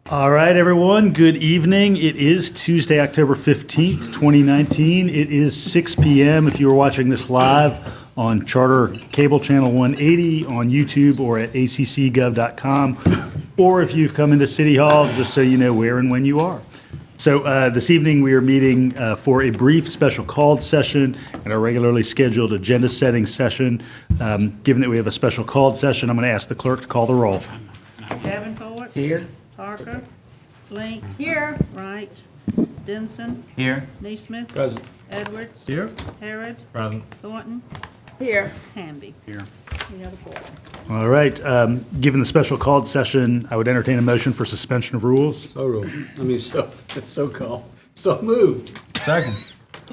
All right, everyone, good evening. It is Tuesday, October 15th, 2019. It is 6 p.m. if you are watching this live on Charter Cable Channel 180 on YouTube or at accgov.com, or if you've come into City Hall, just so you know where and when you are. So this evening, we are meeting for a brief special called session and a regularly scheduled agenda setting session. Given that we have a special called session, I'm going to ask the clerk to call the roll. Davenport. Here. Parker. Link. Here. Wright. Denson. Here. Neesmith. Present. Edwards. Here. Harrod. Present. Thornton. Here. Hamby. Here. We have a quorum. All right, given the special called session, I would entertain a motion for suspension of rules. So ruled. It's so called. So moved. Second.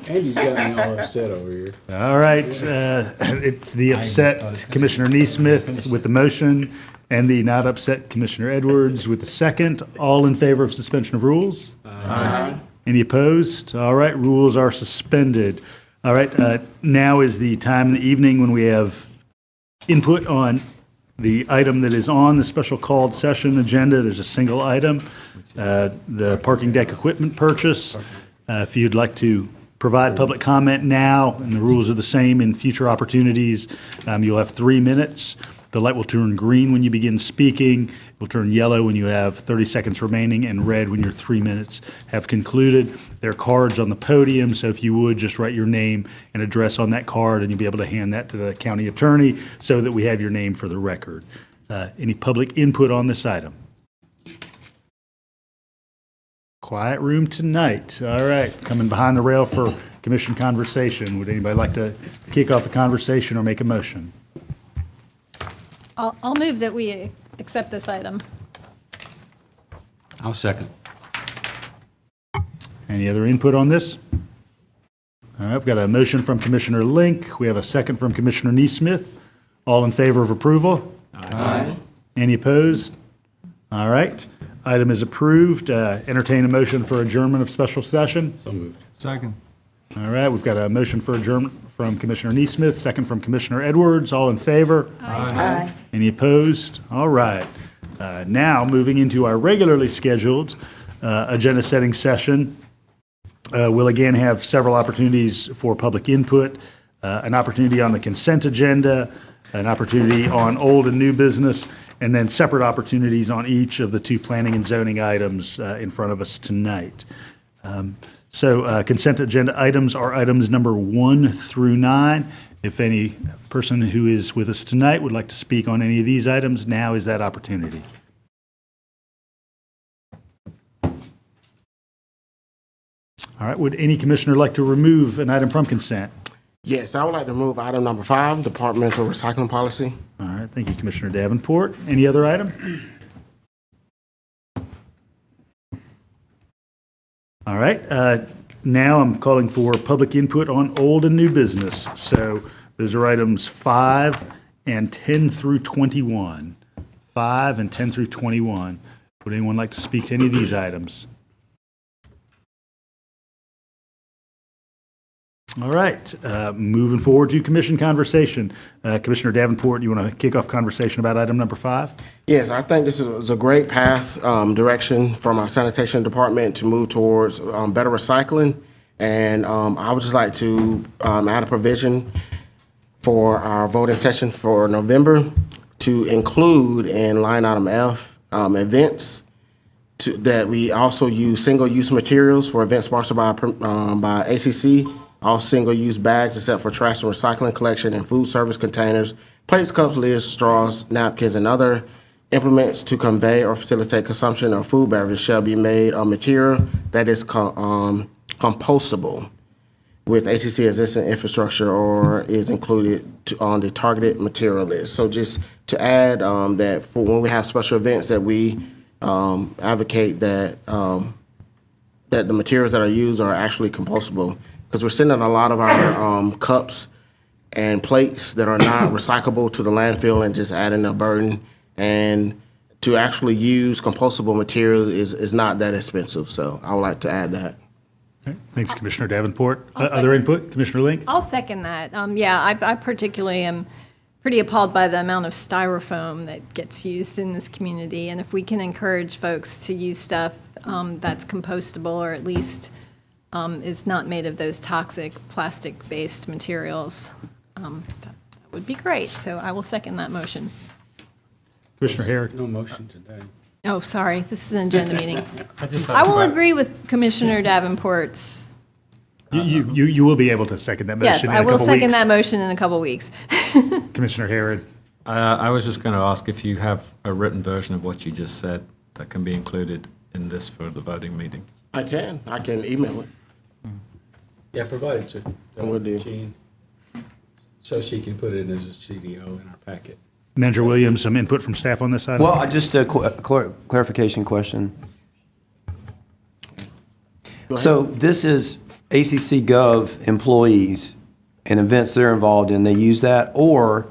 Andy's got me all upset over here. All right, it's the upset Commissioner Neesmith with the motion and the not upset Commissioner Edwards with the second. All in favor of suspension of rules? Aye. Any opposed? All right, rules are suspended. All right, now is the time in the evening when we have input on the item that is on the special called session agenda. There's a single item, the parking deck equipment purchase. If you'd like to provide public comment now, and the rules are the same in future opportunities, you'll have 3 minutes. The light will turn green when you begin speaking. It will turn yellow when you have 30 seconds remaining, and red when your 3 minutes have concluded. There are cards on the podium, so if you would, just write your name and address on that card, and you'll be able to hand that to the county attorney so that we have your name for the record. Any public input on this item? Quiet room tonight. All right, coming behind the rail for commission conversation. Would anybody like to kick off the conversation or make a motion? I'll move that we accept this item. I'll second. Any other input on this? All right, I've got a motion from Commissioner Link. We have a second from Commissioner Neesmith. All in favor of approval? Aye. Any opposed? All right, item is approved. Entertain a motion for adjournment of special session. So moved. Second. All right, we've got a motion for adjournment from Commissioner Neesmith, second from Commissioner Edwards. All in favor? Aye. Any opposed? All right. Now, moving into our regularly scheduled agenda setting session, we'll again have several opportunities for public input, an opportunity on the consent agenda, an opportunity on old and new business, and then separate opportunities on each of the two planning and zoning items in front of us tonight. So consent agenda items are items number 1 through 9. If any person who is with us tonight would like to speak on any of these items, now is that opportunity. All right, would any commissioner like to remove an item from consent? Yes, I would like to move item number 5, Departmental Recycling Policy. All right, thank you, Commissioner Davenport. Any other item? All right, now I'm calling for public input on old and new business. So those are items 5 and 10 through 21. 5 and 10 through 21. Would anyone like to speak to any of these items? All right, moving forward to commission conversation. Commissioner Davenport, you want to kick off conversation about item number 5? Yes, I think this is a great path, direction from our sanitation department to move towards better recycling. And I would just like to add a provision for our voting session for November to include in line item F, events, that we also use single-use materials for events sponsored by ACC. All single-use bags except for trash and recycling collection and food service containers, plates, cups, lids, straws, napkins, and other implements to convey or facilitate consumption of food beverages shall be made of material that is compostable with ACC existing infrastructure or is included on the targeted material list. So just to add that for when we have special events that we advocate that that the materials that are used are actually compostable. Because we're sending a lot of our cups and plates that are not recyclable to the landfill and just adding a burden. And to actually use compostable material is not that expensive. So I would like to add that. Okay. Thanks, Commissioner Davenport. Other input, Commissioner Link? I'll second that. Yeah, I particularly am pretty appalled by the amount of styrofoam that gets used in this community. And if we can encourage folks to use stuff that's compostable or at least is not made of those toxic plastic-based materials, that would be great. So I will second that motion. Commissioner Herrick? No motion today. Oh, sorry, this is an agenda meeting. I will agree with Commissioner Davenport's. You will be able to second that motion Yes, in a I will couple second weeks. that motion in a couple weeks. Commissioner Herod? I was just going to ask if you have a written version of what you just said that can be included in this for the voting meeting. I can email it. Yeah, provide it to And we'll do. Jean, so she can put it as a CDO in our packet. Manager Williams, some input from staff on this item? Well, just a clarification question. Go ahead. So this is ACC Gov employees and events they're involved in, they use that? Or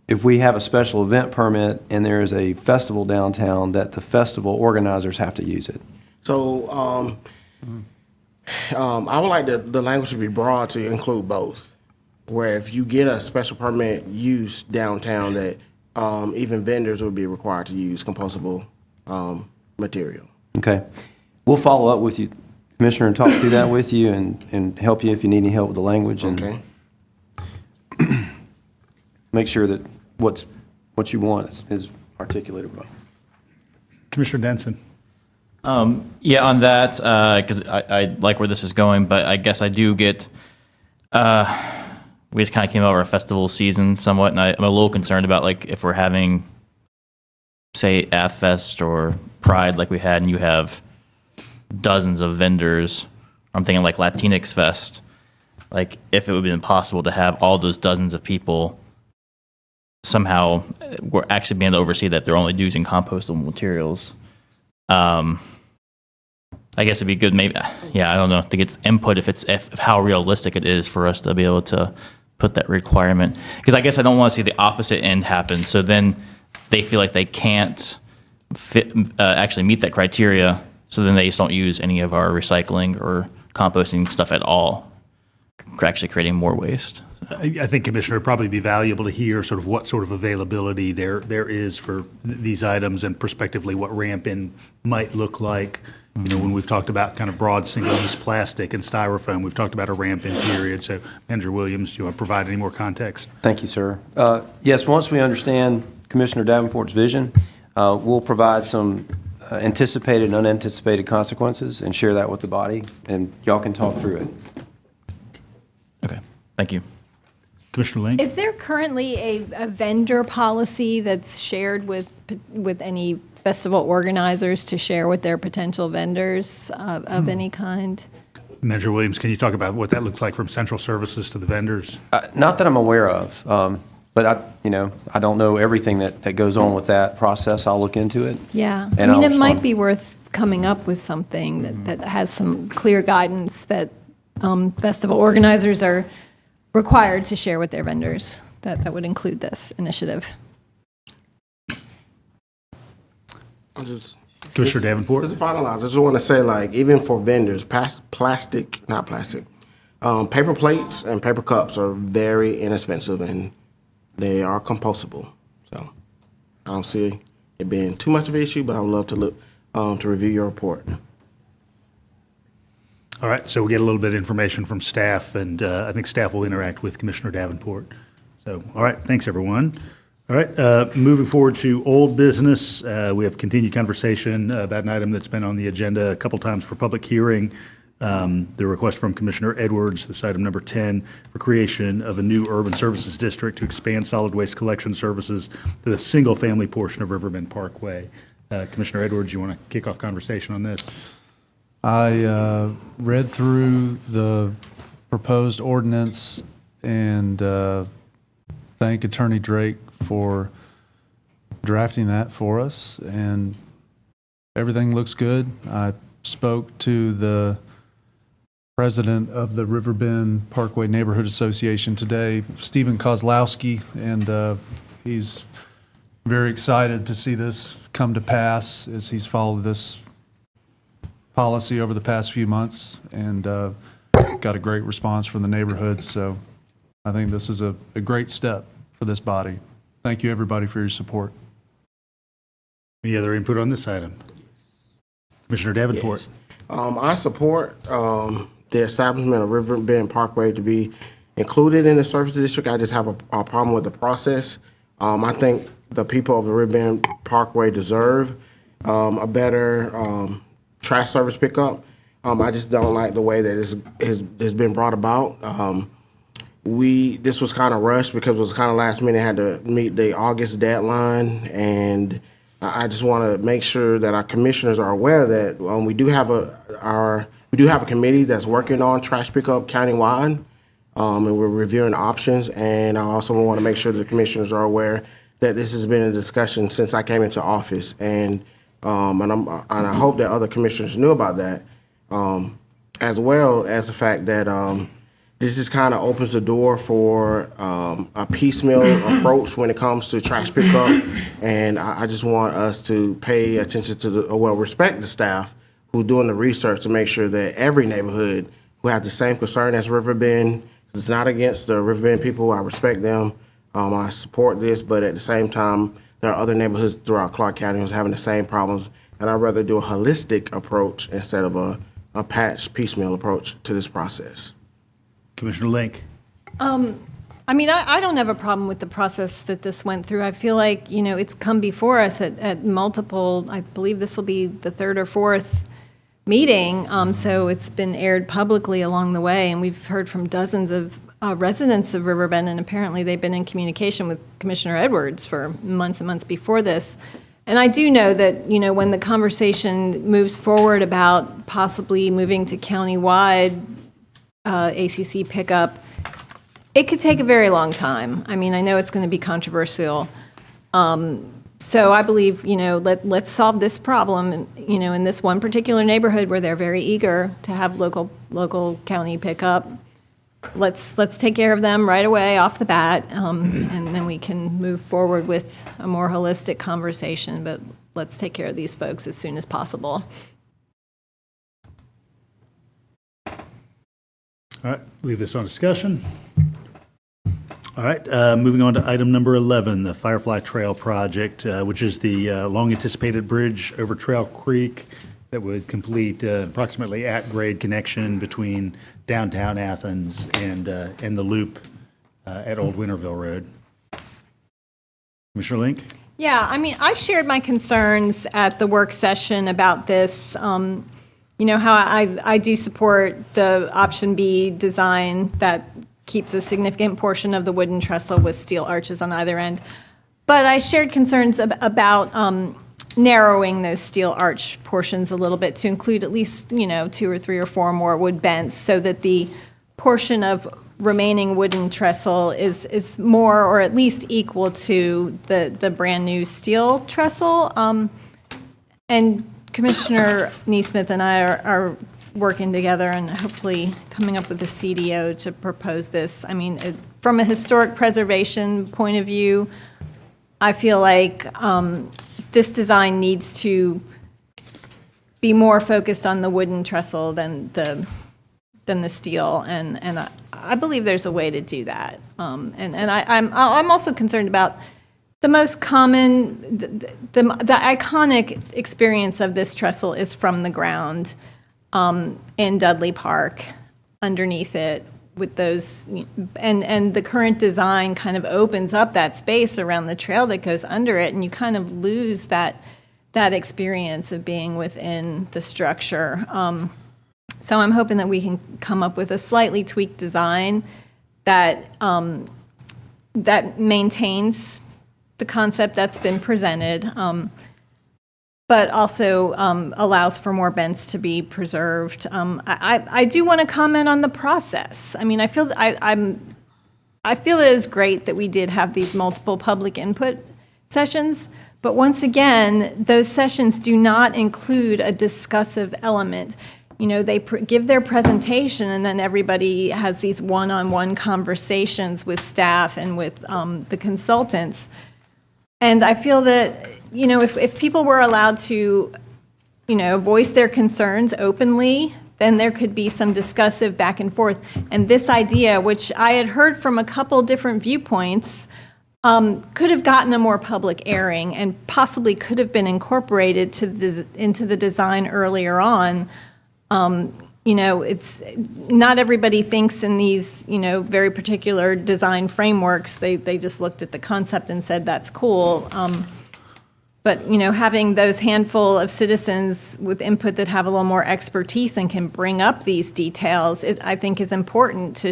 if we have a special event permit and there is a festival downtown, that the festival organizers have to use it? So I would like the language to be broad to include both, where if you get a special permit use downtown, that even vendors would be required to use compostable material. Okay. We'll follow up with you, Commissioner, and talk through that with you and help you if you need any help with the language. And Okay. make sure that what you want is articulated well. Commissioner Denson? Yeah, on that, because I like where this is going, but I guess I do get, we just kind of came over a festival season somewhat, and I'm a little concerned about, like, if we're having, say, AthFest or Pride like we had, and you have dozens of vendors, I'm thinking like Latinx Fest, like, if it would be impossible to have all those dozens of people somehow we're actually being able to oversee that they're only using compostable materials. I guess it'd be good, maybe, yeah, I don't know, to get input if how realistic it is for us to be able to put that requirement. Because I guess I don't want to see the opposite end happen. So then they feel like they can't actually meet that criteria. So then they just don't use any of our recycling or composting stuff at all, actually creating more waste. I think, Commissioner, it'd probably be valuable to hear sort of what sort of availability there is for these items and prospectively what ramp-in might look like. You know, when we've talked about kind of broad single-use plastic and styrofoam, we've talked about a ramp-in period. So, Manager Williams, do you want to provide any more context? Thank you, sir. Yes, once we understand Commissioner Davenport's vision, we'll provide some anticipated and unanticipated consequences and share that with the body, and y'all can talk through it. Okay, thank you. Commissioner Link? Is there currently a vendor policy that's shared with any festival organizers to share with their potential vendors of any kind? Manager Williams, can you talk about what that looks like from central services to the vendors? Not that I'm aware of, but I don't know everything that goes on with that process. I'll look into it. Yeah, And I mean, I'll it might respond. be worth coming up with something that has some clear guidance that festival organizers are required to share with their vendors. That would include this initiative. Commissioner Davenport? Just to finalize, I just want to say, like, even for vendors, paper plates and paper cups are very inexpensive and they are compostable. So I don't see it being too much of an issue, but I would love to look to review your report. All right, so we get a little bit of information from staff, and I think staff will interact with Commissioner Davenport. So, all right, thanks, everyone. All right, moving forward to old business, we have continued conversation about an item that's been on the agenda a couple times for public hearing. The request from Commissioner Edwards, this item number 10, for creation of a new urban services district to expand solid waste collection services to the single-family portion of Riverbend Parkway. Commissioner Edwards, you want to kick off conversation on this? I read through the proposed ordinance and thank Attorney Drake for drafting that for us, and everything looks good. I spoke to the president of the Riverbend Parkway Neighborhood Association today, Stephen Kozlowski, and he's very excited to see this come to pass as he's followed this policy over the past few months and got a great response from the neighborhood. So I think this is a great step for this body. Thank you, everybody, for your support. Any other input on this item? Commissioner Davenport? I support the establishment of Riverbend Parkway to be included in the service district. I just have a problem with the process. I think the people of the Riverbend Parkway deserve a better trash service pickup. I just don't like the way that has been brought about. This was kind of rushed because it was kind of last minute, had to meet the August deadline, and I just want to make sure that our commissioners are aware that we do have a committee that's working on trash pickup countywide, and we're reviewing options. And I also want to make sure the commissioners are aware that this has been a discussion since I came into office, and I hope that other commissioners knew about that, as well as the fact that this just kind of opens the door for a piecemeal approach when it comes to trash pickup. And I just want us to pay attention to respect the staff who's doing the research to make sure that every neighborhood who have the same concern as Riverbend, it's not against the Riverbend people, I respect them, I support this, but at the same time, there are other neighborhoods throughout Clarke County who's having the same problems, and I'd rather do a holistic approach instead of a patch piecemeal approach to this process. Commissioner Link? I mean, I don't have a problem with the process that this went through. I feel like, it's come before us at multiple, I believe this will be the third or fourth meeting, so it's been aired publicly along the way, and we've heard from dozens of residents of Riverbend, and apparently they've been in communication with Commissioner Edwards for months and months before this. And I do know that, when the conversation moves forward about possibly moving to countywide ACC pickup, it could take a very long time. I mean, I know it's going to be controversial. So I believe, let's solve this problem, in this one particular neighborhood where they're very eager to have local county pickup. Let's take care of them right away off the bat, and then we can move forward with a more holistic conversation, but let's take care of these folks as soon as possible. All right, leave this on discussion. All right, moving on to item number 11, the Firefly Trail Project, which is the long-anticipated bridge over Trail Creek that would complete approximately at-grade connection between downtown Athens and the loop at Old Winterville Road. Commissioner Link? Yeah, I mean, I shared my concerns at the work session about this. How I do support the option B design that keeps a significant portion of the wooden trestle with steel arches on either end. But I shared concerns about narrowing those steel arch portions a little bit to include at least, 2 or 3 or 4 more wood bents so that the portion of remaining wooden trestle is more or at least equal to the brand new steel trestle. And Commissioner Neesmith and I are working together and hopefully coming up with a CDO to propose this. I mean, from a historic preservation point of view, I feel like this design needs to be more focused on the wooden trestle than the steel, and I believe there's a way to do that. I'm also concerned about the most common, the iconic experience of this trestle is from the ground in Dudley Park, underneath it, with those, and the current design kind of opens up that space around the trail that goes under it, and you kind of lose that experience of being within the structure. So I'm hoping that we can come up with a slightly tweaked design that that maintains the concept that's been presented, but also allows for more bents to be preserved. I do want to comment on the process. I mean, I feel it was great that we did have these multiple public input sessions, but once again, those sessions do not include a discussive element. They give their presentation, and then everybody has these one-on-one conversations with staff and with the consultants. And I feel that, if people were allowed to, voice their concerns openly, then there could be some discussive back and forth. And this idea, which I had heard from a couple different viewpoints, could have gotten a more public airing and possibly could have been incorporated into the design earlier on. It's not everybody thinks in these, very particular design frameworks. They just looked at the concept and said, that's cool. But, having those handful of citizens with input that have a little more expertise and can bring up these details, I think is important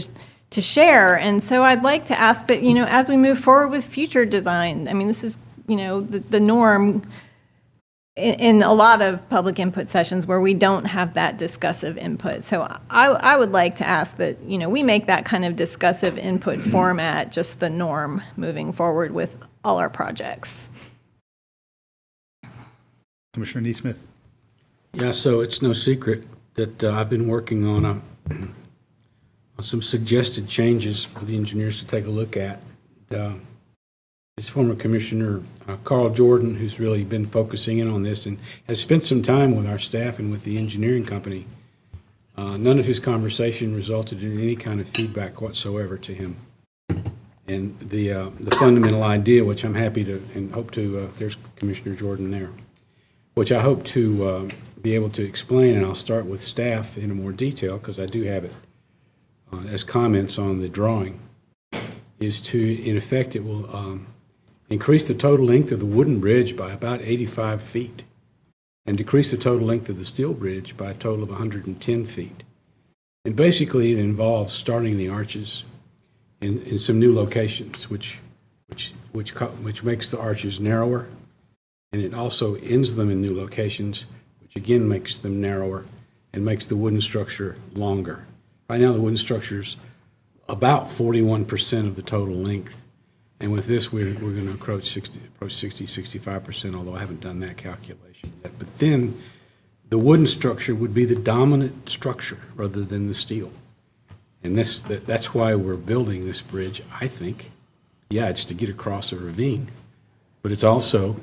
to share. And so I'd like to ask that, as we move forward with future design, this is, the norm in a lot of public input sessions where we don't have that discussive input. So I would like to ask that, we make that kind of discussive input format just the norm moving forward with all our projects. Commissioner Neesmith. Yeah, so it's no secret that I've been working on some suggested changes for the engineers to take a look at. It's former Commissioner Carl Jordan, who's really been focusing in on this and has spent some time with our staff and with the engineering company. None of his conversation resulted in any kind of feedback whatsoever to him. And the fundamental idea, which I'm happy to and hope to, there's Commissioner Jordan there, which I hope to be able to explain, and I'll start with staff in more detail because I do have it as comments on the drawing, is to, in effect, it will increase the total length of the wooden bridge by about 85 feet and decrease the total length of the steel bridge by a total of 110 feet. And basically, it involves starting the arches in some new locations, which makes the arches narrower, and it also ends them in new locations, which again makes them narrower and makes the wooden structure longer. Right now, the wooden structure's about 41% of the total length, and with this, we're going to approach 65%, although I haven't done that calculation yet. But then, the wooden structure would be the dominant structure rather than the steel. And that's why we're building this bridge, I think. Yeah, it's to get across a ravine, but it's also,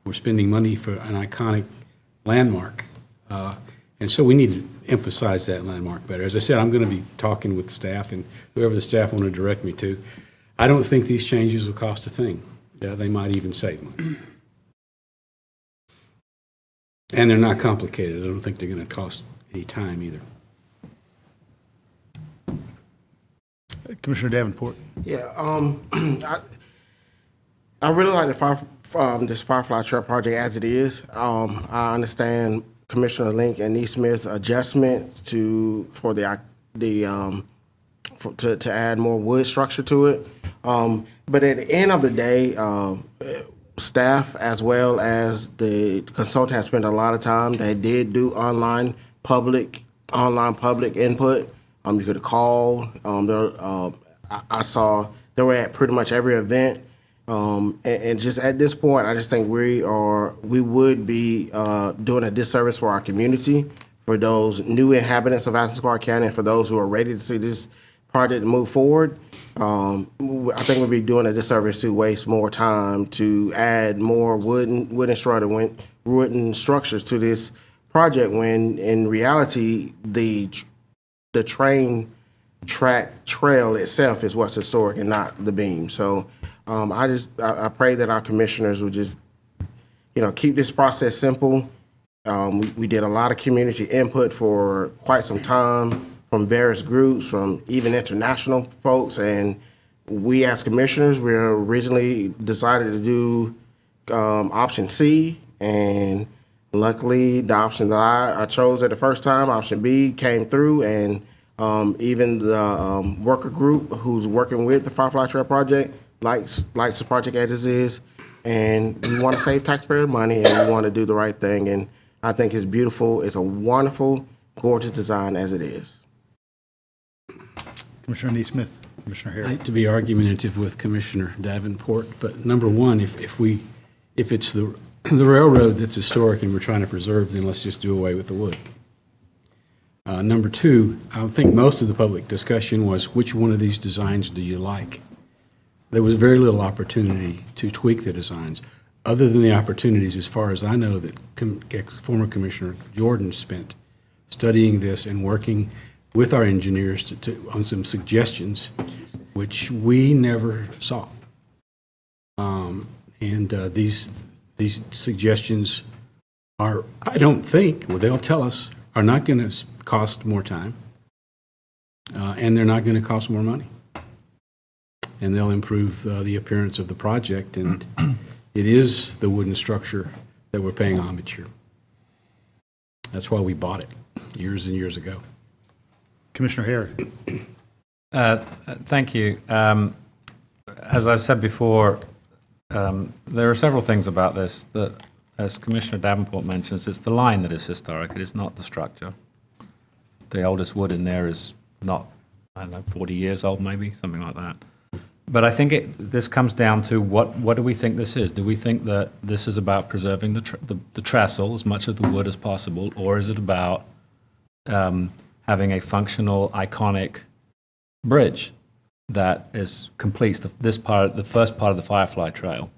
we're spending money for an iconic landmark. And so we need to emphasize that landmark better. As I said, I'm going to be talking with staff and whoever the staff want to direct me to. I don't think these changes will cost a thing. Yeah, they might even save money. And they're not complicated. I don't think they're going to cost any time either. Commissioner Davenport. Yeah, I really like this Firefly Trail Project as it is. I understand Commissioner Link and Neesmith's adjustment to add more wood structure to it. But at the end of the day, staff as well as the consultant has spent a lot of time. They did do online public input. You could have called. I saw they were at pretty much every event. And just at this point, I just think we would be doing a disservice for our community, for those new inhabitants of Athens-Clarke County, and for those who are ready to see this project move forward. I think we'd be doing a disservice to waste more time to add more wooden structures to this project when in reality the train track trail itself is what's historic and not the beam. So I pray that our commissioners will just, keep this process simple. We did a lot of community input for quite some time from various groups, from even international folks. And we as commissioners, we originally decided to do option C. And luckily, the option that I chose at the first time, option B, came through. And even the worker group who's working with the Firefly Trail Project likes the project as it is, and we want to save taxpayer money and we want to do the right thing. And I think it's beautiful. It's a wonderful, gorgeous design as it is. Commissioner Neesmith. Commissioner I Harris. hate to be argumentative with Commissioner Davenport, but number one, if it's the railroad that's historic and we're trying to preserve, then let's just do away with the wood. Number two, I think most of the public discussion was which one of these designs do you like? There was very little opportunity to tweak the designs, other than the opportunities, as far as I know, that former Commissioner Jordan spent studying this and working with our engineers on some suggestions, which we never saw. And these suggestions are, I don't think, well, they'll tell us, are not going to cost more time, and they're not going to cost more money. And they'll improve the appearance of the project, and it is the wooden structure that we're paying homage here. That's why we bought it years and years ago. Commissioner Harrod. Thank you. As I've said before, there are several things about this that, as Commissioner Davenport mentions, it's the line that is historic. It is not the structure. The oldest wood in there is not, I don't know, 40 years old maybe, something like that. But I think this comes down to what do we think this is? Do we think that this is about preserving the trestle, as much of the wood as possible, or is it about having a functional, iconic bridge that completes the first part of the Firefly Trail?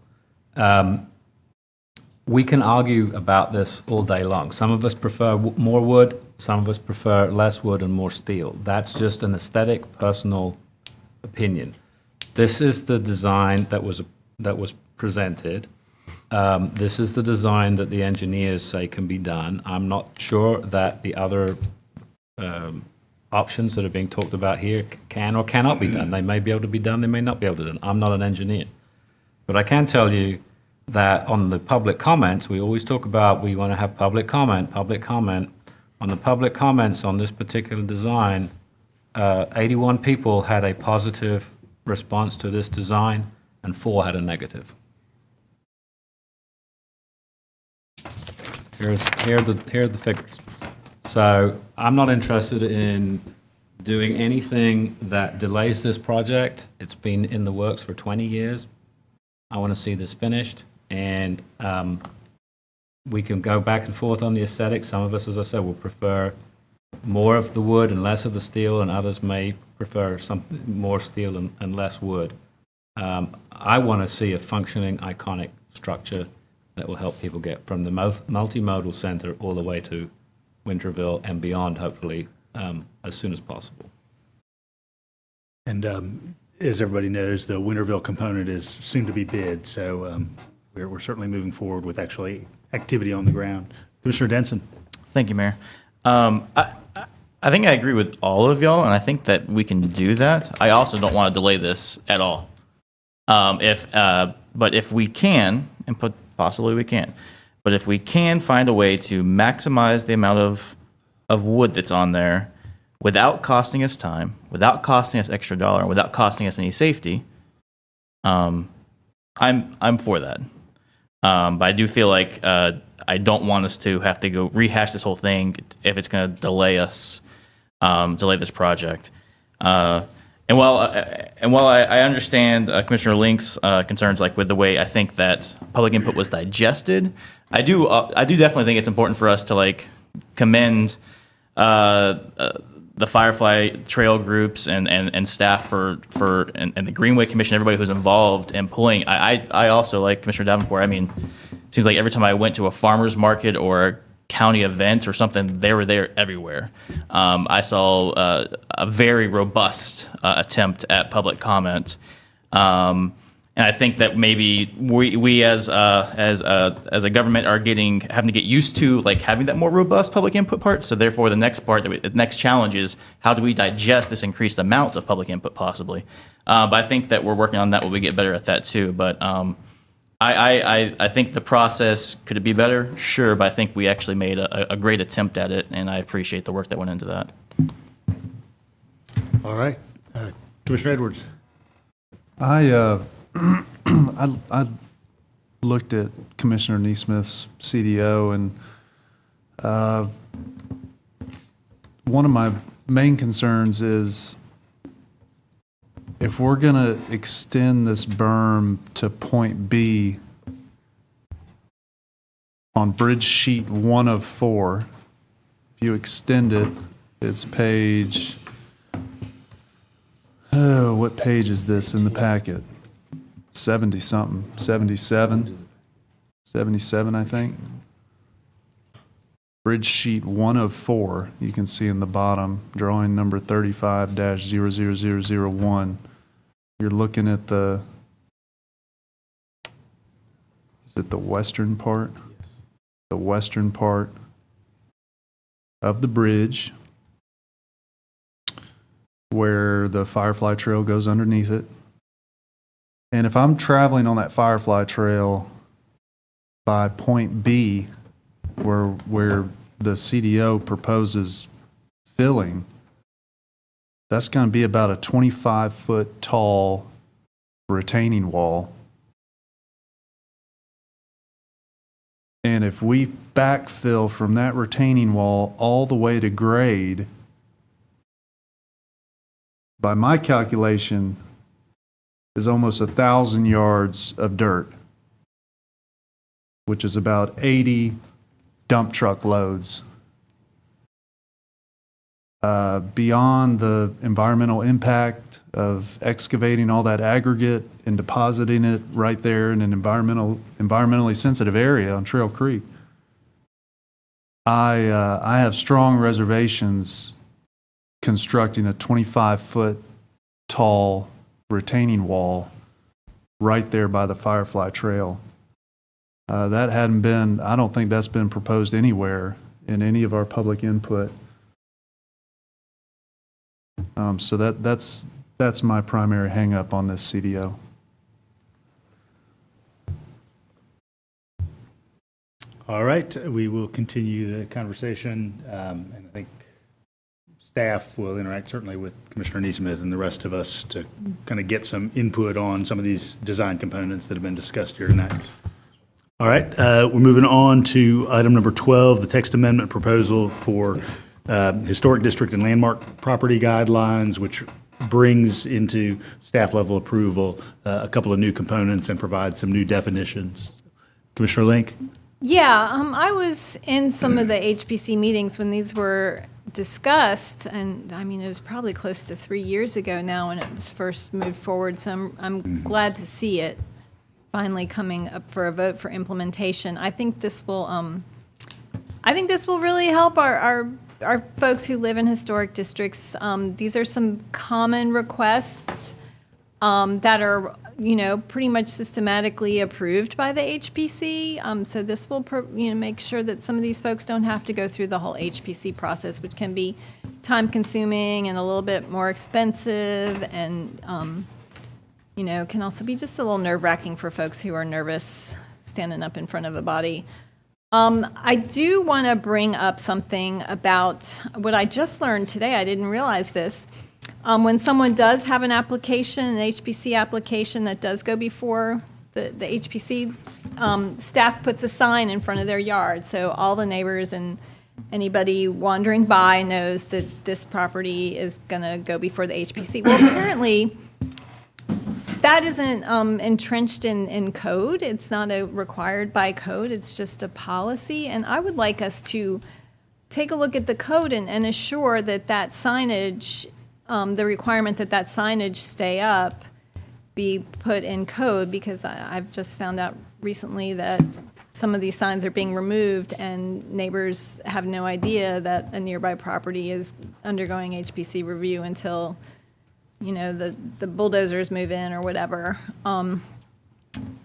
We can argue about this all day long. Some of us prefer more wood, some of us prefer less wood and more steel. That's just an aesthetic, personal opinion. This is the design that was presented. This is the design that the engineers say can be done. I'm not sure that the other options that are being talked about here can or cannot be done. They may be able to be done, they may not be able to be done. I'm not an engineer. But I can tell you that on the public comments, we always talk about we want to have public comment. On the public comments on this particular design, 81 people had a positive response to this design, and 4 had a negative. Here are the figures. So I'm not interested in doing anything that delays this project. It's been in the works for 20 years. I want to see this finished, and we can go back and forth on the aesthetics. Some of us, as I said, will prefer more of the wood and less of the steel, and others may prefer some more steel and less wood. I want to see a functioning, iconic structure that will help people get from the multimodal center all the way to Winterville and beyond, hopefully, as soon as possible. And as everybody knows, the Winterville component is soon to be bid, so we're certainly moving forward with actually activity on the ground. Commissioner Denson. Thank you, Mayor. I think I agree with all of y'all, and I think that we can do that. I also don't want to delay this at all. But if we can, and possibly we can, but if we can find a way to maximize the amount of wood that's on there without costing us time, without costing us extra dollar, and without costing us any safety, I'm for that. But I do feel like I don't want us to have to go rehash this whole thing if it's going to delay this project. And while I understand Commissioner Link's concerns, like with the way I think that public input was digested, I do definitely think it's important for us to like commend the Firefly Trail groups and staff for the Greenway Commission, everybody who's involved in pulling. I also, like Commissioner Davenport, I mean, it seems like every time I went to a farmer's market or a county event or something, they were there everywhere. I saw a very robust attempt at public comment. And I think that maybe we as a government are having to get used to like having that more robust public input part. So therefore, the next part, the next challenge is how do we digest this increased amount of public input possibly? But I think that we're working on that. We'll get better at that too. But I think the process, could it be better? Sure, but I think we actually made a great attempt at it, and I appreciate the work that went into that. All right. Commissioner Edwards. I looked at Commissioner Neesmith's CDO, and one of my main concerns is if we're going to extend this berm to point B on bridge sheet 1 of 4, if you extend it, it's page, what page is this in the packet? 70-something, 77, I think. Bridge sheet 1 of 4, you can see in the bottom, drawing number 35-00001. You're looking at the is it the western part? The western part of the bridge where the Firefly Trail goes underneath it. And if I'm traveling on that Firefly Trail by point B, where the CDO proposes filling, that's going to be about a 25-foot tall retaining wall. And if we backfill from that retaining wall all the way to grade, by my calculation, is almost 1,000 yards of dirt, which is about 80 dump truck loads. Beyond the environmental impact of excavating all that aggregate and depositing it right there in an environmentally sensitive area on Trail Creek, I have strong reservations constructing a 25-foot tall retaining wall right there by the Firefly Trail. That hadn't been, I don't think that's been proposed anywhere in any of our public input. So that's my primary hang-up on this CDO. All right, we will continue the conversation, and I think staff will interact certainly with Commissioner Neesmith and the rest of us to kind of get some input on some of these design components that have been discussed here tonight. All right, we're moving on to item number 12, the text amendment proposal for Historic District and Landmark Property Guidelines, which brings into staff level approval a couple of new components and provides some new definitions. Commissioner Link? Yeah, I was in some of the HPC meetings when these were discussed, and I mean, it was probably close to 3 years ago now when it was first moved forward, so I'm glad to see it finally coming up for a vote for implementation. I think this will really help our folks who live in historic districts. These are some common requests that are, pretty much systematically approved by the HPC. So this will, make sure that some of these folks don't have to go through the whole HPC process, which can be time-consuming and a little bit more expensive, and can also be just a little nerve-wracking for folks who are nervous standing up in front of a body. I do want to bring up something about what I just learned today. I didn't realize this. When someone does have an application, an HPC application that does go before the HPC, staff puts a sign in front of their yard, so all the neighbors and anybody wandering by knows that this property is going to go before the HPC. Well, apparently, that isn't entrenched in code. It's not required by code. It's just a policy. And I would like us to take a look at the code and assure that that signage, the requirement that that signage stay up, be put in code, because I've just found out recently that some of these signs are being removed and neighbors have no idea that a nearby property is undergoing HPC review until the bulldozers move in or whatever.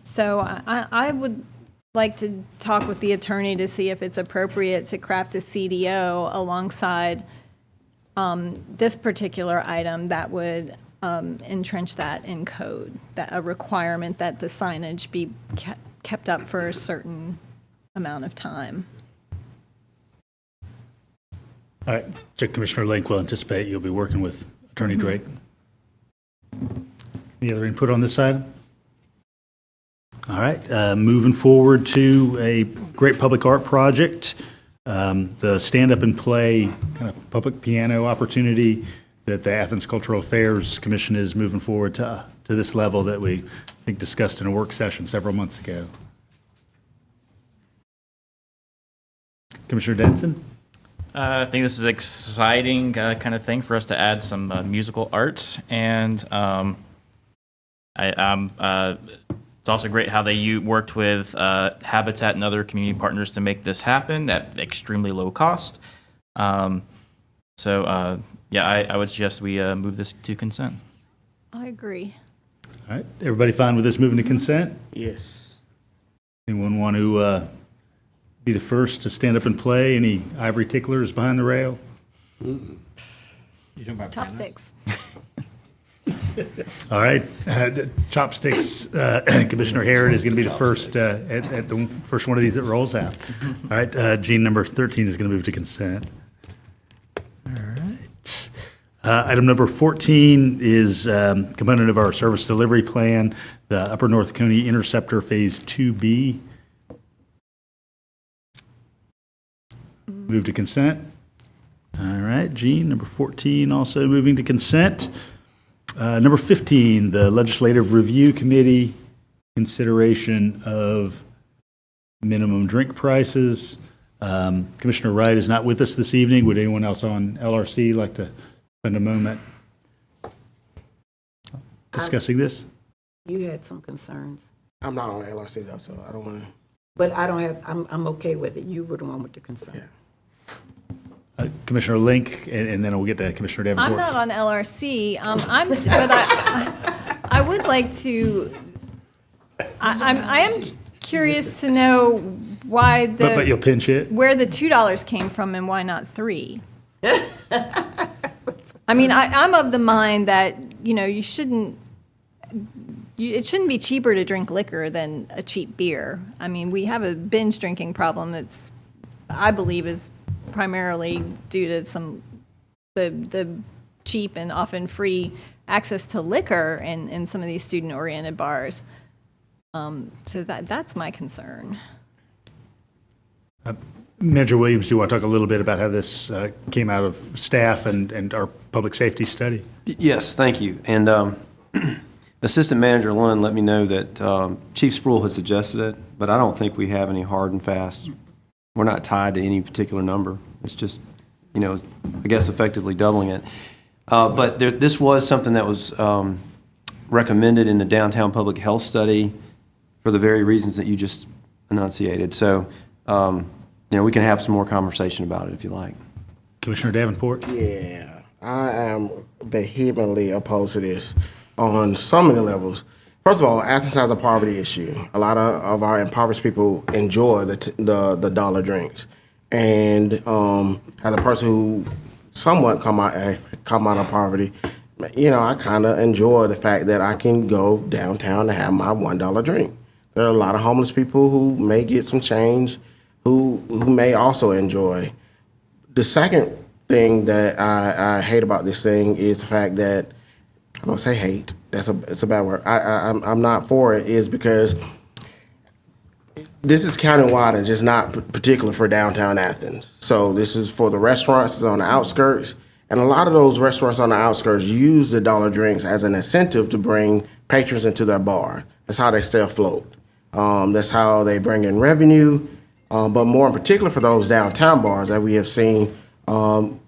So I would like to talk with the attorney to see if it's appropriate to craft a CDO alongside this particular item that would entrench that in code, that a requirement that the signage be kept up for a certain amount of time. All right, so Commissioner Link will anticipate you'll be working with Attorney Drake. Any other input on this side? All right, moving forward to a great public art project, the Stand Up and Play kind of public piano opportunity that the Athens Cultural Affairs Commission is moving forward to this level that we, I think, discussed in a work session several months ago. Commissioner Denson? I think this is an exciting kind of thing for us to add some musical art, and it's also great how they worked with Habitat and other community partners to make this happen at extremely low cost. I would suggest we move this to consent. I agree. All right, everybody fine with this moving to consent? Yes. Anyone want to be the first to stand up and play? Any ivory ticklers behind the rail? Chopsticks. All right, chopsticks. Commissioner Harrod is going to be the first at the first one of these that rolls out. All right, Gene, number 13 is going to move to consent. All right. Item number 14 is component of our service delivery plan, the Upper North Oconee Interceptor Phase 2B. Move to consent. All right, Gene, number 14 also moving to consent. Number 15, the Legislative Review Committee, consideration of minimum drink prices. Commissioner Wright is not with us this evening. Would anyone else on LRC like to spend a moment discussing this? You had some concerns, I'm not on LRC though, so I don't want to. but I don't have, I'm okay with it. You were the one with the concerns. Commissioner Link, and then we'll get to Commissioner Davenport. I'm not on LRC, but I would like to, I am curious to know why But you'll pinch it? where the $2 came from and why not 3? I mean, I'm of the mind that, you shouldn't, it shouldn't be cheaper to drink liquor than a cheap beer. I mean, we have a binge drinking problem that's, I believe, is primarily due to the cheap and often free access to liquor in some of these student-oriented bars. So that's my concern. Manager Williams, do you want to talk a little bit about how this came out of staff and our public safety study? Yes, thank you. And Assistant Manager Lund let me know that Chief Sproul had suggested it, but I don't think we have any hard and fast. We're not tied to any particular number. It's just, I guess effectively doubling it. But this was something that was recommended in the downtown public health study for the very reasons that you just enunciated. So, we can have some more conversation about it if you like. Commissioner Davenport? Yeah, I am vehemently opposed to this on so many levels. First of all, Athens has a poverty issue. A lot of our impoverished people enjoy the dollar drinks. And as a person who somewhat come out of poverty, I kind of enjoy the fact that I can go downtown and have my $1 drink. There are a lot of homeless people who may get some change, who may also enjoy. The second thing that I hate about this thing is the fact that, I don't say hate, it's a bad word. I'm not for it, is because this is countywide and just not particular for downtown Athens. So this is for the restaurants on the outskirts. And a lot of those restaurants on the outskirts use the dollar drinks as an incentive to bring patrons into their bar. That's how they stay afloat. That's how they bring in revenue. But more in particular for those downtown bars that we have seen, and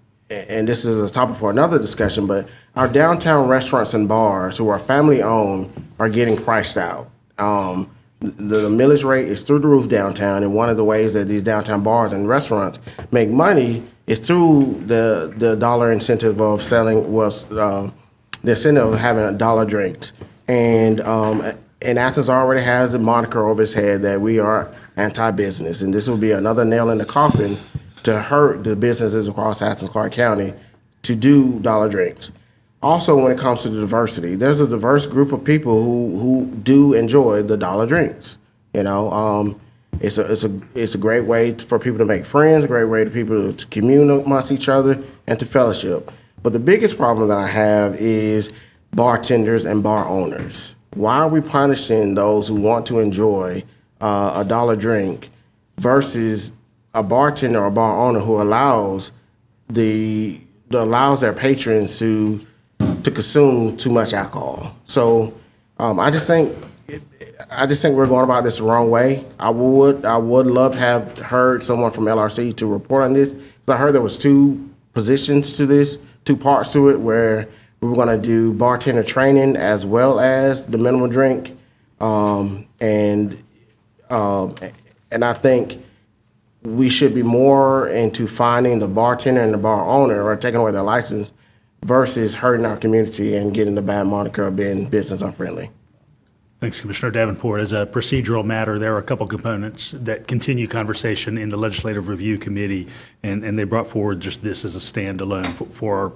this is a topic for another discussion, but our downtown restaurants and bars who are family owned are getting priced out. The millage rate is through the roof downtown, and one of the ways that these downtown bars and restaurants make money is through the dollar incentive of selling, the incentive of having dollar drinks. And Athens already has a moniker over its head that we are anti-business, and this will be another nail in the coffin to hurt the businesses across Athens-Clarke County to do dollar drinks. Also, when it comes to the diversity, there's a diverse group of people who do enjoy the dollar drinks. It's a great way for people to make friends, a great way for people to commune amongst each other and to fellowship. But the biggest problem that I have is bartenders and bar owners. Why are we punishing those who want to enjoy a dollar drink versus a bartender or bar owner who allows their patrons to consume too much alcohol? So I just think we're going about this the wrong way. I would love to have heard someone from LRC to report on this. I heard there was 2 positions to this, 2 parts to it, where we were going to do bartender training as well as the minimum drink, and I think we should be more into finding the bartender and the bar owner or taking away their license versus hurting our community and getting the bad moniker of being business unfriendly. Thanks, Commissioner Davenport. As a procedural matter, there are a couple components that continue conversation in the Legislative Review Committee, and they brought forward just this as a standalone for our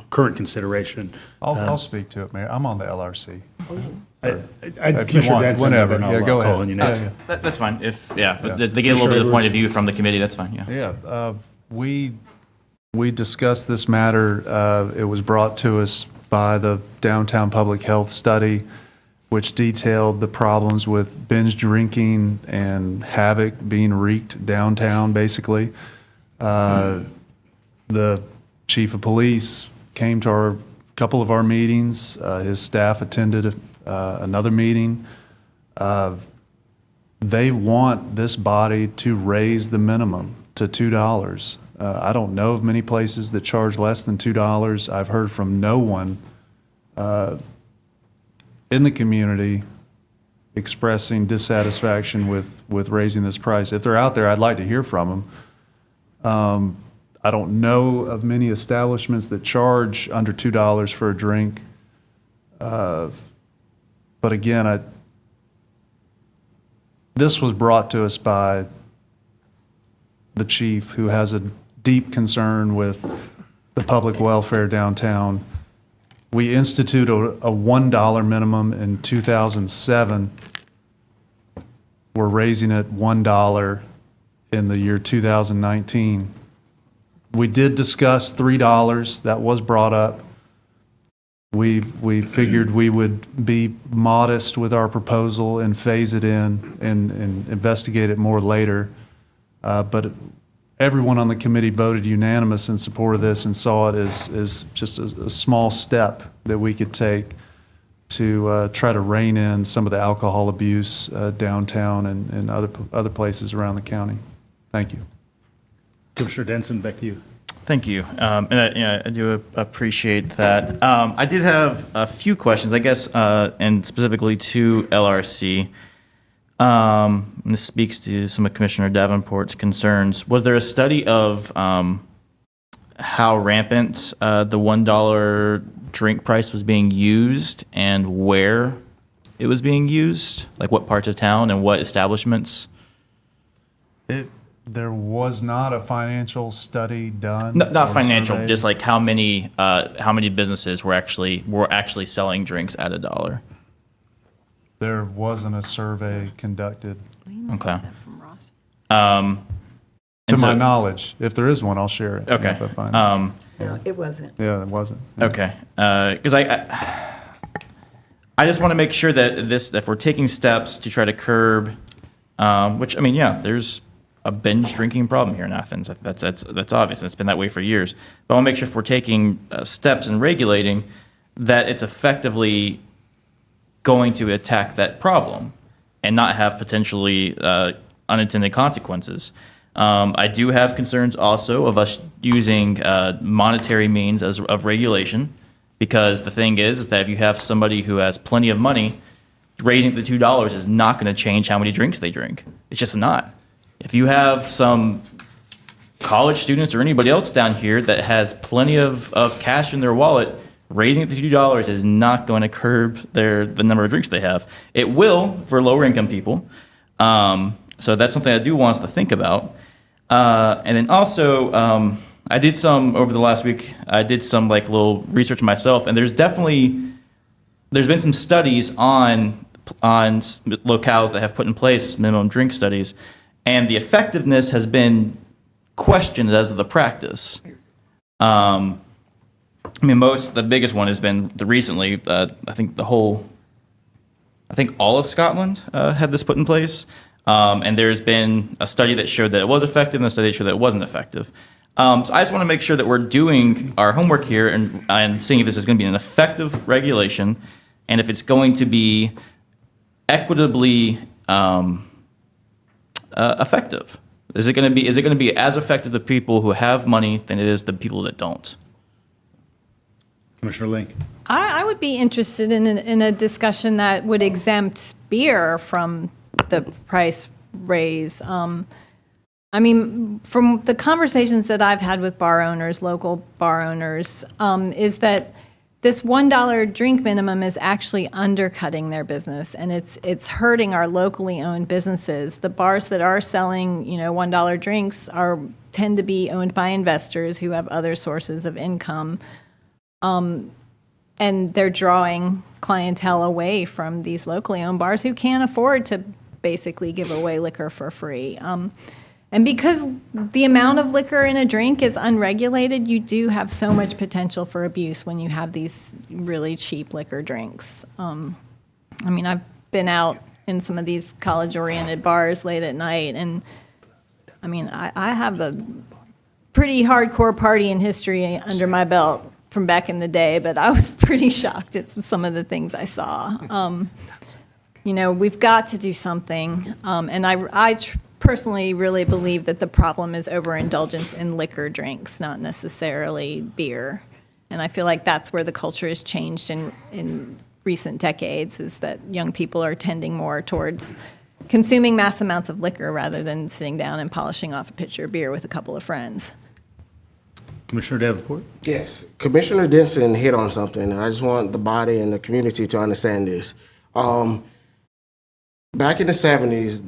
current consideration. I'll speak to it, Mayor. I'm on the LRC. Commissioner Denson, whenever. then Yeah, I'll go call ahead. on you next. That's fine. If, but they get a little bit of the point of view from the committee, that's fine, yeah. Yeah, we discussed this matter. It was brought to us by the Downtown Public Health Study, which detailed the problems with binge drinking and havoc being wreaked downtown, basically. The chief of police came to a couple of our meetings. His staff attended another meeting. They want this body to raise the minimum to $2. I don't know of many places that charge less than $2. I've heard from no one in the community expressing dissatisfaction with raising this price. If they're out there, I'd like to hear from them. I don't know of many establishments that charge under $2 for a drink. But again, this was brought to us by the chief, who has a deep concern with the public welfare downtown. We instituted a $1 minimum in 2007. We're raising it $1 in the year 2019. We did discuss $3. That was brought up. We figured we would be modest with our proposal and phase it in and investigate it more later. But everyone on the committee voted unanimous in support of this and saw it as just a small step that we could take to try to rein in some of the alcohol abuse downtown and other places around the county. Thank you. Commissioner Denson, back to you. Thank you. I do appreciate that. I did have a few questions, I guess, and specifically to LRC. And this speaks to some of Commissioner Davenport's concerns. Was there a study of how rampant the $1 drink price was being used and where it was being used? Like what parts of town and what establishments? There was not a financial study done. Not or financial, surveyed. just like how many businesses were actually selling drinks at $1. There wasn't a survey conducted, Okay. to And my so- knowledge. If there is one, I'll share it. Okay. If I find it. No, it wasn't. Yeah, it wasn't. Okay, because I just want to make sure that if we're taking steps to try to curb, which I mean, yeah, there's a binge drinking problem here in Athens. That's obvious. It's been that way for years. But I want to make sure if we're taking steps and regulating, that it's effectively going to attack that problem and not have potentially unintended consequences. I do have concerns also of us using monetary means of regulation, because the thing is that if you have somebody who has plenty of money, raising the $2 is not going to change how many drinks they drink. It's just not. If you have some college students or anybody else down here that has plenty of cash in their wallet, raising it to $2 is not going to curb the number of drinks they have. It will for lower income people. So that's something I do want us to think about. And then also, I did some over the last week. I did some like little research myself, and there's been some studies on locales that have put in place minimum drink studies, and the effectiveness has been questioned as of the practice. I mean, the biggest one has been recently. I think all of Scotland had this put in place. And there's been a study that showed that it was effective and a study that showed that it wasn't effective. So I just want to make sure that we're doing our homework here and seeing if this is going to be an effective regulation and if it's going to be equitably effective. Is it going to be as effective to people who have money than it is the people that don't? Commissioner Link. I would be interested in a discussion that would exempt beer from the price raise. I mean, from the conversations that I've had with bar owners, local bar owners, is that this $1 drink minimum is actually undercutting their business, and it's hurting our locally owned businesses. The bars that are selling, $1 drinks tend to be owned by investors who have other sources of income, and they're drawing clientele away from these locally owned bars who can't afford to basically give away liquor for free. And because the amount of liquor in a drink is unregulated, you do have so much potential for abuse when you have these really cheap liquor drinks. I've been out in some of these college-oriented bars late at night, and I have a pretty hardcore partying history under my belt from back in the day, but I was pretty shocked at some of the things I saw. We've got to do something, and I personally really believe that the problem is overindulgence in liquor drinks, not necessarily beer. And I feel like that's where the culture has changed in recent decades, is that young people are tending more towards consuming mass amounts of liquor rather than sitting down and polishing off a pitcher of beer with a couple of friends. Commissioner Davenport? Yes, Commissioner Denson hit on something, and I just want the body and the community to understand this. Back in the 70s,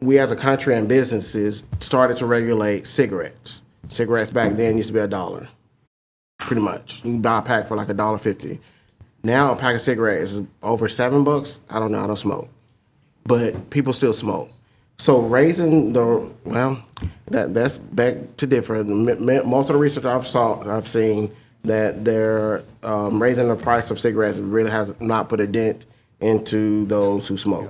we as a country and businesses started to regulate cigarettes. Cigarettes back then used to be $1, pretty much. You can buy a pack for like $1.50. Now a pack of cigarettes is over $7. I don't know, I don't smoke. But people still smoke. So raising that's back to differ. Most of the research I've seen that they're raising the price of cigarettes really has not put a dent into those who smoke.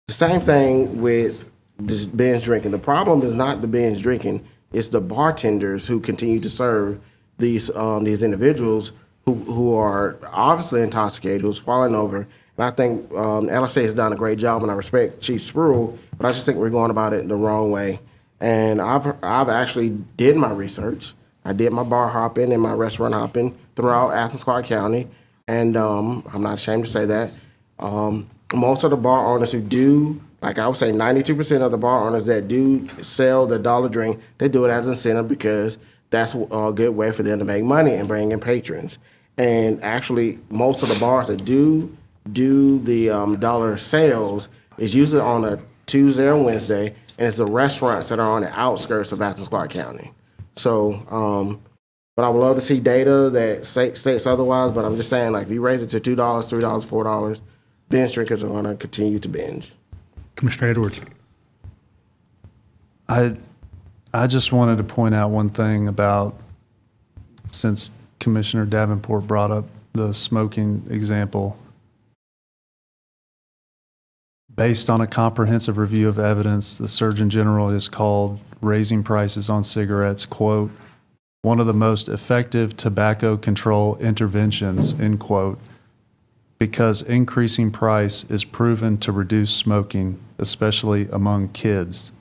The same thing with this binge drinking. The problem is not the binge drinking; it's the bartenders who continue to serve these individuals who are obviously intoxicated, who's falling over. And I think LSA has done a great job, and I respect Chief Spruill, but I just think we're going about it the wrong way. And I've actually did my research. I did my bar hopping and my restaurant hopping throughout Athens-Clarke County, and I'm not ashamed to say that. Most of the bar owners who do, like I would say 92% of the bar owners that do sell the $1 drink, they do it as an incentive because that's a good way for them to make money and bring in patrons. And actually, most of the bars that do the dollar sales is usually on a Tuesday or Wednesday, and it's the restaurants that are on the outskirts of Athens-Clarke County. So, but I would love to see data that states otherwise, but I'm just saying, like, if you raise it to $2, $3, $4, binge drinkers are going to continue to binge. Commissioner Edwards? I just wanted to point out one thing about, since Commissioner Davenport brought up the smoking example. Based on a comprehensive review of evidence, the Surgeon General has called raising prices on cigarettes, quote, one of the most effective tobacco control interventions, end quote, because increasing price is proven to reduce smoking, especially among kids.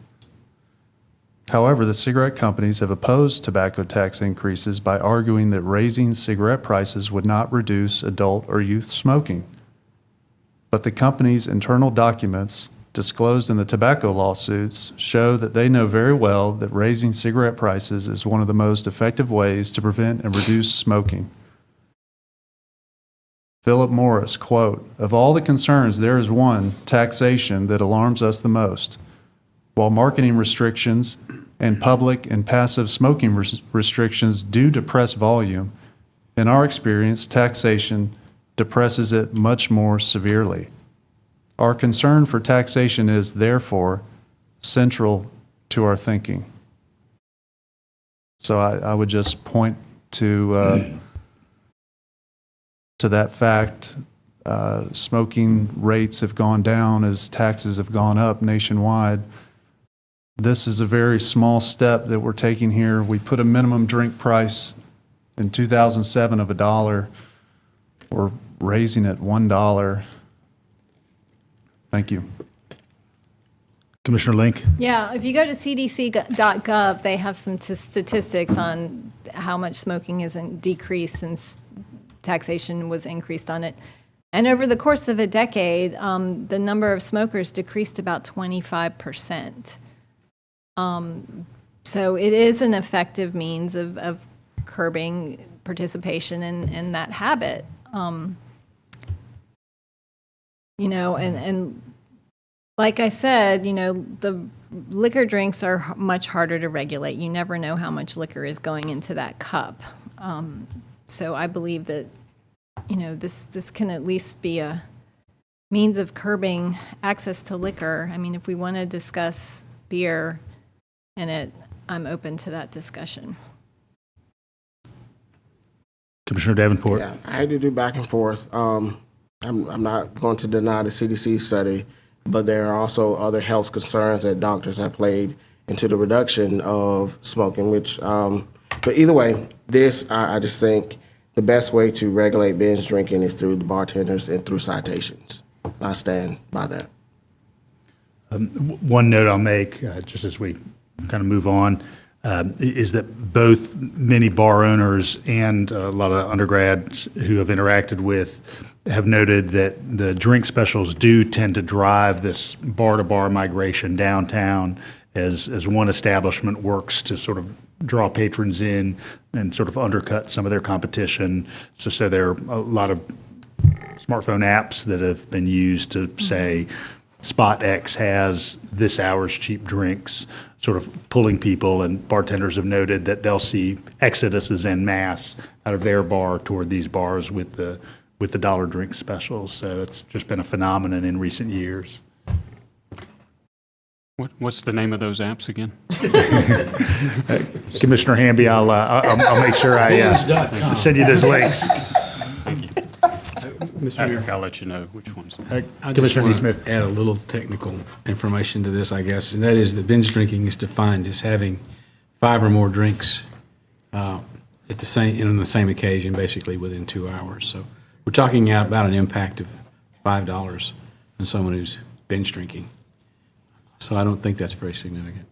However, the cigarette companies have opposed tobacco tax increases by arguing that raising cigarette prices would not reduce adult or youth smoking. But the company's internal documents disclosed in the tobacco lawsuits show that they know very well that raising cigarette prices is one of the most effective ways to prevent and reduce smoking. Philip Morris, quote, of all the concerns, there is one, taxation, that alarms us the most. While marketing restrictions and public and passive smoking restrictions do depress volume, in our experience, taxation depresses it much more severely. Our concern for taxation is, therefore, central to our thinking. So I would just point to that fact. Smoking rates have gone down as taxes have gone up nationwide. This is a very small step that we're taking here. We put a minimum drink price in 2007 of $1. We're raising it $1. Thank you. Commissioner Link? Yeah, if you go to cdc.gov, they have some statistics on how much smoking is decreased since taxation was increased on it. And over the course of a decade, the number of smokers decreased about 25%. So it is an effective means of curbing participation in that habit. And like I said, the liquor drinks are much harder to regulate. You never know how much liquor is going into that cup. So I believe that, this can at least be a means of curbing access to liquor. I mean, if we want to discuss beer in it, I'm open to that discussion. Commissioner Davenport? Yeah, I had to do back and forth. I'm not going to deny the CDC study, but there are also other health concerns that doctors have played into the reduction of smoking, but either way, I just think the best way to regulate binge drinking is through the bartenders and through citations. I stand by that. One note I'll make, just as we kind of move on, is that both many bar owners and a lot of undergrads who have interacted with have noted that the drink specials do tend to drive this bar-to-bar migration downtown as one establishment works to sort of draw patrons in and sort of undercut some of their competition. So there are a lot of smartphone apps that have been used to say Spot X has this hour's cheap drinks, sort of pulling people, and bartenders have noted that they'll see exoduses en masse out of their bar toward these bars with the dollar drink specials. So it's just been a phenomenon in recent years. What's the name of those apps again? Commissioner Hamby, I'll make sure I send you those links. Thank you. Mr. Mayor, I'll let you know which ones. I just Commissioner want Neesmith. to add a little technical information to this, I guess, and that is that binge drinking is defined as having 5 or more drinks on the same occasion, basically within 2 hours. So we're talking about an impact of $5 on someone who's binge drinking. So I don't think that's very significant.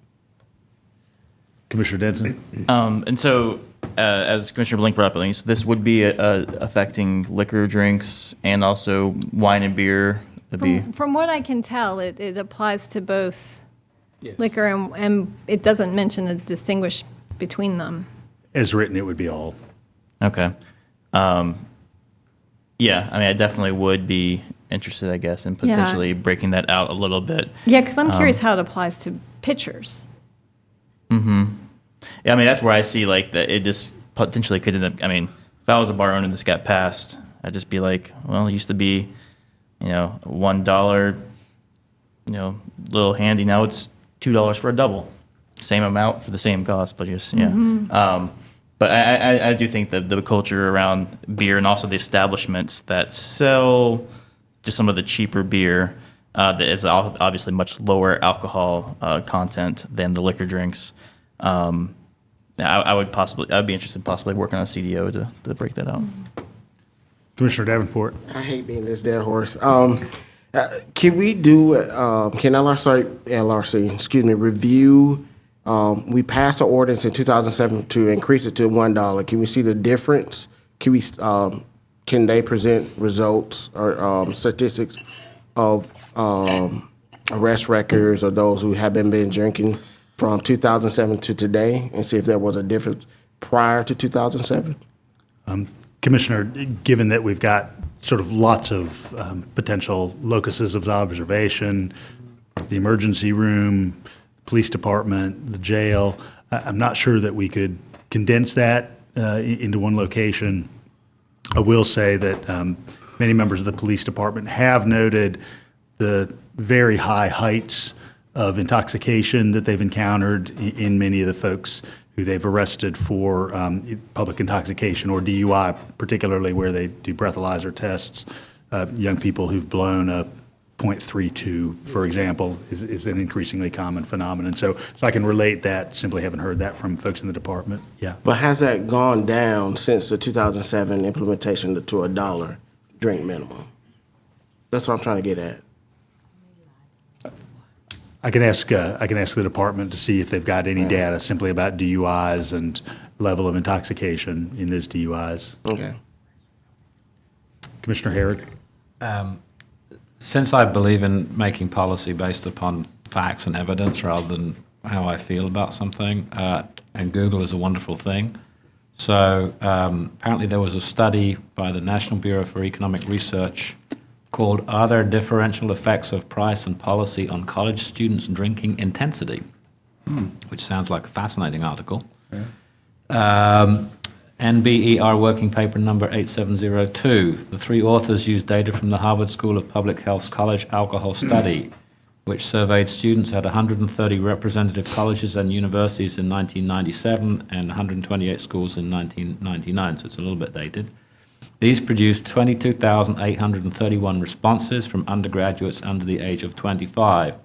Commissioner Denson? And so, as Commissioner Blink brought up, this would be affecting liquor drinks and also wine and beer. From what I can tell, it applies to both liquor and it doesn't mention a distinguish between them. As written, it would be all. Okay. Yeah, I mean, I definitely would be interested, I guess, in potentially breaking that out a little bit. Yeah, because I'm curious how it applies to pitchers. Yeah, I mean, that's where I see like that it just potentially could end up. I mean, if I was a bar owner and this got passed, I'd just be like, well, it used to be, $1, little handy. Now it's $2 for a double, same amount for the same cost, but just But I do think that the culture around beer and also the establishments that sell just some of the cheaper beer that is obviously much lower alcohol content than the liquor drinks. I'd be interested in possibly working on a CDO to break that out. Commissioner Davenport? I hate being this dead horse. Can we do, can LRC, review, we passed an ordinance in 2007 to increase it to $1. Can we see the difference? Can they present results or statistics of arrest records of those who have been drinking from 2007 to today and see if there was a difference prior to 2007? Commissioner, given that we've got sort of lots of potential locuses of observation, the emergency room, police department, the jail, I'm not sure that we could condense that into one location. I will say that many members of the police department have noted the very high heights of intoxication that they've encountered in many of the folks who they've arrested for public intoxication or DUI, particularly where they do breathalyzer tests. Young people who've blown a .32, for example, is an increasingly common phenomenon. So I can relate that, simply haven't heard that from folks in the department. Yeah. But has that gone down since the 2007 implementation to $1 drink minimum? That's what I'm trying to get at. I can ask the department to see if they've got any data simply about DUIs and level of intoxication in those DUIs. Okay. Commissioner Herod? Since I believe in making policy based upon facts and evidence rather than how I feel about something, and Google is a wonderful thing, So apparently there was a study by the National Bureau for Economic Research called Are There Differential Effects of Price and Policy on College Students' Drinking Intensity? Which sounds like a fascinating article. NBER Working Paper number 8702. The three authors used data from the Harvard School of Public Health's College Alcohol Study, which surveyed students at 130 representative colleges and universities in 1997 and 128 schools in 1999, so it's a little bit dated. These produced 22,831 responses from undergraduates under the age of 25.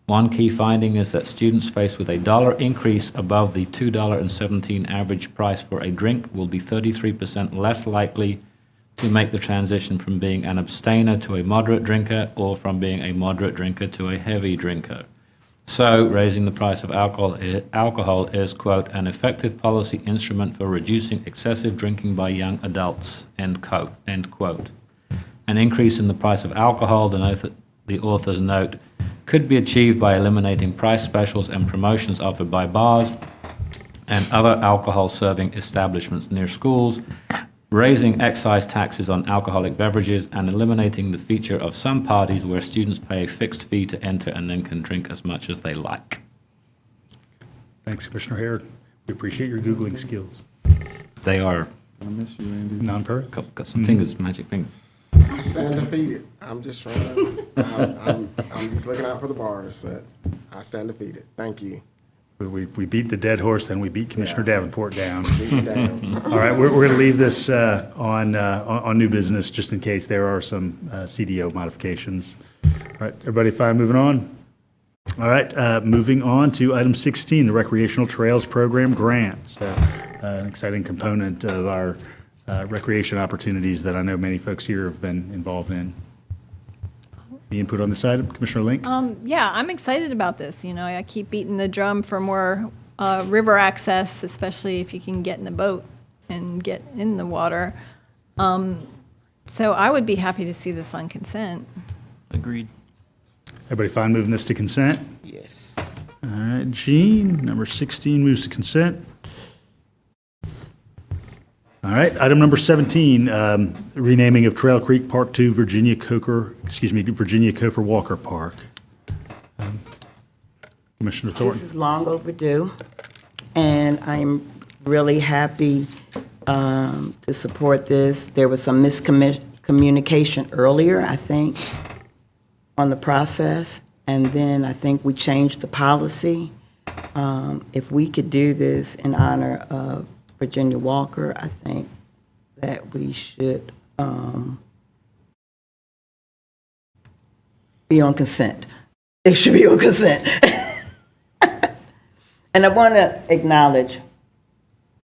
One key finding is that students faced with a dollar increase above the $2.17 average price for a drink will be 33% less likely to make the transition from being an abstainer to a moderate drinker or from being a moderate drinker to a heavy drinker. So, raising the price of alcohol is, quote, an effective policy instrument for reducing excessive drinking by young adults, end quote. An increase in the price of alcohol, the authors note, could be achieved by eliminating price specials and promotions offered by bars and other alcohol-serving establishments near schools, raising excise taxes on alcoholic beverages, and eliminating the feature of some parties where students pay a fixed fee to enter and then can drink as much as they like. Thanks, Commissioner Harrod. We appreciate your Googling skills. They are Non-per? got some fingers, magic fingers. I stand defeated. I'm just trying to, I'm just looking out for the bars. I stand defeated. Thank you. We beat the dead horse, then we beat Commissioner Yeah. Davenport down. Beat me down. All right, we're going to leave this on new business, just in case there are some CDO modifications. All right, everybody fine moving on? All right, moving on to item 16, the Recreational Trails Program grants. An exciting component of our recreation opportunities that I know many folks here have been involved in. The input on this item, Commissioner Link? Yeah, I'm excited about this. You know, I keep beating the drum for more river access, especially if you can get in a boat and get in the water. So I would be happy to see this on consent. Agreed. Everybody fine moving this to consent? Yes. All right, Gene, number 16 moves to consent. All right, item number 17, renaming of Trail Creek Park 2 Virginia Cofer Walker Park. Commissioner This Thornton. is long overdue, and I'm really happy to support this. There was some miscommunication earlier, I think, on the process, and then I think we changed the policy. If we could do this in honor of Virginia Walker, I think that we should be on consent. It should be on consent. And I want to acknowledge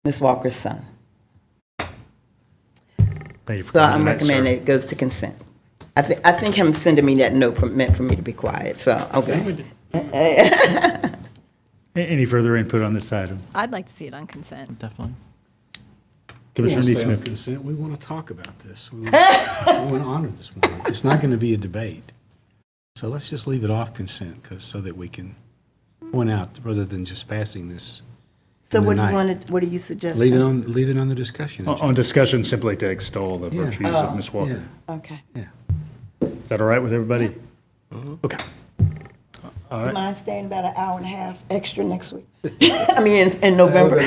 Ms. Walker's son. Thank you for So coming I'm tonight, sir. recommending it goes to consent. I think him sending me that note meant for me to be quiet, so, okay. Any further input on this item? I'd like to see it on consent. Definitely. We Commissioner want to stay on Neesmith. consent. We want to talk about this. We want to honor this one. It's not going to be a debate. So let's just leave it off consent so that we can point out rather than just passing this. So in the what do you night. want to, what are you suggesting? Leave it on the discussion. On discussion, simply to extol the Yeah. virtues of Ms. Yeah, Walker. Okay. yeah. Is that all right with everybody? Okay. All You right. mind staying about an hour and a half extra next week? I mean, in November.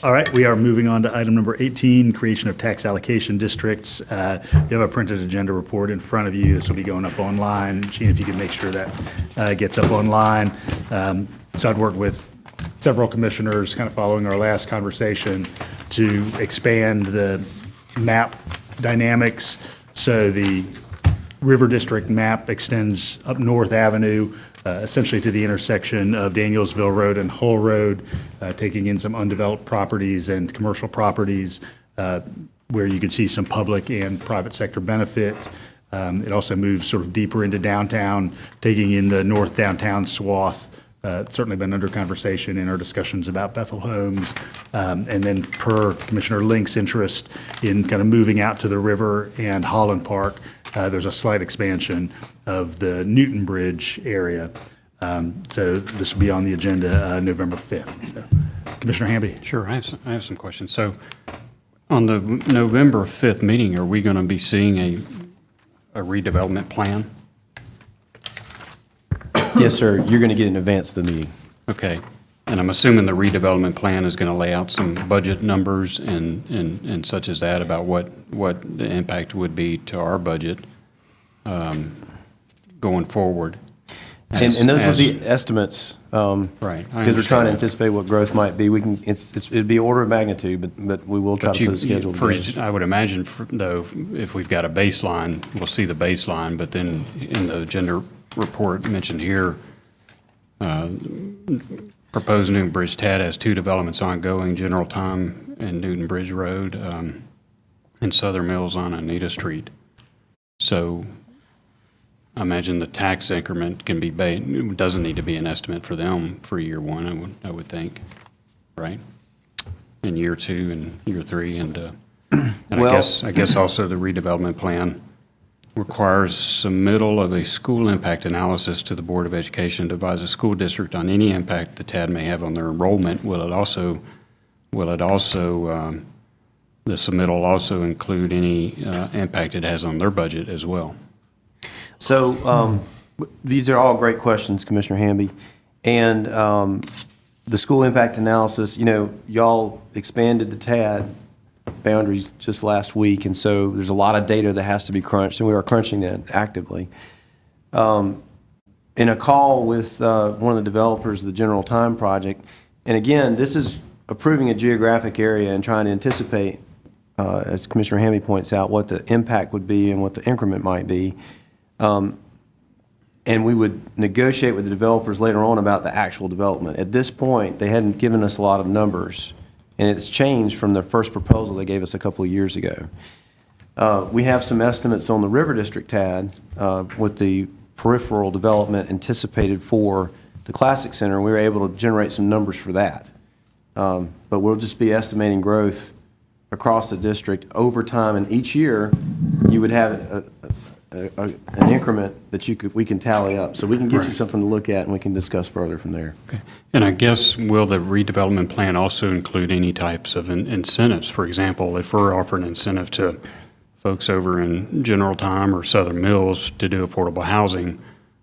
All right, we are moving on to item number 18, creation of tax allocation districts. You have a printed agenda report in front of you. This will be going up online. Gene, if you can make sure that gets up online. So I'd work with several commissioners, kind of following our last conversation, to expand the map dynamics. So the River District map extends up North Avenue, essentially to the intersection of Danielsville Road and Hull Road, taking in some undeveloped properties and commercial properties where you can see some public and private sector benefit. It also moves sort of deeper into downtown, taking in the north downtown swath. It's certainly been under conversation in our discussions about Bethel Homes. And then per Commissioner Link's interest in kind of moving out to the river and Holland Park, there's a slight expansion of the Newton Bridge area. So this will be on the agenda November 5th. So, Commissioner Hamby? Sure, I have some questions. So on the November 5th meeting, are we going to be seeing a redevelopment plan? Yes, sir. You're going to get in advance of the meeting. Okay. And I'm assuming the redevelopment plan is going to lay out some budget numbers and such as that about what the impact would be to our budget going forward. And those would be estimates. Right. Because we're trying to anticipate what growth might be. We can, it'd be order of magnitude, but we will try to put a schedule together. I would imagine, though, if we've got a baseline, we'll see the baseline, but then in the agenda report mentioned here, proposed Newton Bridge TAD has 2 developments ongoing, General Time and Newton Bridge Road, and Southern Mills on Anita Street. So I imagine the tax increment can be doesn't need to be an estimate for them for year 1, I would think, right? In year 2 and year 3, and Well- I guess also the redevelopment plan requires submittal of a school impact analysis to the Board of Education to advise the school district on any impact the TAD may have on their enrollment. Will it also, the submittal also include any impact it has on their budget as well? So these are all great questions, Commissioner Hamby. And the school impact analysis, y'all expanded the TAD boundaries just last week, and so there's a lot of data that has to be crunched, and we are crunching that actively. In a call with one of the developers of the General Time project, and again, this is approving a geographic area and trying to anticipate, as Commissioner Hamby points out, what the impact would be and what the increment might be. And we would negotiate with the developers later on about the actual development. At this point, they hadn't given us a lot of numbers, and it's changed from the first proposal they gave us a couple of years ago. We have some estimates on the River District TAD with the peripheral development anticipated for the Classic Center. We were able to generate some numbers for that. But we'll just be estimating growth across the district over time, and each year you would have an increment that we can tally up. So we can get you something to look at, and we can discuss further from there. Okay. And I guess, will the redevelopment plan also include any types of incentives? For example, if we're offering incentive to folks over in General Time or Southern Mills to do affordable housing,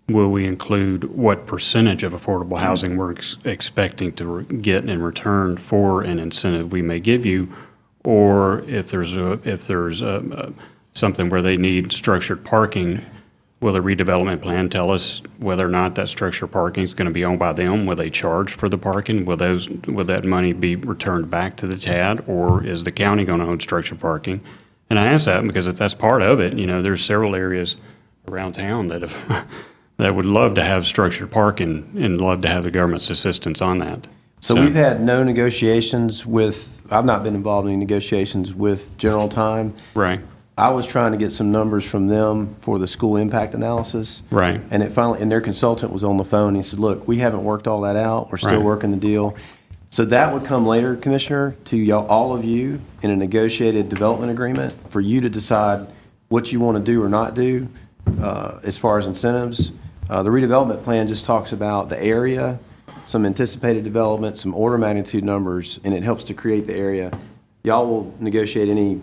will we include what percentage of affordable housing we're expecting to get in return for an incentive we may give you? Or if there's something where they need structured parking, will the redevelopment plan tell us whether or not that structured parking is going to be owned by them? Will they charge for the parking? Will that money be returned back to the TAD, or is the county going to own structured parking? And I ask that because if that's part of it, there's several areas around town that that would love to have structured parking and love to have the government's assistance on that. So we've had no negotiations I've not been involved in any negotiations with General Time. Right. I was trying to get some numbers from them for the school impact analysis. Right. And and their consultant was on the phone. He said, look, we haven't worked all that out. We're still working the deal. So that would come later, Commissioner, to all of you in a negotiated development agreement for you to decide what you want to do or not do as far as incentives. The redevelopment plan just talks about the area, some anticipated development, some order of magnitude numbers, and it helps to create the area. Y'all will negotiate any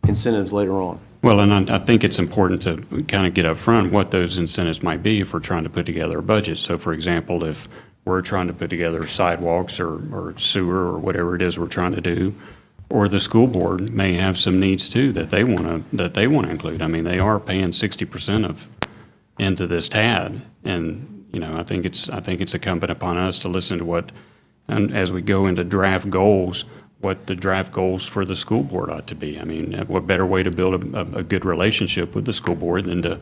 incentives later on. Well, and I think it's important to kind of get up front what those incentives might be if we're trying to put together a budget. So, for example, if we're trying to put together sidewalks or sewer or whatever it is we're trying to do, or the school board may have some needs too that they want to include. I mean, they are paying 60% into this TAD, and I think it's incumbent upon us to listen to what, and as we go into draft goals, what the draft goals for the school board ought to be. I mean, what better way to build a good relationship with the school board than to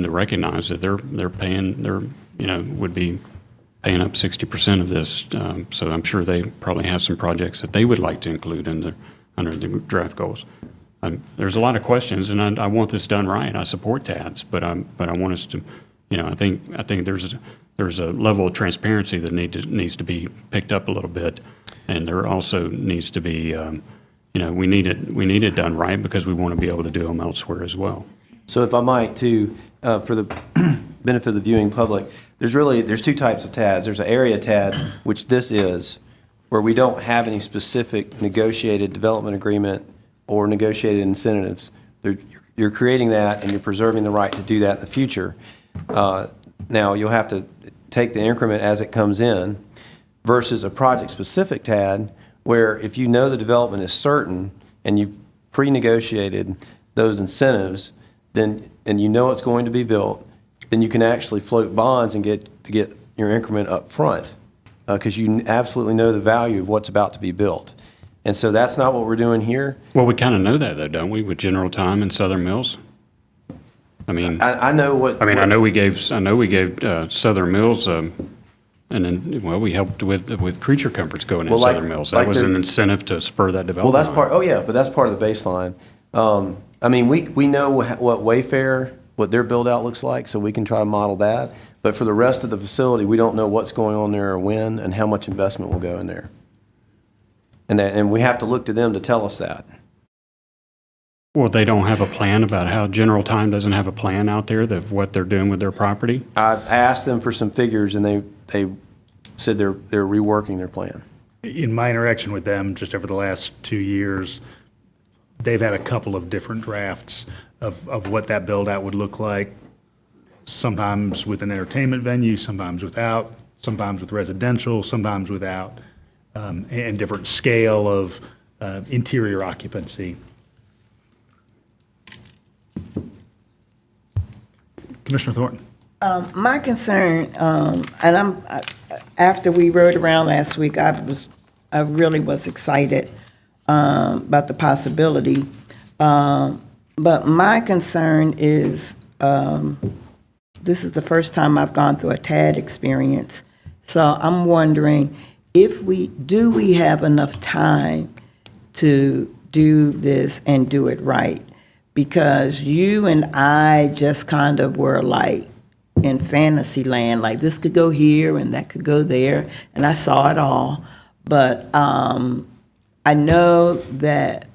recognize that they're would be paying up 60% of this. So I'm sure they probably have some projects that they would like to include under the draft goals. There's a lot of questions, and I want this done right. I support TADs, but I want us to, I think there's a level of transparency that needs to be picked up a little bit. And there also needs to be, we need it done right because we want to be able to do them elsewhere as well. So if I might, too, for the benefit of the viewing public, there's two types of TADs. There's an area TAD, which this is, where we don't have any specific negotiated development agreement or negotiated incentives. You're creating that and you're preserving the right to do that in the future. Now, you'll have to take the increment as it comes in versus a project-specific TAD, where if you know the development is certain and you've pre-negotiated those incentives, then, and you know it's going to be built, then you can actually float bonds and get your increment up front, because you absolutely know the value of what's about to be built. And so that's not what we're doing here. Well, we kind of know that, though, don't we, with General Time and Southern Mills? I mean, I know what. I know we gave Southern Mills, and then, well, we helped with creature comforts going in Well, like- Southern Mills. like That was the- an incentive to spur that Well, development. that's part, oh yeah, but that's part of the baseline. I mean, we know what Wayfair, what their build-out looks like, so we can try to model that. But for the rest of the facility, we don't know what's going on there or when and how much investment will go in there. And we have to look to them to tell us that. Well, they don't have a plan about how General Time doesn't have a plan out there of what they're doing with their property? I asked them for some figures, and they said they're reworking their plan. In my interaction with them, just over the last 2 years, they've had a couple of different drafts of what that build-out would look like, sometimes with an entertainment venue, sometimes without, sometimes with residential, sometimes without, and different scale of interior occupancy. Commissioner Thornton. My concern, and after we rode around last week, I really was excited about the possibility. But my concern is, this is the first time I've gone through a TAD experience. So I'm wondering if we have enough time to do this and do it right? Because you and I just kind of were like in fantasy land, like this could go here and that could go there, and I saw it all. But I know that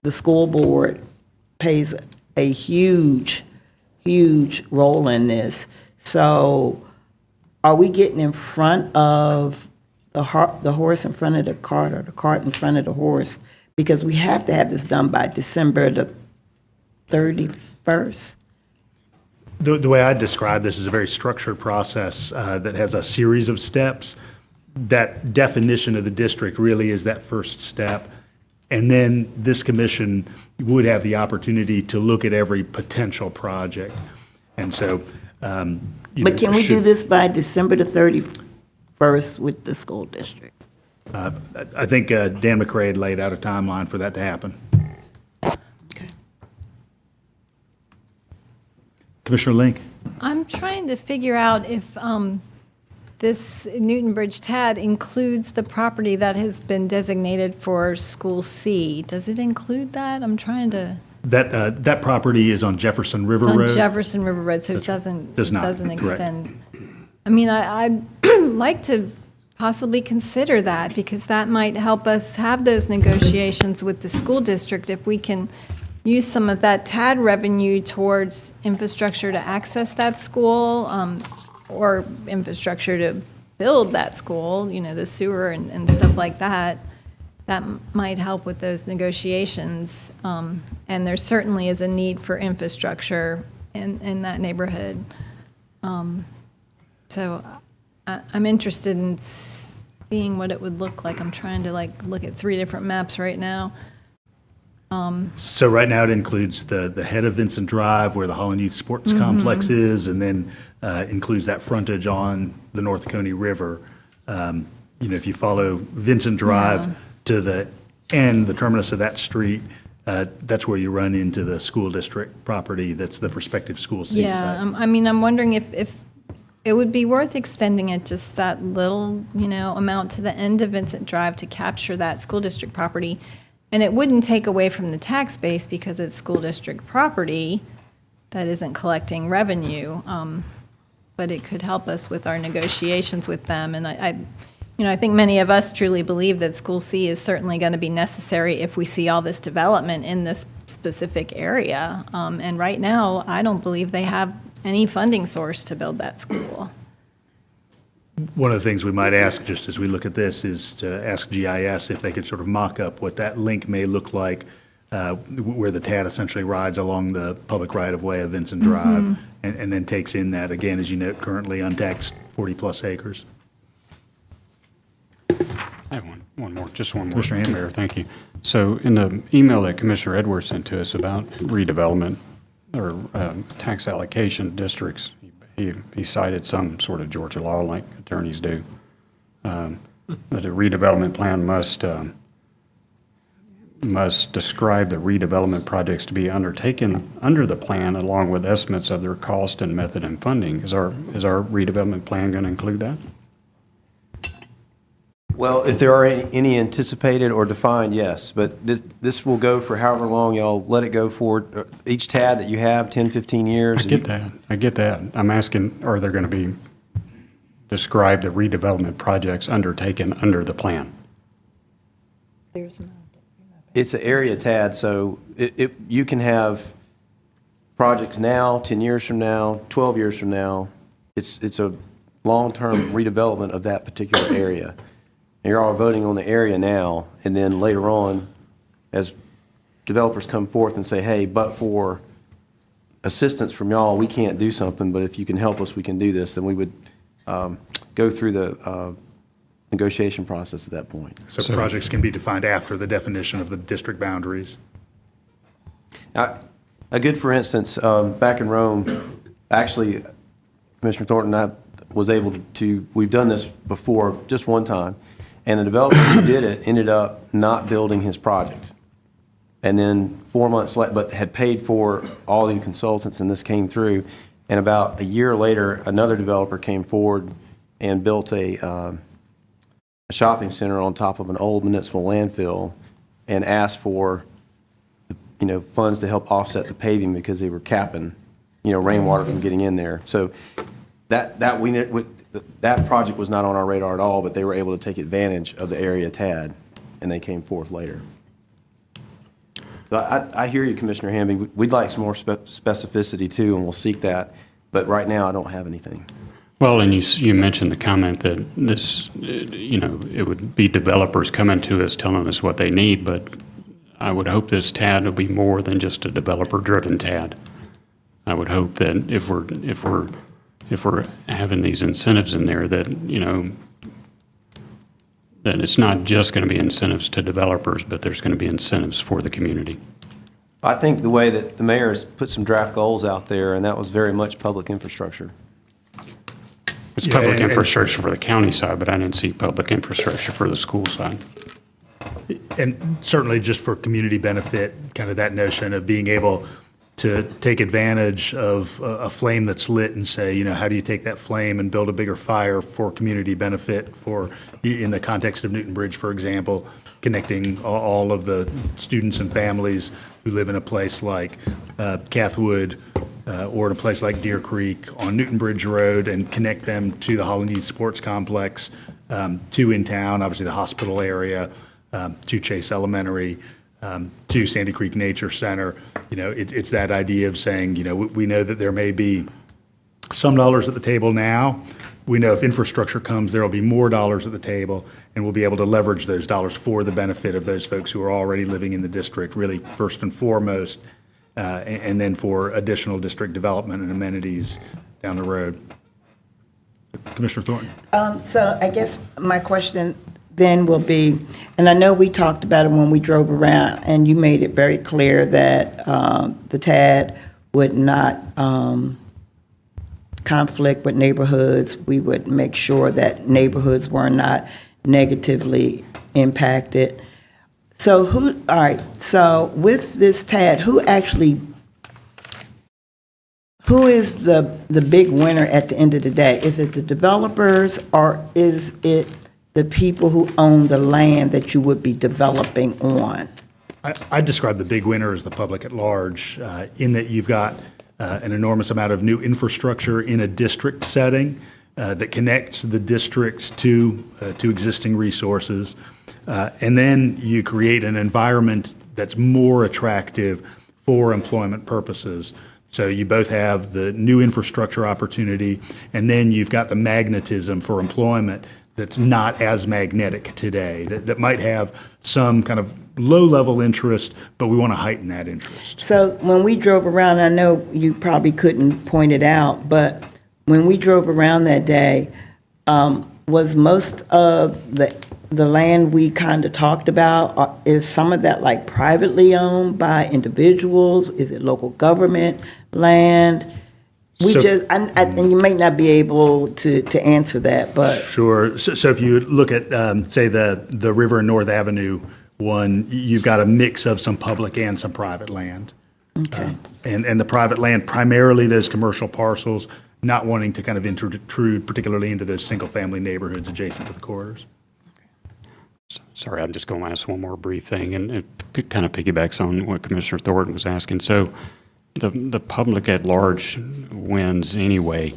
the school board plays a huge, huge role in this. So are we getting in front of the horse in front of the cart, or the cart in front of the horse? Because we have to have this done by December the 31st. The way I describe this is a very structured process that has a series of steps. That definition of the district really is that first step. And then this commission would have the opportunity to look at every potential project. And so, But can we do this by December the 31st with the school district? I think Dan McCray had laid out a timeline for that to happen. Okay. Commissioner Link. I'm trying to figure out if this Newton Bridge TAD includes the property that has been designated for School C. Does it include that? I'm trying to. That property is on Jefferson River It's on Road. Jefferson River Road, so it doesn't Does not, correct. extend. I mean, I'd like to possibly consider that, because that might help us have those negotiations with the school district if we can use some of that TAD revenue towards infrastructure to access that school, or infrastructure to build that school, the sewer and stuff like that. That might help with those negotiations. And there certainly is a need for infrastructure in that neighborhood. So I'm interested in seeing what it would look like. I'm trying to look at 3 different maps right now. So right now it includes the head of Vincent Drive where the Holland Youth Sports Complex is, and then includes that frontage on the North Oconee River. If you follow Vincent Drive to the end, the terminus of that street, that's where you run into the school district property. That's the prospective school C Yeah, site. I'm wondering if it would be worth extending it just that little, amount to the end of Vincent Drive to capture that school district property. And it wouldn't take away from the tax base because it's school district property that isn't collecting revenue. But it could help us with our negotiations with them. And I think many of us truly believe that School C is certainly going to be necessary if we see all this development in this specific area. And right now, I don't believe they have any funding source to build that school. One of the things we might ask, just as we look at this, is to ask GIS if they could sort of mock up what that link may look like, where the TAD essentially rides along the public right-of-way of Vincent Drive, and then takes in that, again, as you note, currently untaxed 40-plus acres. I have one more, just one more. Commissioner Hamby. Mayor, thank you. So in the email that Commissioner Edwards sent to us about redevelopment or tax allocation districts, he cited some sort of Georgia law like attorneys do. That a redevelopment plan must describe the redevelopment projects to be undertaken under the plan along with estimates of their cost and method and funding. Is our redevelopment plan going to include that? Well, if there are any anticipated or defined, yes, but this will go for however long y'all let it go for. Each TAD that you have, 10, 15 years. I get that. I'm asking, are there going to be describe the redevelopment projects undertaken under the plan? It's an area TAD, so you can have projects now, 10 years from now, 12 years from now. It's a long-term redevelopment of that particular area. And you're all voting on the area now, and then later on, as developers come forth and say, hey, but for assistance from y'all, we can't do something, but if you can help us, we can do this, then we would go through the negotiation process at that point. So projects can be defined after the definition of the district boundaries. A good, for instance, back in Rome, actually, Commissioner Thornton and I was able to, we've done this before just one time, and the developer who did it ended up not building his project. And then 4 months later, but had paid for all the consultants, and this came through. And about a year later, another developer came forward and built a shopping center on top of an old municipal landfill and asked for, funds to help offset the paving because they were capping, rainwater from getting in there. So that project was not on our radar at all, but they were able to take advantage of the area TAD, and they came forth later. So I hear you, Commissioner Hamby. We'd like some more specificity too, and we'll seek that. But right now, I don't have anything. Well, and you mentioned the comment that this, it would be developers coming to us telling us what they need, but I would hope this TAD will be more than just a developer-driven TAD. I would hope that if we're having these incentives in there, that that it's not just going to be incentives to developers, but there's going to be incentives for the community. I think the way that the mayor has put some draft goals out there, and that was very much public infrastructure. It's public infrastructure for the county side, but I didn't see public infrastructure for the school side. And certainly just for community benefit, kind of that notion of being able to take advantage of a flame that's lit and say, how do you take that flame and build a bigger fire for community benefit for, in the context of Newton Bridge, for example, connecting all of the students and families who live in a place like Cathwood or in a place like Deer Creek on Newton Bridge Road and connect them to the Holland Youth Sports Complex, to in town, obviously the hospital area, to Chase Elementary, to Sandy Creek Nature Center. It's that idea of saying, we know that there may be some dollars at the table now. We know if infrastructure comes, there will be more dollars at the table, and we'll be able to leverage those dollars for the benefit of those folks who are already living in the district, really first and foremost, and then for additional district development and amenities down the road. Commissioner Thornton. So I guess my question then will be, and I know we talked about it when we drove around, and you made it very clear that the TAD would not conflict with neighborhoods. We would make sure that neighborhoods were not negatively impacted. So so with this TAD, who is the big winner at the end of the day? Is it the developers, or is it the people who own the land that you would be developing on? I describe the big winner as the public at large, in that you've got an enormous amount of new infrastructure in a district setting that connects the districts to existing resources. And then you create an environment that's more attractive for employment purposes So you both have the new infrastructure opportunity, and then you've got the magnetism for employment that's not as magnetic today, that might have some kind of low-level interest, but we want to heighten that interest. So when we drove around, I know you probably couldn't point it out, but when we drove around that day, was most of the land we kind of talked about, is some of that like privately owned by individuals? Is it local government land? We So- just, and you may not be able to answer that, but Sure. So if you look at, say, the River and North Avenue one, you've got a mix of some public and some private land. okay. And the private land, primarily those commercial parcels, not wanting to kind of intrude particularly into those single-family neighborhoods adjacent to the corridors. Sorry, I'm just going to ask one more brief thing, and it kind of piggybacks on what Commissioner Thornton was asking. So the public at large wins anyway,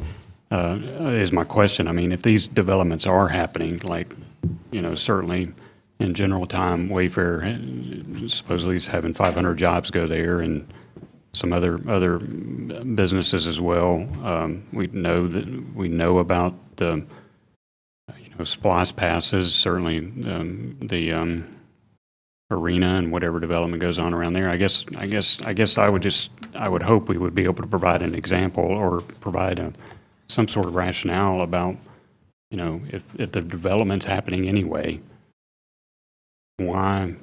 is my question. I mean, if these developments are happening, like, certainly in general time, Wayfair supposedly is having 500 jobs go there, and some other businesses as well. We know about the SPLOST passes, certainly the arena and whatever development goes on around there. I guess I would hope we would be able to provide an example or provide some sort of rationale about, if the development's happening anyway, why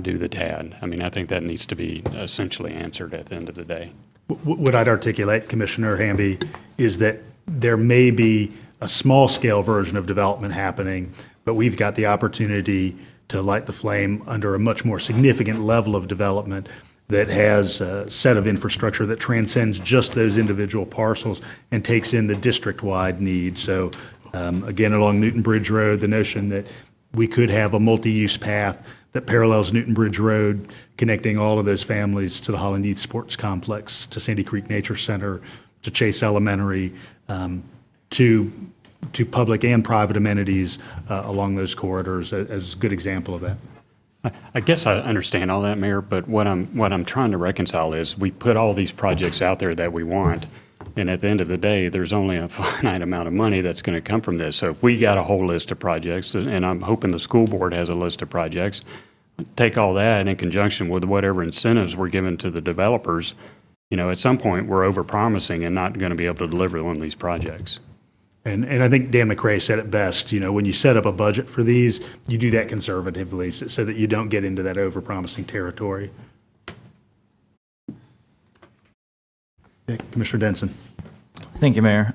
do the TAD? I mean, I think that needs to be essentially answered at the end of the day. What I'd articulate, Commissioner Hamby, is that there may be a small-scale version of development happening, but we've got the opportunity to light the flame under a much more significant level of development that has a set of infrastructure that transcends just those individual parcels and takes in the district-wide need. So again, along Newton Bridge Road, the notion that we could have a multi-use path that parallels Newton Bridge Road, connecting all of those families to the Holland Youth Sports Complex, to Sandy Creek Nature Center, to Chase Elementary, to public and private amenities along those corridors as a good example of that. I guess I understand all that, Mayor, but what I'm trying to reconcile is we put all these projects out there that we want, and at the end of the day, there's only a finite amount of money that's going to come from this. So if we got a whole list of projects, and I'm hoping the school board has a list of projects, take all that in conjunction with whatever incentives we're given to the developers, at some point, we're over-promising and not going to be able to deliver on these projects. And I think Dan McRae said it best, when you set up a budget for these, you do that conservatively so that you don't get into that over-promising territory. Okay, Commissioner Denson. Thank you, Mayor.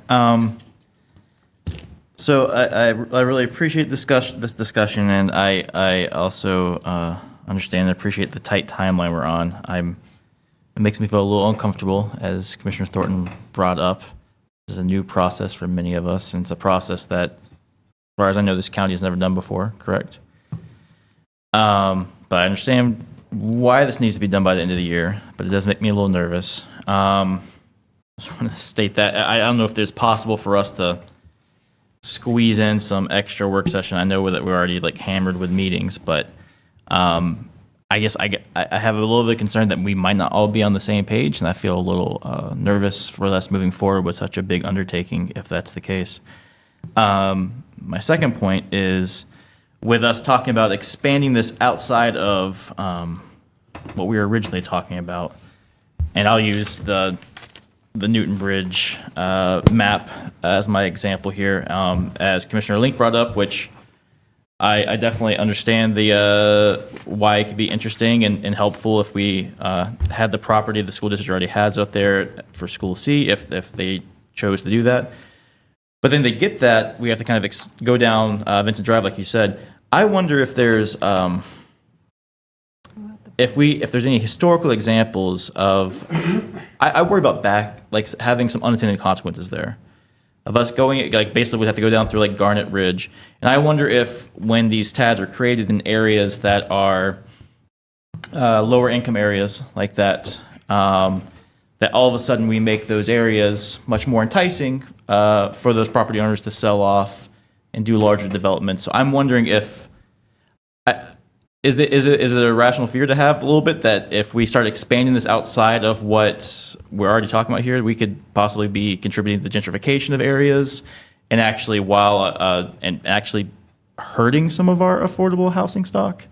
So I really appreciate this discussion, and I also understand and appreciate the tight timeline we're on. It makes me feel a little uncomfortable, as Commissioner Thornton brought up. This is a new process for many of us, and it's a process that, as far as I know, this county has never done before, correct? But I understand why this needs to be done by the end of the year, but it does make me a little nervous. I just want to state that I don't know if it's possible for us to squeeze in some extra work session. I know that we're already hammered with meetings, but I guess I have a little bit of concern that we might not all be on the same page, and I feel a little nervous for us moving forward with such a big undertaking, if that's the case. My second point is, with us talking about expanding this outside of what we were originally talking about, and I'll use the Newton Bridge map as my example here, as Commissioner Link brought up, which I definitely understand why it could be interesting and helpful if we had the property the school district already has out there for School C, if they chose to do that. But then they get that, we have to kind of go down Vincent Drive, like you said. I wonder if there's if there's any historical examples of, I worry about having some unintended consequences there. Of us going, basically we have to go down through Garnet Ridge. And I wonder if when these TADs are created in areas that are lower income areas like that, that all of a sudden we make those areas much more enticing for those property owners to sell off and do larger developments. So I'm wondering if, is it a rational fear to have a little bit that if we start expanding this outside of what we're already talking about here, we could possibly be contributing to the gentrification of areas and actually and actually hurting some of our affordable housing stock?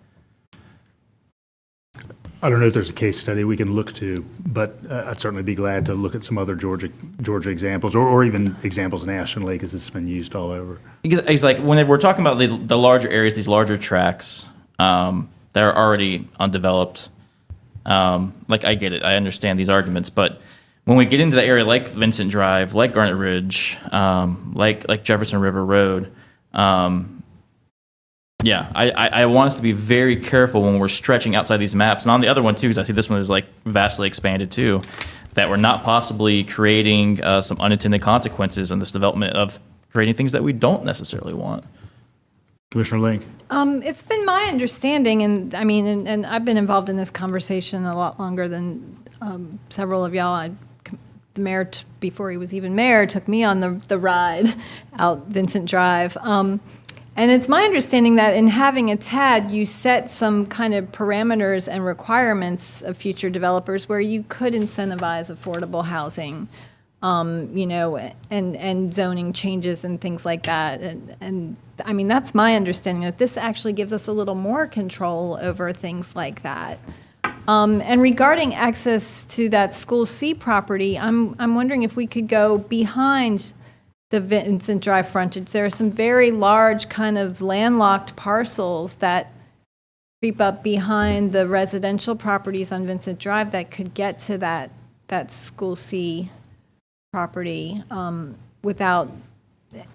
I don't know if there's a case study we can look to, but I'd certainly be glad to look at some other Georgia examples, or even examples nationally, because it's been used all over. It's like whenever we're talking about the larger areas, these larger tracts that are already undeveloped, like I get it, I understand these arguments, but when we get into the area like Vincent Drive, like Garnet Ridge, like Jefferson River Road, yeah, I want us to be very careful when we're stretching outside these maps. And on the other one too, because I see this one is like vastly expanded too, that we're not possibly creating some unintended consequences in this development of creating things that we don't necessarily want. Commissioner Link? It's been my understanding, and I mean, and I've been involved in this conversation a lot longer than several of y'all. The mayor, before he was even mayor, took me on the ride out Vincent Drive. And it's my understanding that in having a TAD, you set some kind of parameters and requirements of future developers where you could incentivize affordable housing, and zoning changes and things like that. And I mean, that's my understanding, that this actually gives us a little more control over things like that. And regarding access to that School C property, I'm wondering if we could go behind the Vincent Drive frontage. There are some very large kind of landlocked parcels that creep up behind the residential properties on Vincent Drive that could get to that School C property without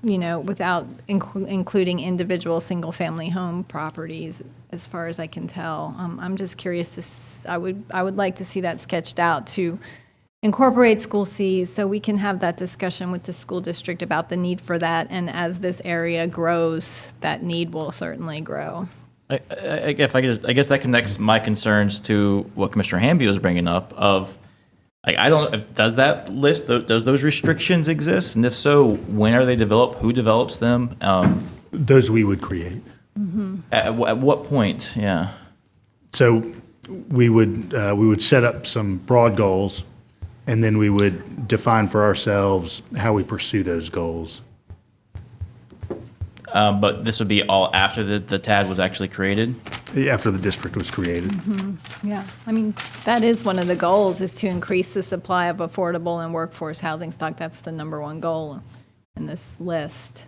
including individual single-family home properties, as far as I can tell. I'm just curious I would like to see that sketched out to incorporate School C, so we can have that discussion with the school district about the need for that. And as this area grows, that need will certainly grow. I guess that connects my concerns to what Commissioner Hamby was bringing up of, I don't, does that list, does those restrictions exist? And if so, when are they developed? Who develops them? Those we would create. At what point? Yeah. So we would set up some broad goals, and then we would define for ourselves how we pursue those goals. But this would be all after the TAD was actually created? After the district was created. Yeah, I mean, that is one of the goals, is to increase the supply of affordable and workforce housing stock. That's the number one goal in this list.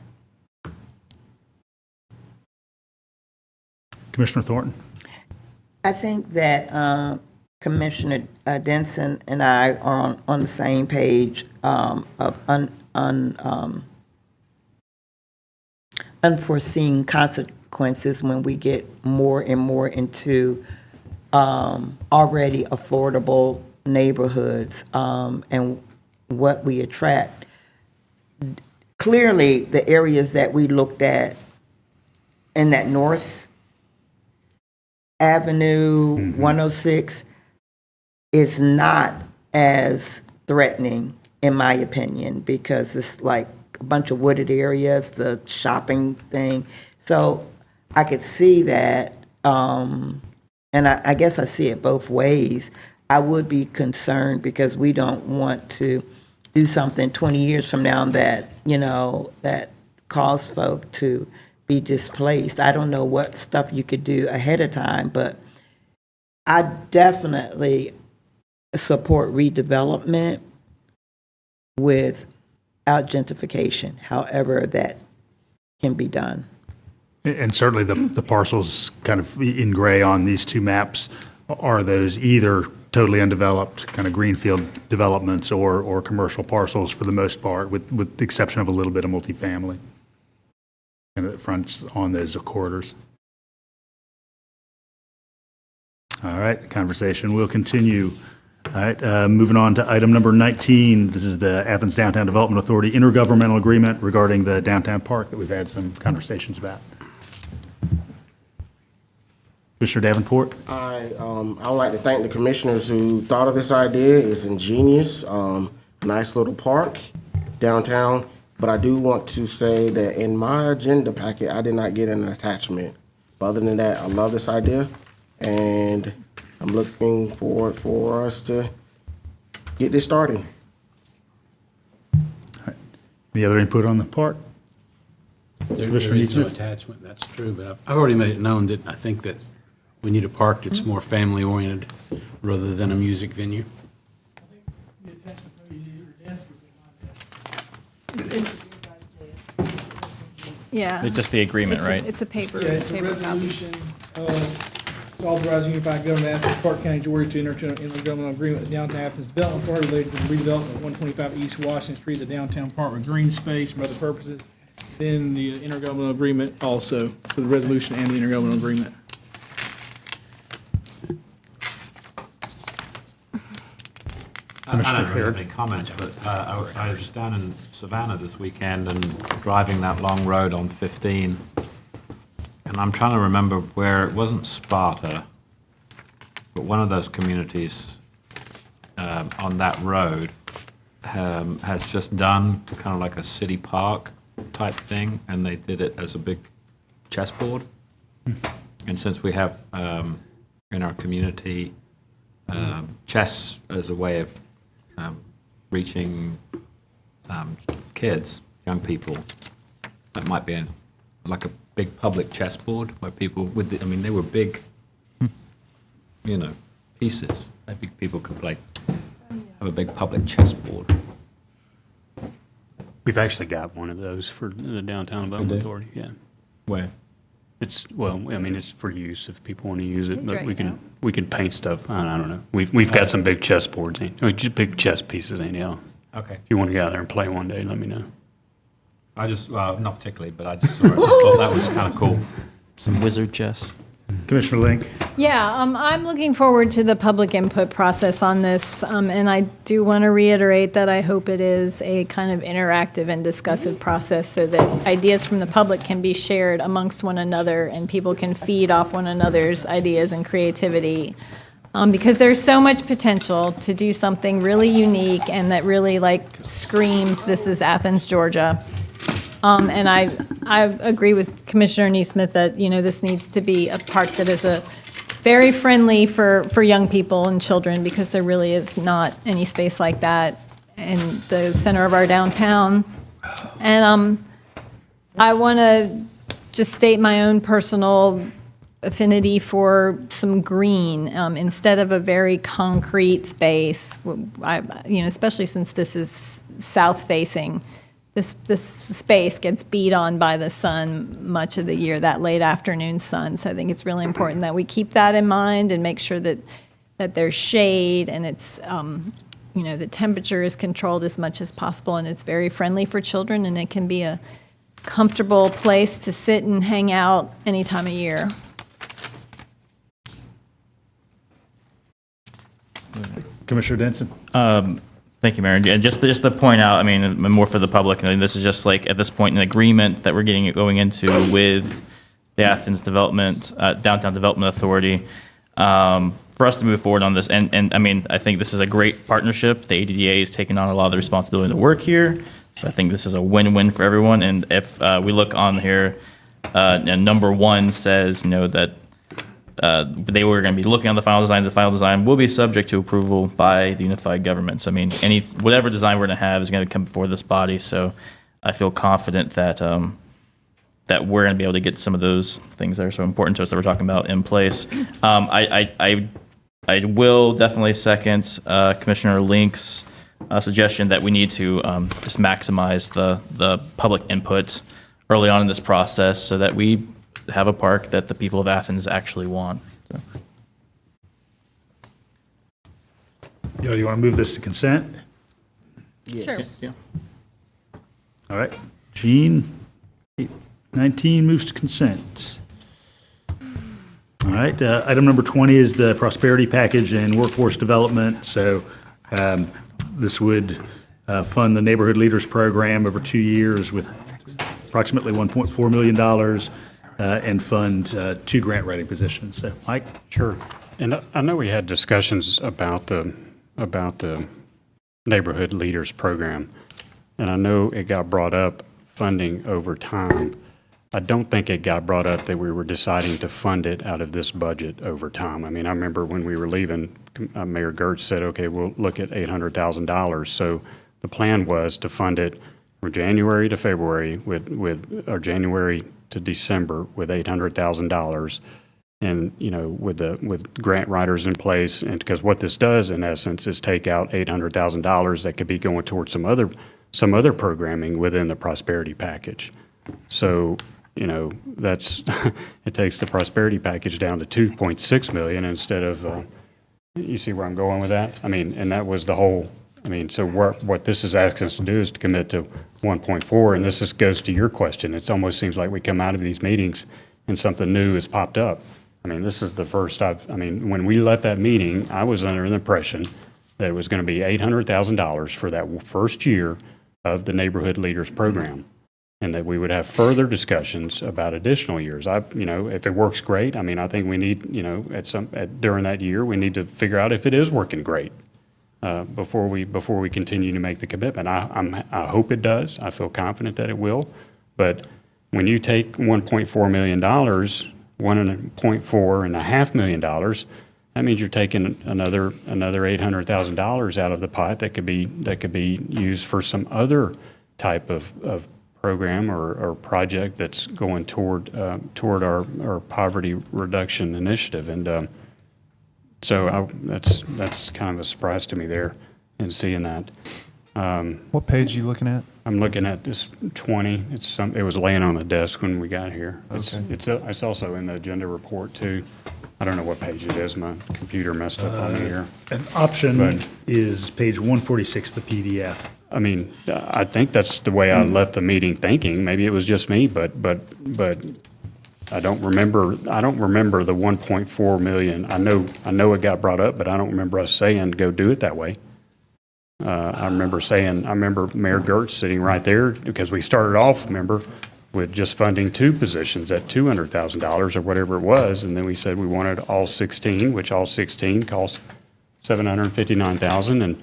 Commissioner Thornton? I think that Commissioner Denson and I are on the same page of unforeseen consequences when we get more and more into already affordable neighborhoods and what we attract. Clearly, the areas that we looked at in that North Avenue 106 is not as threatening, in my opinion, because it's like a bunch of wooded areas, the shopping thing. So I could see that, and I guess I see it both ways. I would be concerned because we don't want to do something 20 years from now that, that cause folk to be displaced. I don't know what stuff you could do ahead of time, but I definitely support redevelopment without gentrification, however that can be done. And certainly the parcels kind of in gray on these two maps are those either totally undeveloped kind of greenfield developments or commercial parcels for the most part, with the exception of a little bit of multifamily. And it fronts on those corridors. All right, the conversation will continue. All right, moving on to item number 19. This is the Athens Downtown Development Authority intergovernmental agreement regarding the downtown park that we've had some conversations about. Commissioner Davenport? I would like to thank the commissioners who thought of this idea. It's ingenious, nice little park downtown. But I do want to say that in my agenda packet, I did not get an attachment But other than that, I love this idea, and I'm looking forward for us to get this started. Any other input on the park? There Commissioner is no Eastman? attachment, that's true, but I've already made it known that I think that we need a park that's more family-oriented rather than a music venue. Yeah. It's just the agreement, It's a- right? It's a paper. Yeah, it's a paper copy. resolution authorizing unified government to ask Clarke County, Georgia to enter into an intergovernmental agreement with Downtown Athens Development Authority related to the redevelopment of 125 East Washington Street, the downtown park with green space and other purposes. Then the intergovernmental agreement also, so the resolution and the intergovernmental agreement. I don't really have any comments, but I was down in Savannah this weekend and driving that long road on 15, and I'm trying to remember where, it wasn't Sparta, but one of those communities on that road has just done kind of like a city park type thing, and they did it as a big chessboard. And since we have in our community chess as a way of reaching kids, young people, that might be like a big public chessboard where people with the, I mean, they were big, you know, pieces. Maybe people could play, have a big public chessboard. We've actually got one of those for the Downtown Development Authority, yeah. Where? It's, well, I mean, it's for use if people want to use it, but Right we now. can paint stuff. I don't know. We've got some big chessboards, just big chess pieces, anyhow. Okay. If you want to get out there and play one day, let me know. I just, well, not particularly, but I just saw it. I thought that was kind of cool. Some wizard chess. Commissioner Link? Yeah, I'm looking forward to the public input process on this, and I do want to reiterate that I hope it is a kind of interactive and discussive process so that ideas from the public can be shared amongst one another and people can feed off one another's ideas and creativity. Because there's so much potential to do something really unique and that really like screams, this is Athens, Georgia. And I agree with Commissioner Neesmith that, you know, this needs to be a park that is very friendly for young people and children because there really is not any space like that in the center of our downtown. And I want to just state my own personal affinity for some green instead of a very concrete space, especially since this is south-facing. This space gets beat on by the sun much of the year, that late afternoon sun. So I think it's really important that we keep that in mind and make sure that there's shade and it's, the temperature is controlled as much as possible and it's very friendly for children and it can be a comfortable place to sit and hang out any time of year. Commissioner Denson? Thank you, Mayor. And just to point out, I mean, more for the public, I mean, this is just like, at this point, an agreement that we're going into with the Athens Downtown Development Authority for us to move forward on this. And I mean, I think this is a great partnership. The ADDA is taking on a lot of the responsibility to work here. So I think this is a win-win for everyone. And if we look on here, number 1 says, that they were going to be looking at the final design. The final design will be subject to approval by the unified government. So, I mean, whatever design we're going to have is going to come before this body. So I feel confident that that we're going to be able to get some of those things that are so important to us that we're talking about in place. I will definitely second Commissioner Link's suggestion that we need to just maximize the public input early on in this process so that we have a park that the people of Athens actually want. So. Do you want to move this to consent? Sure. Yeah. All right. Jean, 19 moves to consent. All right. Item number 20 is the prosperity package and workforce development. So this would fund the Neighborhood Leaders Program over 2 years with approximately $1.4 million. And fund 2 grant writing positions. So, Mike? Sure. And I know we had discussions about the Neighborhood Leaders Program, and I know it got brought up funding over time. I don't think it got brought up that we were deciding to fund it out of this budget over time. I mean, I remember when we were leaving, Mayor Gertz said, okay, we'll look at $800,000. So the plan was to fund it from January to February or January to December with $800,000. And, you know, with grant writers in place, and because what this does in essence is take out $800,000 that could be going towards some other programming within the prosperity package. So, you know, that's, it takes the prosperity package down to 2.6 million instead of, you see where I'm going with that? I mean, and that was the whole, I mean, so what this is asking us to do is to commit to 1.4, and this just goes to your question. It almost seems like we come out of these meetings and something new has popped up. I mean, this is the first when we left that meeting, I was under the impression that it was going to be $800,000 for that first year of the Neighborhood Leaders Program, and that we would have further discussions about additional years. You know, if it works great, I mean, I think we need, you know, during that year, we need to figure out if it is working great before we continue to make the commitment. I hope it does. I feel confident that it will. But when you take $1.4 million, $1.5 million, that means you're taking another $800,000 out of the pot that could be used for some other type of program or project that's going toward our poverty reduction initiative. And so that's kind of a surprise to me there in seeing that. What page are you looking at? I'm looking at this 20. It was laying on the desk when we got here. Okay. It's also in the agenda report too. I don't know what page it is. My computer messed up on me here. An option But- is page 146, the PDF. I mean, I think that's the way I left the meeting thinking. Maybe it was just me, but I don't remember the 1.4 million. I know it got brought up, but I don't remember us saying go do it that way. I remember Mayor Gertz sitting right there, because we started off, remember, with just funding 2 positions at $200,000 or whatever it was, and then we said we wanted all 16, which all 16 cost $759,000, and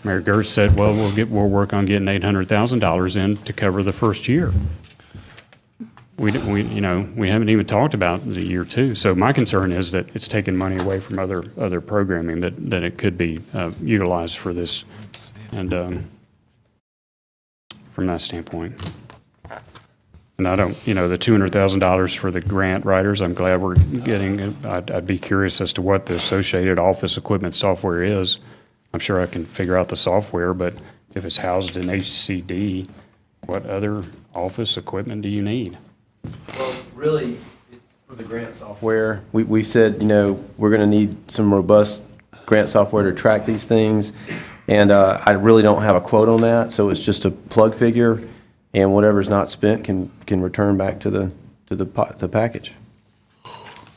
Mayor Gertz said, well, we'll work on getting $800,000 in to cover the first year. We haven't even talked about the year 2. So my concern is that it's taking money away from other programming that it could be utilized for this, and from that standpoint. And I don't, the $200,000 for the grant writers, I'm glad we're getting. I'd be curious as to what the associated office equipment software is. I'm sure I can figure out the software, but if it's housed in HCD, what other office equipment do you need? Well, really, it's for the grant software. We said, we're going to need some robust grant software to track these things, and I really don't have a quote on that, so it's just a plug figure, and whatever's not spent can return back to the package.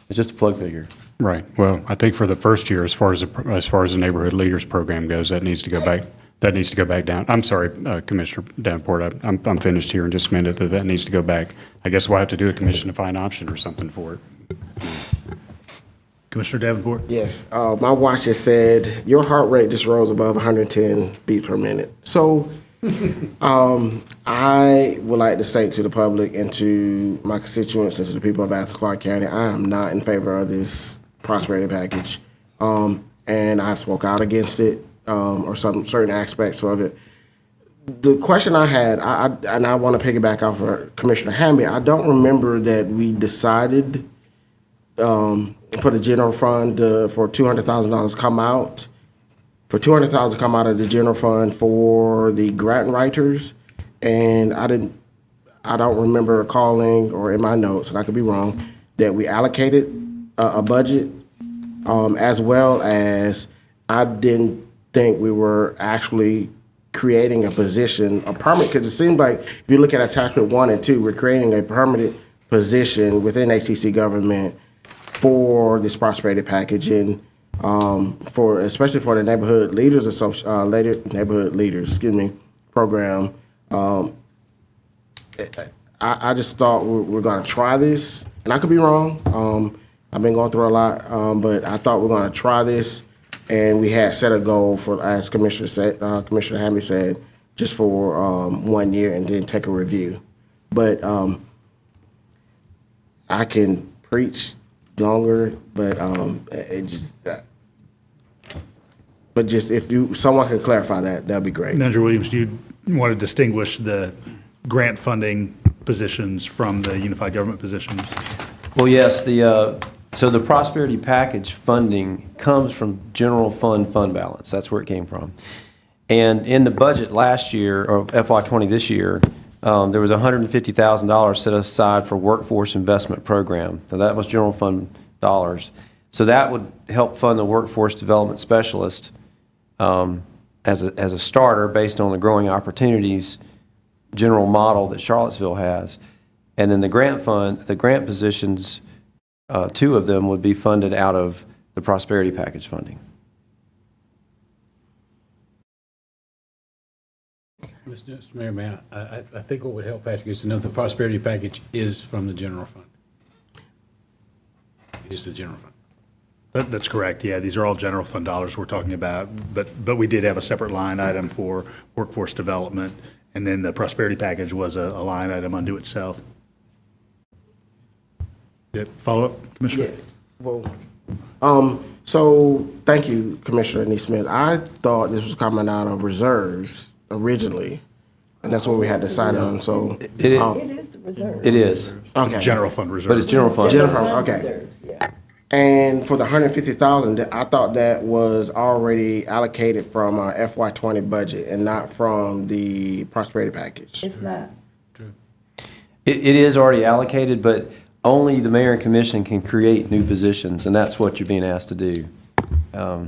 It's just a plug figure. Right. Well, I think for the first year, as far as the Neighborhood Leaders Program goes, that needs to go back. That needs to go back down. I'm sorry, Commissioner Davenport. I'm finished here in just a minute. That needs to go back. I guess we'll have to do a commission to find option or something for it. Commissioner Davenport? Yes, my watch has said your heart rate just rose above 110 beats per minute. So I would like to say to the public and to my constituents and to the people of Athens-Clarke County, I am not in favor of this prosperity package. And I spoke out against it, or some certain aspects of it. The question I had, and I want to piggyback off of Commissioner Hamby, I don't remember that we decided for the general fund for $200,000 come out, for $200,000 come out of the general fund for the grant writers, and I don't remember calling, or in my notes, and I could be wrong, that we allocated a budget, as well as I didn't think we were actually creating a position, a permanent, because it seemed like if you look at attachment 1 and 2, we're creating a permanent position within ACC government for this prosperity package, and especially for the Neighborhood Leaders program. I just thought we're going to try this, and I could be wrong. I've been going through a lot, but I thought we're going to try this, and we had set a goal for, as Commissioner Hamby said, just for 1 year and then take a review. But I can preach longer, but it just. But just if someone can clarify that, that'd be great. Manager Williams, do you want to distinguish the grant funding positions from the unified government positions? Well, yes, so the prosperity package funding comes from general fund balance. That's where it came from. And in the budget last year, or FY20 this year, there was $150,000 set aside for workforce investment program. So that was general fund dollars. So that would help fund the workforce development specialist as a starter based on the growing opportunities general model that Charlottesville has. And then the grant positions, 2 of them would be funded out of the prosperity package funding. Mr. Mayor, man, I think what would help Patrick is to know the prosperity package is from the general fund. It is the general fund. That's correct, yeah. These are all general fund dollars we're talking about, but we did have a separate line item for workforce development, and then the prosperity package was a line item unto itself. Follow-up, Commissioner? Yes. Well, so thank you, Commissioner Neesmith. I thought this was coming out of reserves originally, and that's what we had decided on, so. It is the reserve. It is, Okay. General fund reserve. but it's general fund. General fund, okay. Reserves, yeah. And for the $150,000, I thought that was already allocated from our FY20 budget and not from the prosperity package. It's not. It is already allocated, but only the mayor and commission can create new positions, and that's what you're being asked to do. I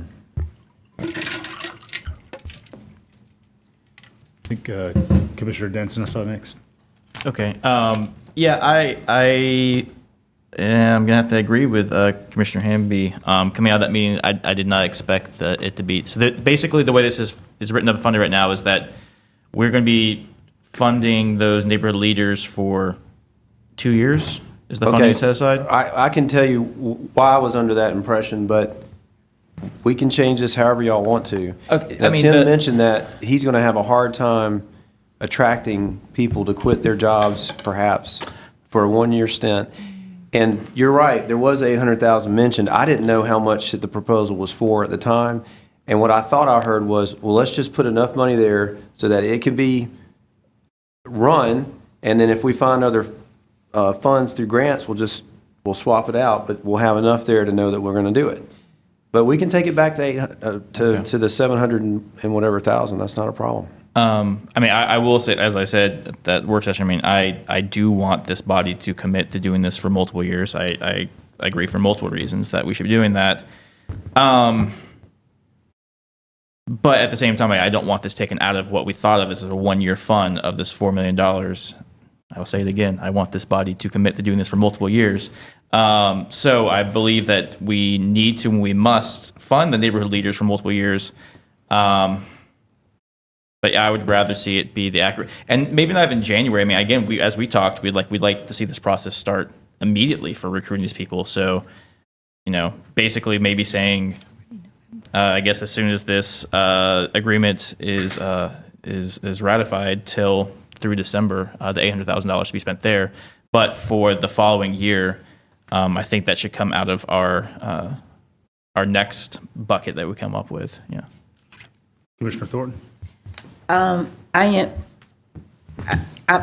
think Commissioner Denson, I saw next. Okay. Yeah, I am gonna have to agree with Commissioner Hamby. Coming out of that meeting, I did not expect it to be. So basically, the way this is written up and funded right now is that we're going to be funding those neighborhood leaders for 2 years. Is the funding set aside? I can tell you why I was under that impression, but we can change this however y'all want to. Okay, Now, I mean, Tim mentioned that he's going to have a hard time attracting people to quit their jobs, perhaps, for a 1-year stint. And you're right, there was $800,000 mentioned. I didn't know how much the proposal was for at the time. And what I thought I heard was, well, let's just put enough money there so that it can be run, and then if we find other funds through grants, we'll swap it out, but we'll have enough there to know that we're going to do it. But we can take it back to the 700 and whatever thousand. That's not a problem. I mean, I will say, as I said at that work session, I mean, I do want this body to commit to doing this for multiple years. I agree for multiple reasons that we should be doing that. But at the same time, I don't want this taken out of what we thought of as a 1-year fund of this $4 million. I will say it again. I want this body to commit to doing this for multiple years. So I believe that we need to and we must fund the neighborhood leaders for multiple years. But I would rather see it be the accurate, and maybe not even January. I mean, again, as we talked, we'd like to see this process start immediately for recruiting these people. So, basically maybe saying, I guess as soon as this agreement is ratified till through December, the $800,000 to be spent there. But for the following year, I think that should come out of our next bucket that we come up with. Yeah. Commissioner Thornton? I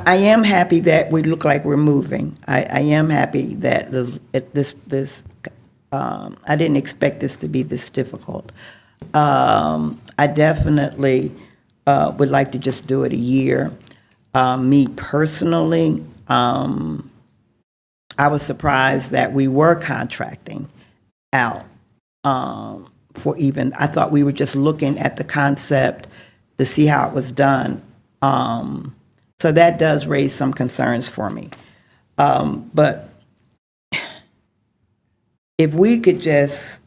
am happy that we look like we're moving. I am happy that I didn't expect this to be this difficult. I definitely would like to just do it a year. Me personally, I was surprised that we were contracting out I thought we were just looking at the concept to see how it was done. So that does raise some concerns for me. But if we could just,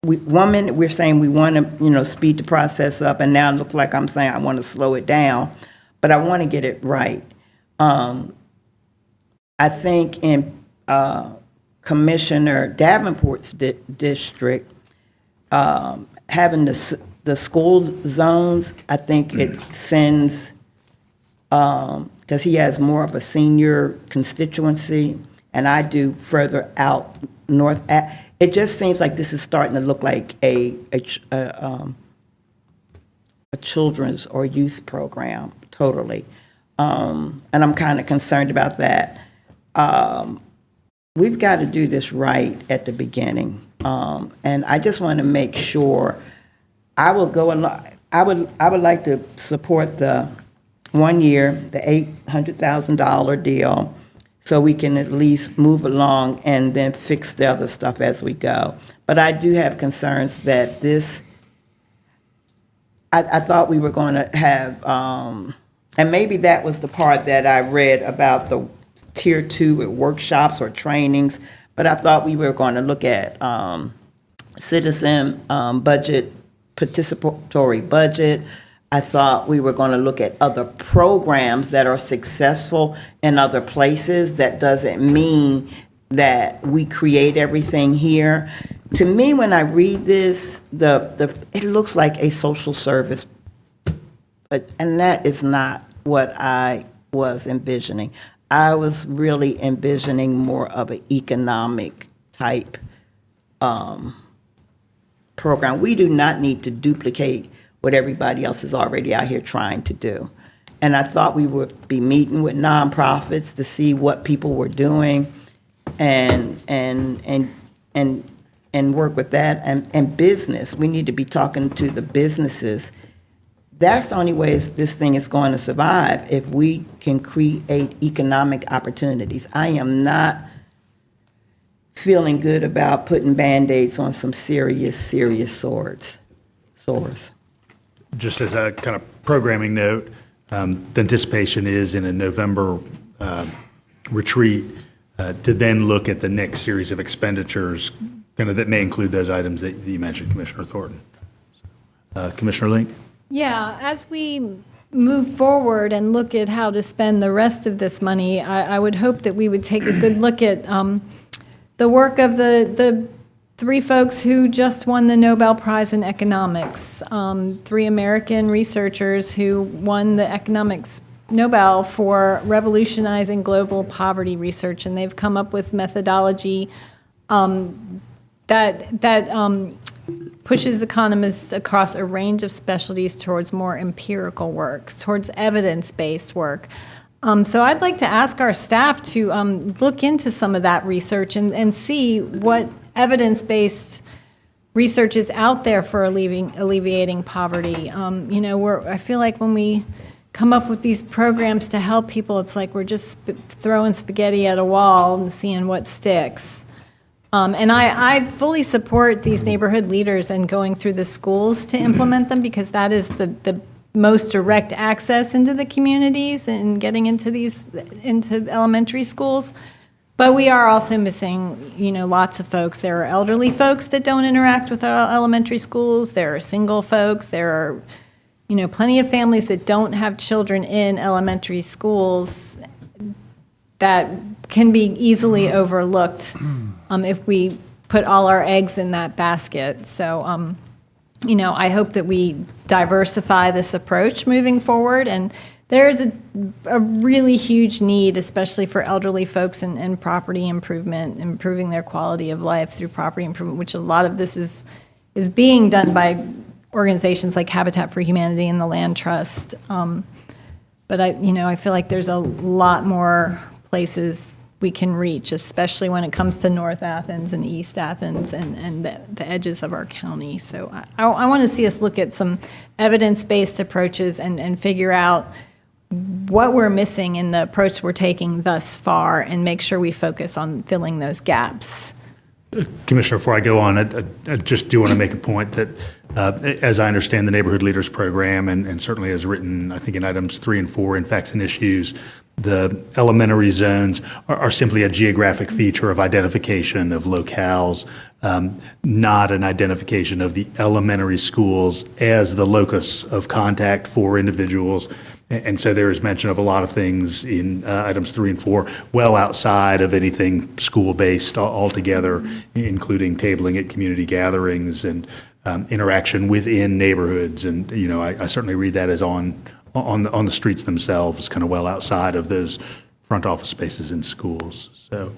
one minute we're saying we want to, speed the process up, and now it looks like I'm saying I want to slow it down, but I want to get it right. I think in Commissioner Davenport's district, having the school zones, I think it sends, because he has more of a senior constituency, and I do further out north. It just seems like this is starting to look like a children's or youth program, totally. And I'm kind of concerned about that. We've got to do this right at the beginning. And I just want to make sure, I would like to support the 1 year, the $800,000 deal, so we can at least move along and then fix the other stuff as we go. But I do have concerns that this, I thought we were going to have, and maybe that was the part that I read about the tier 2 workshops or trainings, but I thought we were going to look at citizen budget, participatory budget. I thought we were going to look at other programs that are successful in other places. That doesn't mean that we create everything here. To me, when I read this, it looks like a social service, and that is not what I was envisioning. I was really envisioning more of an economic type program. We do not need to duplicate what everybody else is already out here trying to do. And I thought we would be meeting with nonprofits to see what people were doing and work with that. And business, we need to be talking to the businesses. That's the only way this thing is going to survive, if we can create economic opportunities. I am not feeling good about putting Band-Aids on some serious sores. Just as a kind of programming note, the anticipation is in a November retreat to then look at the next series of expenditures, kind of that may include those items that you mentioned, Commissioner Thornton. Commissioner Link? Yeah, as we move forward and look at how to spend the rest of this money, I would hope that we would take a good look at the work of the 3 folks who just won the Nobel Prize in Economics, 3 American researchers who won the Economics Nobel for revolutionizing global poverty research, and they've come up with methodology that pushes economists across a range of specialties towards more empirical work, towards evidence-based work. So I'd like to ask our staff to look into some of that research and see what evidence-based research is out there for alleviating poverty. I feel like when we come up with these programs to help people, it's like we're just throwing spaghetti at a wall and seeing what sticks. And I fully support these neighborhood leaders and going through the schools to implement them, because that is the most direct access into the communities and getting into elementary schools. But we are also missing, lots of folks. There are elderly folks that don't interact with our elementary schools. There are single folks. There are, plenty of families that don't have children in elementary schools that can be easily overlooked if we put all our eggs in that basket. So, I hope that we diversify this approach moving forward. And there's a really huge need, especially for elderly folks, and property improvement, improving their quality of life through property improvement, which a lot of this is being done by organizations like Habitat for Humanity and the Land Trust. But I feel like there's a lot more places we can reach, especially when it comes to North Athens and East Athens and the edges of our county. So I want to see us look at some evidence-based approaches and figure out what we're missing in the approach we're taking thus far, and make sure we focus on filling those gaps. Commissioner, before I go on, I just do want to make a point that, as I understand the Neighborhood Leaders Program, and certainly as written, I think in items 3 and 4 in Facts and Issues, the elementary zones are simply a geographic feature of identification of locales, not an identification of the elementary schools as the locus of contact for individuals. And so there is mention of a lot of things in items 3 and 4, well outside of anything school-based altogether, including tabling at community gatherings and interaction within neighborhoods. And, I certainly read that as on the streets themselves, kind of well outside of those front office spaces in schools. So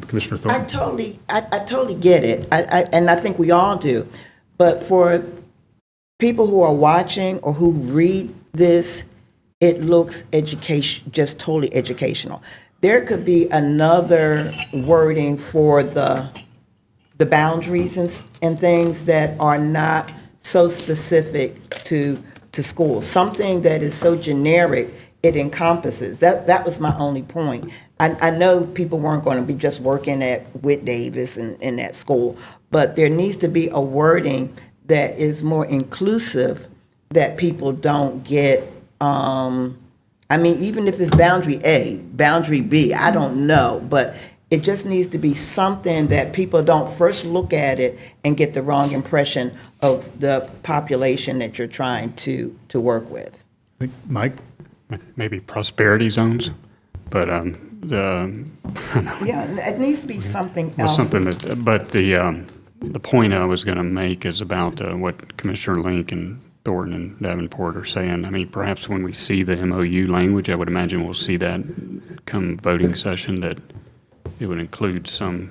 Commissioner I Thornton? totally get it, and I think we all do. But for people who are watching or who read this, it looks just totally educational. There could be another wording for the boundaries and things that are not so specific to schools. Something that is so generic, it encompasses. That was my only point. I know people weren't going to be just working at Whit Davis in that school, but there needs to be a wording that is more inclusive, that people don't get, even if it's boundary A, boundary B, I don't know, but it just needs to be something that people don't first look at it and get the wrong impression of the population that you're trying to work with. Mike? Maybe prosperity zones, but Yeah, it needs to be something was else. something that, but the point I was going to make is about what Commissioner Link and Thornton and Davenport are saying. I mean, perhaps when we see the MOU language, I would imagine we'll see that come voting session, that it would include some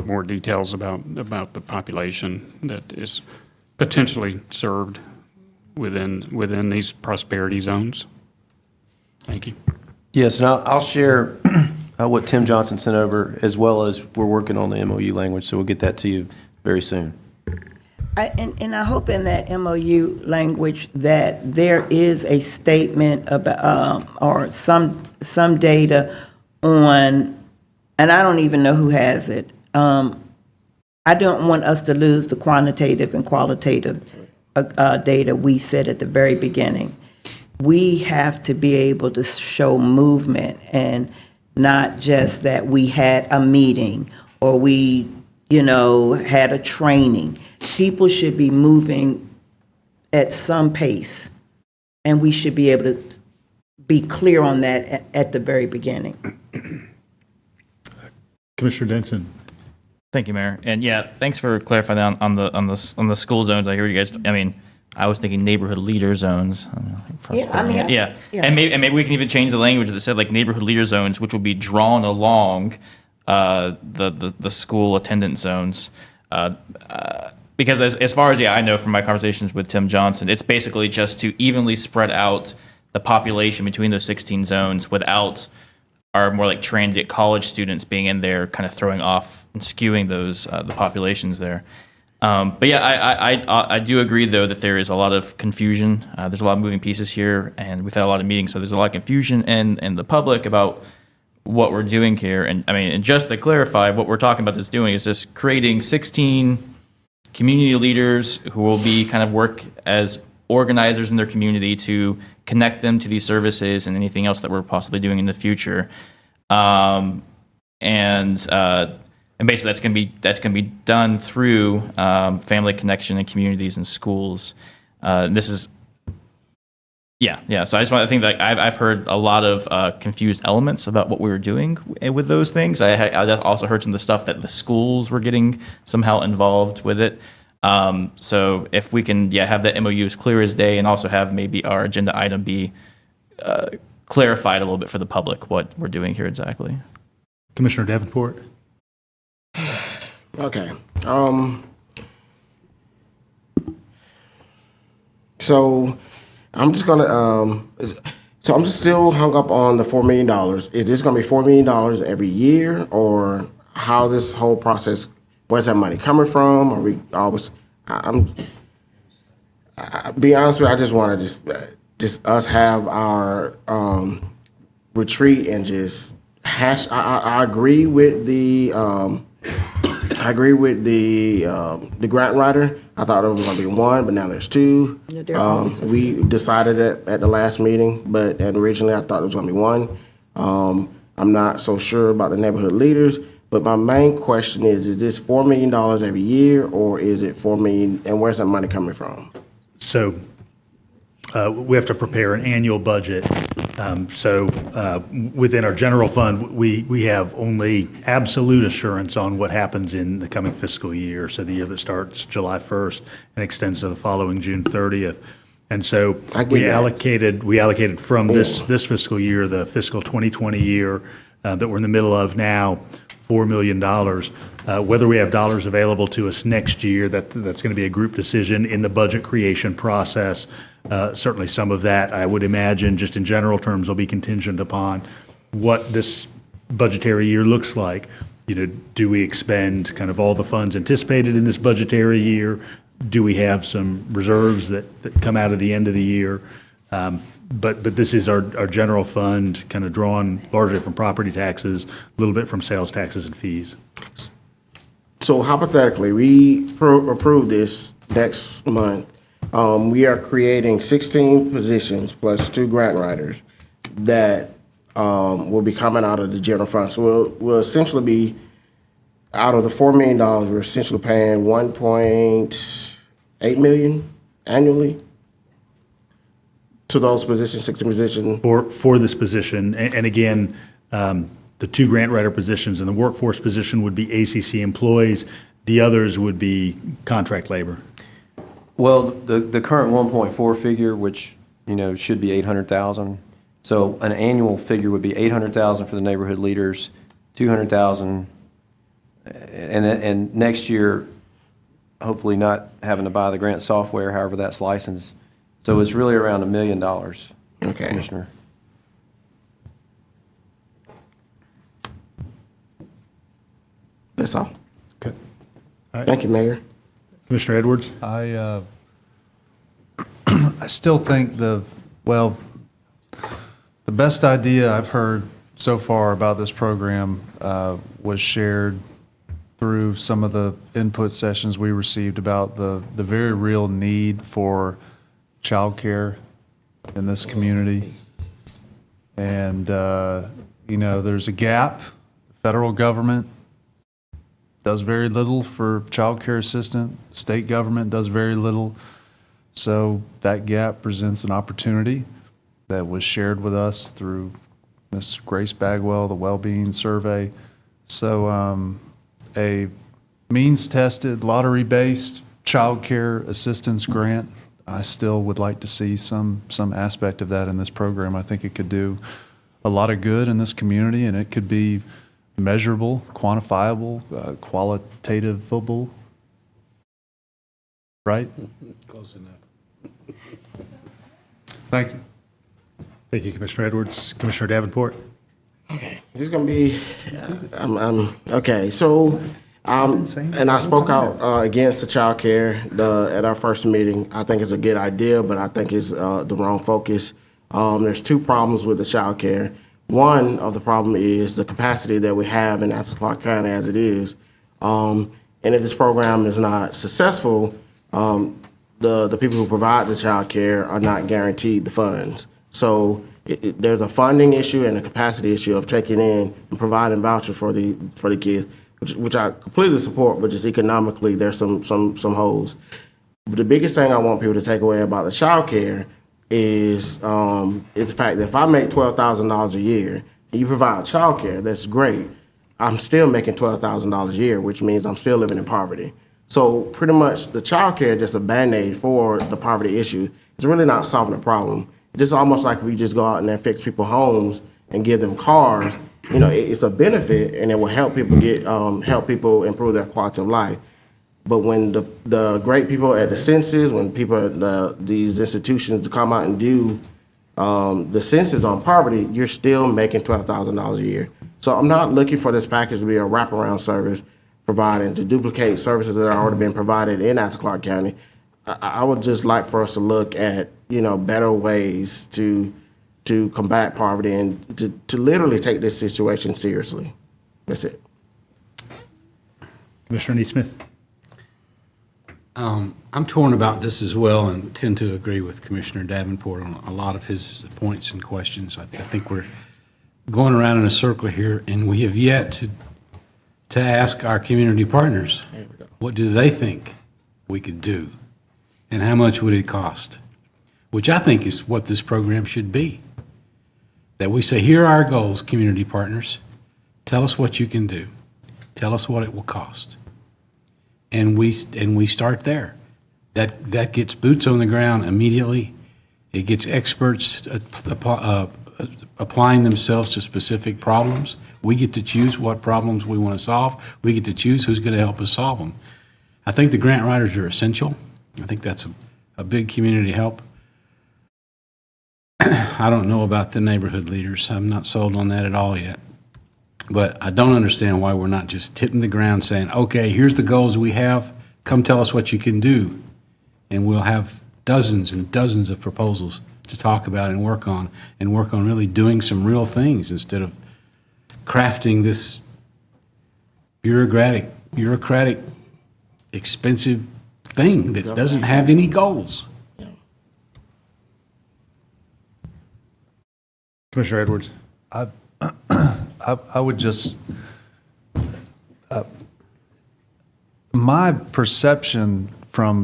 more details about the population that is potentially served within these prosperity zones. Thank you. Yes, and I'll share what Tim Johnson sent over, as well as we're working on the MOU language, so we'll get that to you very soon. And I hope in that MOU language that there is a statement about, or some data on, and I don't even know who has it. I don't want us to lose the quantitative and qualitative data we said at the very beginning. We have to be able to show movement, and not just that we had a meeting or we, had a training. People should be moving at some pace, and we should be able to be clear on that at the very beginning. Commissioner Denson? Thank you, Mayor. And yeah, thanks for clarifying that on the school zones. I hear you guys. I mean, I was thinking neighborhood leader zones. Yeah. And maybe we can even change the language that said like neighborhood leader zones, which will be drawn along the school attendance zones. Because as far as I know from my conversations with Tim Johnson, it's basically just to evenly spread out the population between those 16 zones without our more like transient college students being in there, kind of throwing off and skewing those the populations there. But yeah, I do agree though that there is a lot of confusion. There's a lot of moving pieces here, and we've had a lot of meetings, so there's a lot of confusion in the public about what we're doing here. And I mean, and just to clarify, what we're talking about this doing is just creating 16 community leaders who will be kind of work as organizers in their community to connect them to these services and anything else that we're possibly doing in the future. And basically that's gonna be done through family connection and communities and schools. This is, yeah. So I think that I've heard a lot of confused elements about what we were doing with those things. I also heard some of the stuff that the schools were getting somehow involved with it. So if we can, have that MOU as clear as day, and also have maybe our agenda item be clarified a little bit for the public what we're doing here exactly. Commissioner Davenport? Okay. So I'm just gonna. So I'm just still hung up on the $4 million. Is this gonna be $4 million every year, or how this whole process? Where's that money coming from? Are we always? Be honest with you, I just want to just us have our retreat and just hash. I agree with the. I agree with the grant writer. I thought it was going to be one, but now there's two. We decided it at the last meeting, and originally I thought it was going to be one. I'm not so sure about the neighborhood leaders, but my main question is this $4 million every year, or is it $4 million, and where's that money coming from? So we have to prepare an annual budget. So within our general fund, we have only absolute assurance on what happens in the coming fiscal year. So the year that starts July 1st and extends to the following June 30th. And so we allocated from this fiscal year, the fiscal 2020 year, that we're in the middle of now, $4 million. Whether we have dollars available to us next year, that's going to be a group decision in the budget creation process. Certainly some of that, I would imagine, just in general terms, will be contingent upon what this budgetary year looks like. Do we expend kind of all the funds anticipated in this budgetary year? Do we have some reserves that come out of the end of the year? But this is our general fund, kind of drawn largely from property taxes, a little bit from sales taxes and fees. So hypothetically, we approve this next month. We are creating 16 positions plus 2 grant writers that will be coming out of the general fund. So we'll essentially be, out of the $4 million, we're essentially paying $1.8 million annually to those positions, 16 positions. For this position, and again, the 2 grant writer positions and the workforce position would be ACC employees. The others would be contract labor. Well, the current 1.4 figure, which, should be 800,000. So an annual figure would be 800,000 for the neighborhood leaders, 200,000, and next year, hopefully not having to buy the grant software, however that's licensed. So it's really around $1 million, Okay. Commissioner. That's all. Okay. Thank you, Mayor. Commissioner Edwards? I still think the best idea I've heard so far about this program was shared through some of the input sessions we received about the very real need for childcare in this community. And, there's a gap. The federal government does very little for childcare assistance. State government does very little. So that gap presents an opportunity that was shared with us through Ms. Grace Bagwell, the Wellbeing Survey. So a means-tested, lottery-based childcare assistance grant, I still would like to see some aspect of that in this program. I think it could do a lot of good in this community, and it could be measurable, quantifiable, qualitative-able, right? Close enough. Thank you. Thank you, Commissioner Edwards. Commissioner Davenport? Okay, this is gonna be, okay, so, and I spoke out against the childcare at our first meeting. I think it's a good idea, but I think it's the wrong focus. There's 2 problems with the childcare. One of the problem is the capacity that we have in Athens-Clarke County as it is. And if this program is not successful, the people who provide the child care are not guaranteed the funds. So there's a funding issue and a capacity issue of taking in and providing vouchers for the kids, which I completely support, but just economically there's some holes. But the biggest thing I want people to take away about the child care is the fact that if I make $12,000 a year and you provide child care, that's great. I'm still making $12,000 a year, which means I'm still living in poverty. So pretty much the child care is just a Band-Aid for the poverty issue. It's really not solving the problem. It's just almost like we just go out and then fix people's homes and give them cars. It's a benefit and it will help people help people improve their quality of life. But when the great people at the census, when people at these institutions come out and do the census on poverty, you're still making $12,000 a year. So I'm not looking for this package to be a wraparound service providing to duplicate services that are already been provided in Athens-Clarke County. I would just like for us to look at better ways to combat poverty and to literally take this situation seriously. That's it. Commissioner Neesmith? I'm torn about this as well and tend to agree with Commissioner Davenport on a lot of his points and questions. I think we're going around in a circle here, and we have yet to ask our community partners, what do they think we could do, and how much would it cost? Which I think is what this program should be. That we say, here are our goals, community partners. Tell us what you can do. Tell us what it will cost. And we start there. That gets boots on the ground immediately. It gets experts applying themselves to specific problems. We get to choose what problems we want to solve. We get to choose who's going to help us solve them. I think the grant writers are essential. I think that's a big community help. I don't know about the neighborhood leaders. I'm not sold on that at all yet. But I don't understand why we're not just hitting the ground saying, okay, here's the goals we have. Come tell us what you can do. And we'll have dozens and dozens of proposals to talk about and work on really doing some real things instead of crafting this bureaucratic, expensive thing that doesn't have any goals. Commissioner Edwards. I would just, my perception from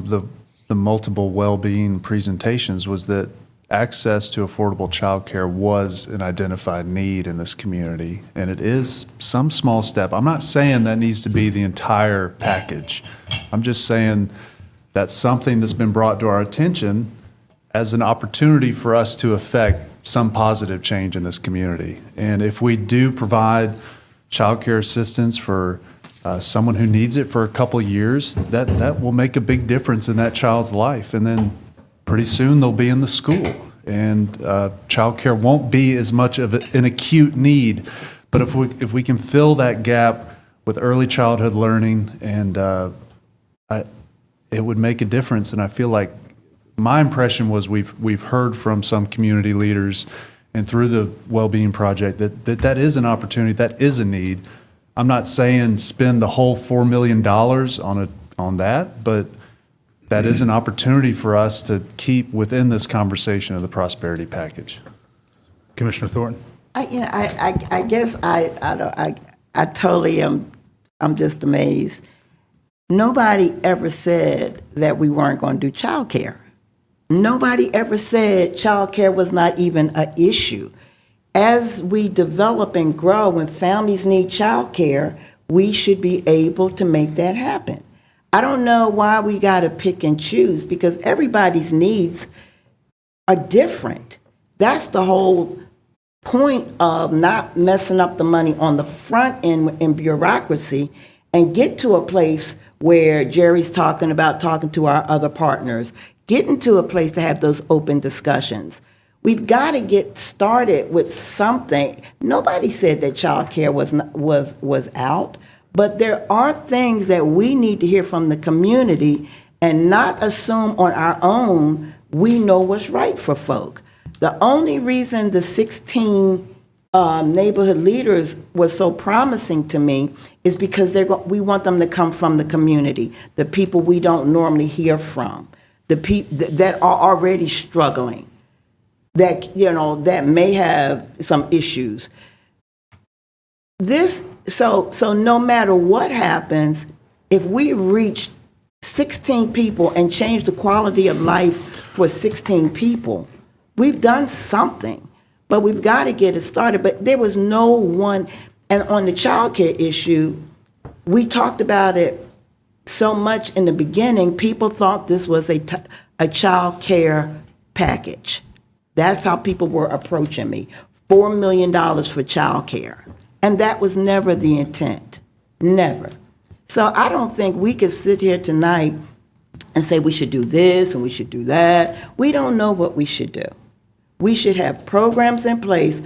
the multiple well-being presentations was that access to affordable childcare was an identified need in this community, and it is some small step. I'm not saying that needs to be the entire package. I'm just saying that's something that's been brought to our attention as an opportunity for us to affect some positive change in this community. And if we do provide childcare assistance for someone who needs it for a couple of years, that will make a big difference in that child's life. And then pretty soon they'll be in the school, and childcare won't be as much of an acute need. But if we can fill that gap with early childhood learning, and it would make a difference. And I feel like my impression was we've heard from some community leaders and through the Wellbeing Project that is an opportunity, that is a need. I'm not saying spend the whole $4 million on that, but that is an opportunity for us to keep within this conversation of the prosperity package. Commissioner Thornton. I guess I totally am. I'm just amazed. Nobody ever said that we weren't going to do childcare. Nobody ever said childcare was not even an issue. As we develop and grow and families need childcare, we should be able to make that happen. I don't know why we got to pick and choose, because everybody's needs are different. That's the whole point of not messing up the money on the front end in bureaucracy, and get to a place where Jerry's talking about talking to our other partners, getting to a place to have those open discussions. We've got to get started with something. Nobody said that child care was out, but there are things that we need to hear from the community and not assume on our own we know what's right for folk. The only reason the 16 neighborhood leaders was so promising to me is because we want them to come from the community, the people we don't normally hear from, the people that are already struggling, that may have some issues. So no matter what happens, if we reach 16 people and change the quality of life for 16 people, we've done something. But we've got to get it started. But there was no one, and on the child care issue, we talked about it so much in the beginning, people thought this was a child care package. That's how people were approaching me. $4 million for child care. And that was never the intent. Never. So I don't think we could sit here tonight and say we should do this and we should do that. We don't know what we should do. We should have programs in place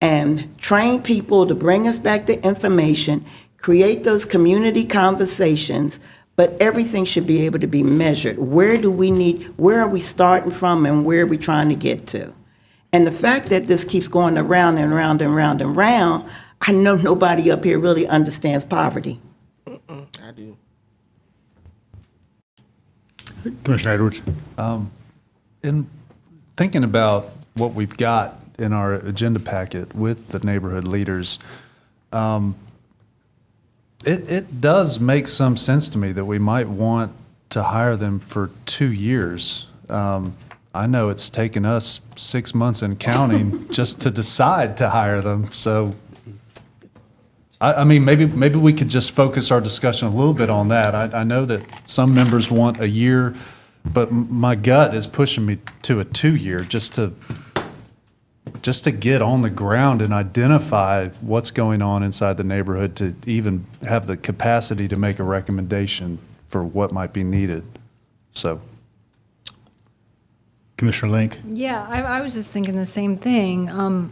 and train people to bring us back the information, create those community conversations, but everything should be able to be measured. Where are we starting from and where are we trying to get to? And the fact that this keeps going around and round and round and round, I know nobody up here really understands poverty. I do. Commissioner Edwards. In thinking about what we've got in our agenda packet with the neighborhood leaders, it does make some sense to me that we might want to hire them for 2 years. I know it's taken us 6 months and counting just to decide to hire them. So, I mean, maybe we could just focus our discussion a little bit on that. I know that some members want a year, but my gut is pushing me to a 2 year just to just to get on the ground and identify what's going on inside the neighborhood to even have the capacity to make a recommendation for what might be needed. So, Commissioner Link? Yeah, I was just thinking the same thing.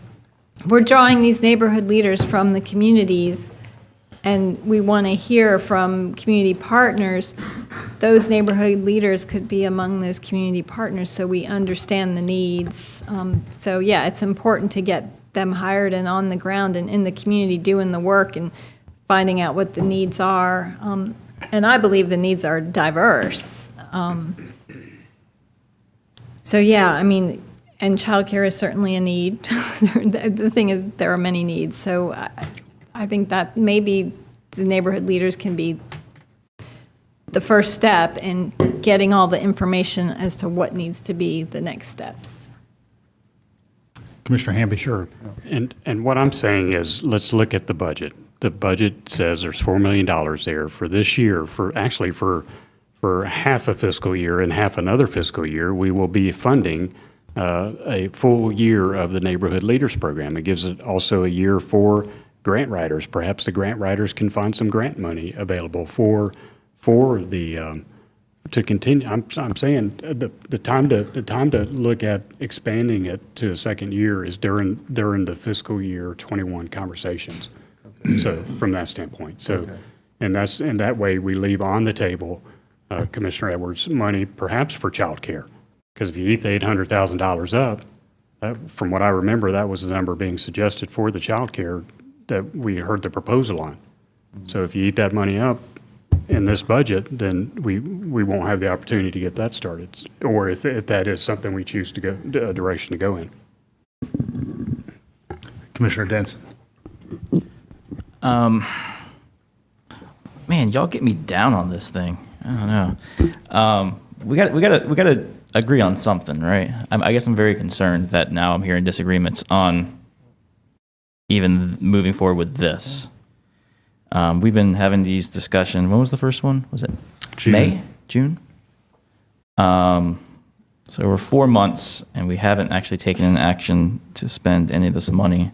We're drawing these neighborhood leaders from the communities, and we want to hear from community partners. Those neighborhood leaders could be among those community partners, so we understand the needs. So yeah, it's important to get them hired and on the ground and in the community doing the work and finding out what the needs are. And I believe the needs are diverse. So yeah, I mean, and childcare is certainly a need. The thing is, there are many needs. So I think that maybe the neighborhood leaders can be the first step in getting all the information as to what needs to be the next steps. Commissioner Hamby? Sure. And what I'm saying is, let's look at the budget. The budget says there's $4 million there for this year, for half a fiscal year and half another fiscal year, we will be funding a full year of the Neighborhood Leaders Program. It gives it also a year for grant writers. Perhaps the grant writers can find some grant money available for the to continue. I'm saying the time to look at expanding it to a second year is during the fiscal year 21 conversations. So from that standpoint, and that way we leave on the table, Commissioner Edwards, money perhaps for childcare. Because if you eat the $800,000 up, from what I remember, that was the number being suggested for the child care that we heard the proposal on. So if you eat that money up in this budget, then we won't have the opportunity to get that started. Or if that is something we choose to go, a direction to go in. Commissioner Denson? Man, y'all get me down on this thing. I don't know. We gotta agree on something, right? I guess I'm very concerned that now I'm hearing disagreements on even moving forward with this. We've been having these discussions. When was the first one? Was it June. May? June? So we're 4 months, and we haven't actually taken an action to spend any of this money.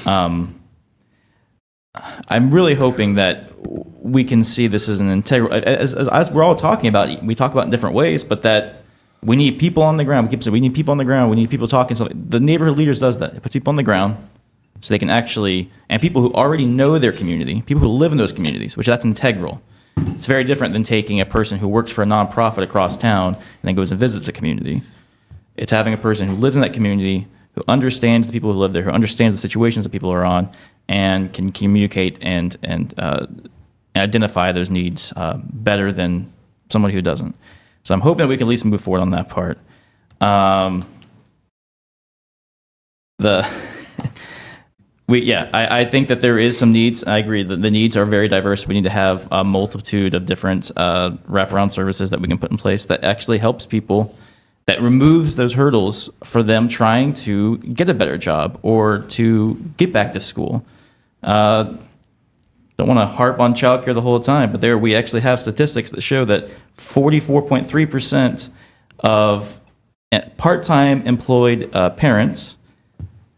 I'm really hoping that we can see this as an integral, as we're all talking about, we talk about it in different ways, but that we need people on the ground. We keep saying we need people on the ground. We need people talking. So the neighborhood leaders does that. It puts people on the ground so they can actually, and people who already know their community, people who live in those communities, which that's integral. It's very different than taking a person who works for a nonprofit across town and then goes and visits a community. It's having a person who lives in that community, who understands the people who live there, who understands the situations that people are on, and can communicate and identify those needs better than somebody who doesn't. So I'm hoping that we can at least move forward on that part. I think that there is some needs. I agree that the needs are very diverse. We need to have a multitude of different wraparound services that we can put in place that actually helps people, that removes those hurdles for them trying to get a better job or to get back to school. Don't want to harp on childcare the whole time, but there we actually have statistics that show that 44.3% of part-time employed parents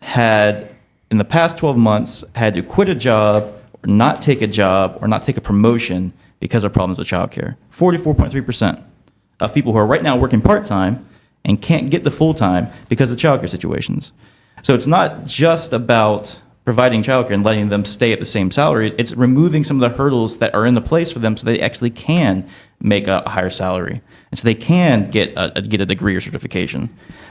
had, in the past 12 months, had to quit a job or not take a promotion because of problems with childcare. 44.3% of people who are right now working part-time and can't get the full-time because of childcare situations. So it's not just about providing childcare and letting them stay at the same salary. It's removing some of the hurdles that are in the place for them so they actually can make a higher salary. And so they can get a degree or certification.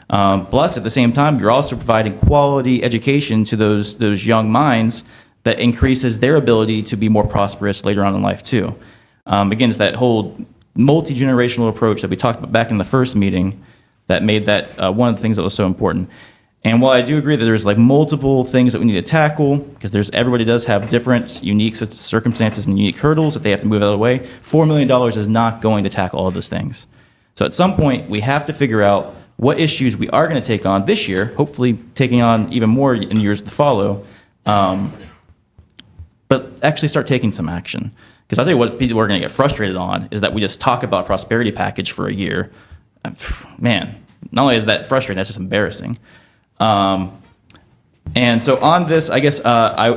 Plus, at the same time, you're also providing quality education to those young minds that increases their ability to be more prosperous later on in life, too. Again, it's that whole multi-generational approach that we talked about back in the first meeting that made that one of the things that was so important. And while I do agree that there's like multiple things that we need to tackle, because everybody does have different unique circumstances and unique hurdles that they have to move out of the way, $4 million is not going to tackle all of those things. So at some point, we have to figure out what issues we are going to take on this year, hopefully taking on even more in years to follow, but actually start taking some action. Because I'll tell you what people are going to get frustrated on is that we just talk about a prosperity package for a year. Man, not only is that frustrating, that's just embarrassing. And so on this, I guess I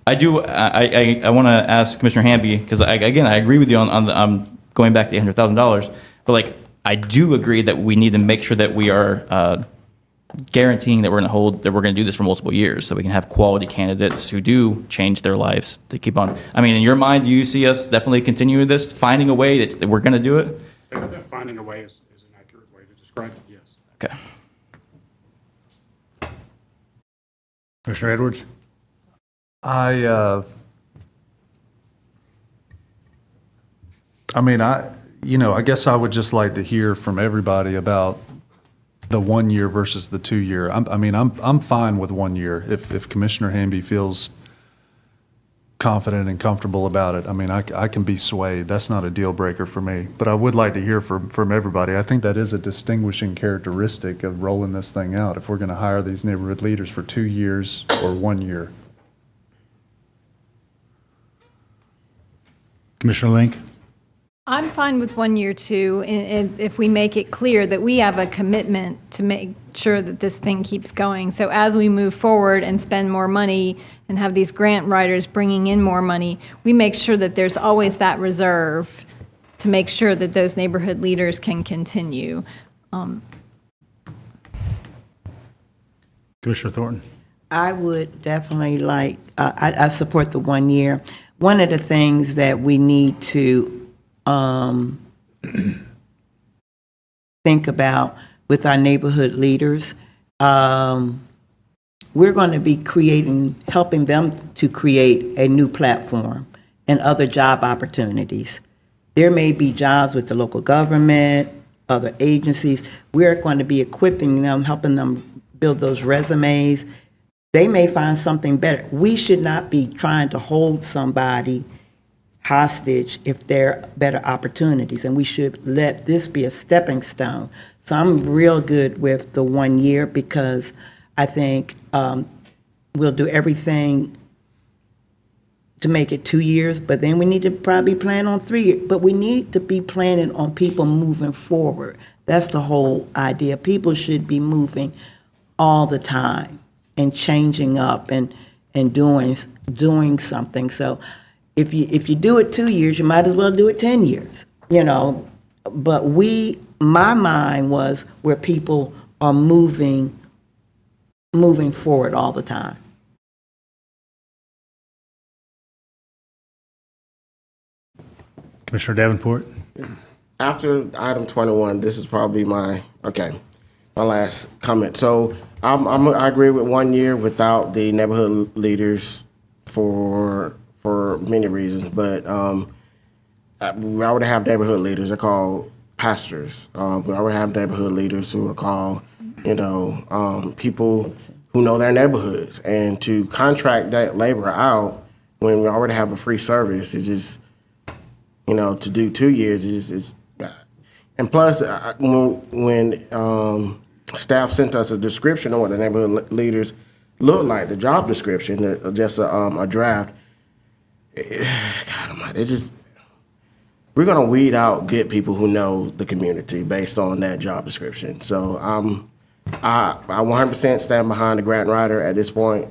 want to ask Commissioner Hamby, because I agree with you on the going back to $800,000, but like I do agree that we need to make sure that we are guaranteeing that we're going to do this for multiple years, so we can have quality candidates who do change their lives to keep on. I mean, in your mind, do you see us definitely continuing this, finding a way that we're going to do it? Finding a way is an accurate way to describe it, yes. Okay. Commissioner Edwards? I guess I would just like to hear from everybody about the 1 year versus the 2 year. I'm fine with 1 year if Commissioner Hamby feels confident and comfortable about it. I mean, I can be swayed. That's not a deal breaker for me. But I would like to hear from everybody. I think that is a distinguishing characteristic of rolling this thing out, if we're going to hire these neighborhood leaders for 2 years or 1 year. Commissioner Link? I'm fine with 1 year too, if we make it clear that we have a commitment to make sure that this thing keeps going. So as we move forward and spend more money and have these grant writers bringing in more money, we make sure that there's always that reserve to make sure that those neighborhood leaders can continue. Commissioner Thornton? I would definitely like, I support the 1 year. One of the things that we need to think about with our neighborhood leaders, we're going to be helping them to create a new platform and other job opportunities. There may be jobs with the local government, other agencies. We're going to be equipping them, helping them build those resumes. They may find something better. We should not be trying to hold somebody hostage if there are better opportunities, and we should let this be a stepping stone. So I'm real good with the 1 year, because I think we'll do everything to make it 2 years, but then we need to probably plan on 3 years. But we need to be planning on people moving forward. That's the whole idea. People should be moving all the time and changing up and doing something. So if you do it 2 years, you might as well do it 10 years, But my mind was where people are moving forward all the time. Commissioner Davenport? After item 21, this is probably my last comment. So I agree with 1 year without the neighborhood leaders for many reasons, but we already have neighborhood leaders. They're called pastors. We already have neighborhood leaders who are called, people who know their neighborhoods. And to contract that labor out when we already have a free service, it's just, to do 2 years is and plus when staff sent us a description of what the neighborhood leaders look like, the job description, just a draft. God Almighty, we're gonna weed out good people who know the community based on that job description. So I 100% stand behind the grant writer at this point,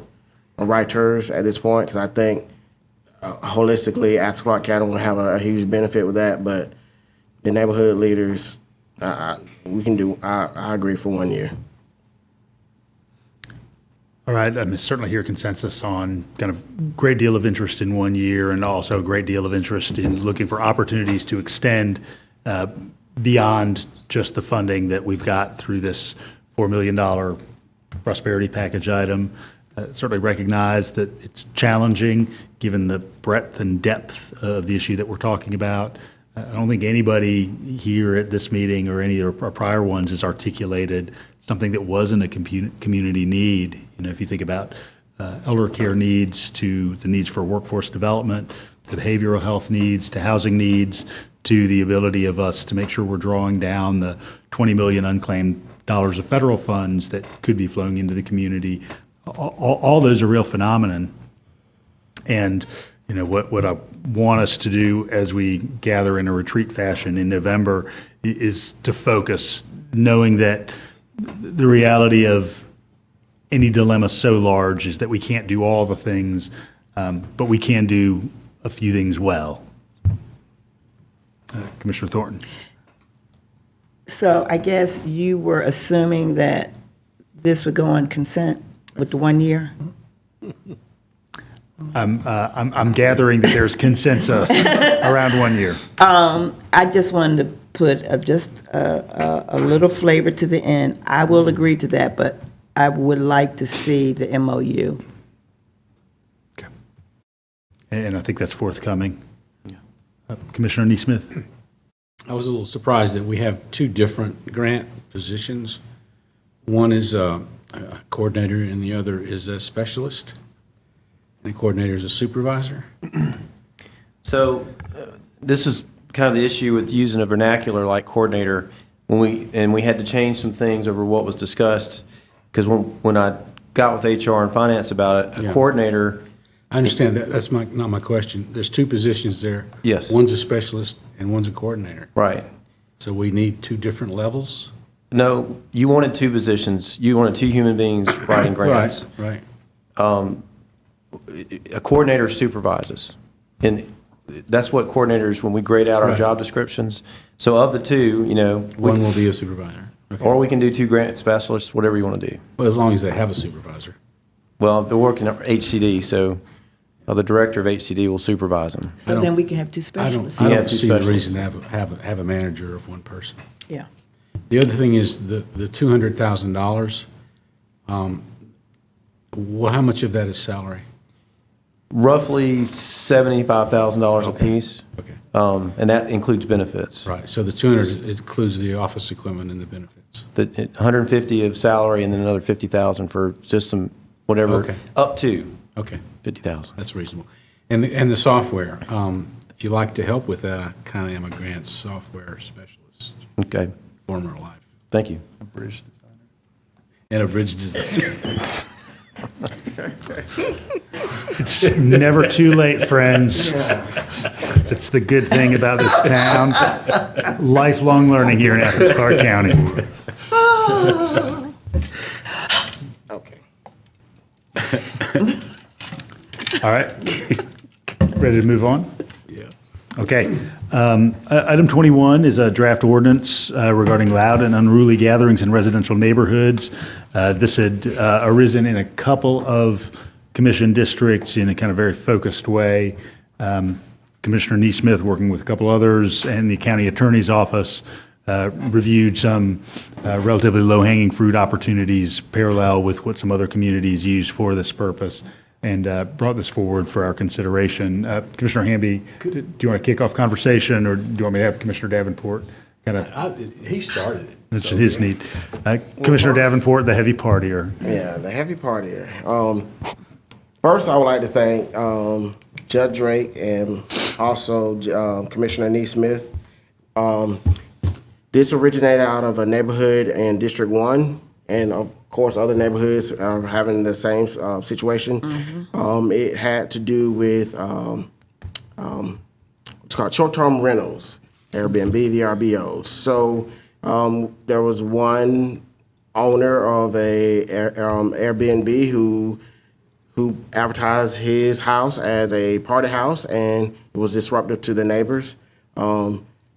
or writers at this point, because I think holistically, Athens-Clarke County will have a huge benefit with that. But the neighborhood leaders, we can do. I agree for 1 year. All right, I certainly hear consensus on kind of great deal of interest in 1 year, and also a great deal of interest in looking for opportunities to extend beyond just the funding that we've got through this $4 million prosperity package item. Certainly recognize that it's challenging given the breadth and depth of the issue that we're talking about. I don't think anybody here at this meeting or any of our prior ones has articulated something that wasn't a community need. If you think about elder care needs, to the needs for workforce development, to behavioral health needs, to housing needs, to the ability of us to make sure we're drawing down the $20 million unclaimed dollars of federal funds that could be flowing into the community. All those are real phenomenon. And what I want us to do as we gather in a retreat fashion in November is to focus, knowing that the reality of any dilemma so large is that we can't do all the things, but we can do a few things well. Commissioner Thornton. So I guess you were assuming that this would go on consent with the 1 year? I'm gathering that there's consensus around 1 year. I just wanted to put just a little flavor to the end. I will agree to that, but I would like to see the MOU. Okay. And I think that's forthcoming. Commissioner Neesmith? I was a little surprised that we have two different grant positions. One is a coordinator and the other is a specialist. And the coordinator is a supervisor. So this is kind of the issue with using a vernacular like coordinator when we had to change some things over what was discussed. Because when I got with HR and finance about it, a coordinator. I understand that. That's not my question. There's two positions there. Yes. One's a specialist and one's a coordinator. Right. So we need two different levels? No, you wanted two positions. You wanted two human beings writing grants. Right. A coordinator supervises. And that's what coordinators, when we grade out our Right. job descriptions. So of the two, One will be a supervisor. Okay. or we can do two grant specialists, whatever you want to do. Well, as long as they have a supervisor. Well, they're working at HCD, so the director of HCD will supervise them. So then we can have two I specialists. don't Yeah, two see the specialists. reason to have a manager of one person. Yeah. The other thing is the $200,000. Well, how much of that is salary? Roughly $75,000 apiece, Okay. and that includes benefits. Right, so the 200 includes the office equipment and the benefits. The 150 of salary and then another 50,000 for just some whatever, Okay. up to Okay, 50,000. that's reasonable. And the software, if you'd like to help with that, I kind of am a grants software specialist, Okay, former life, thank you. and a bridge designer. It's never too late, friends. That's the good thing about this town. Lifelong learning here in Athens-Clarke County. Okay. All right. Ready to move on? Yeah. Okay. Item 21 is a draft ordinance regarding loud and unruly gatherings in residential neighborhoods. This had arisen in a couple of commission districts in a kind of very focused way. Commissioner Neesmith, working with a couple others, and the county attorney's office reviewed some relatively low-hanging fruit opportunities parallel with what some other communities use for this purpose, and brought this forward for our consideration. Commissioner Hamby, do you want to kick off conversation, or do you want me to have Commissioner Davenport kind of? He started it. That's his need. Commissioner Davenport, the heavy partier. Yeah, the heavy partier. First, I would like to thank Judge Drake and also Commissioner Neesmith. This originated out of a neighborhood in District 1, and of course, other neighborhoods are having the same situation. It had to do with what's called short-term rentals, Airbnb, VRBOs. So there was one owner of a Airbnb who advertised his house as a party house, and it was disruptive to the neighbors.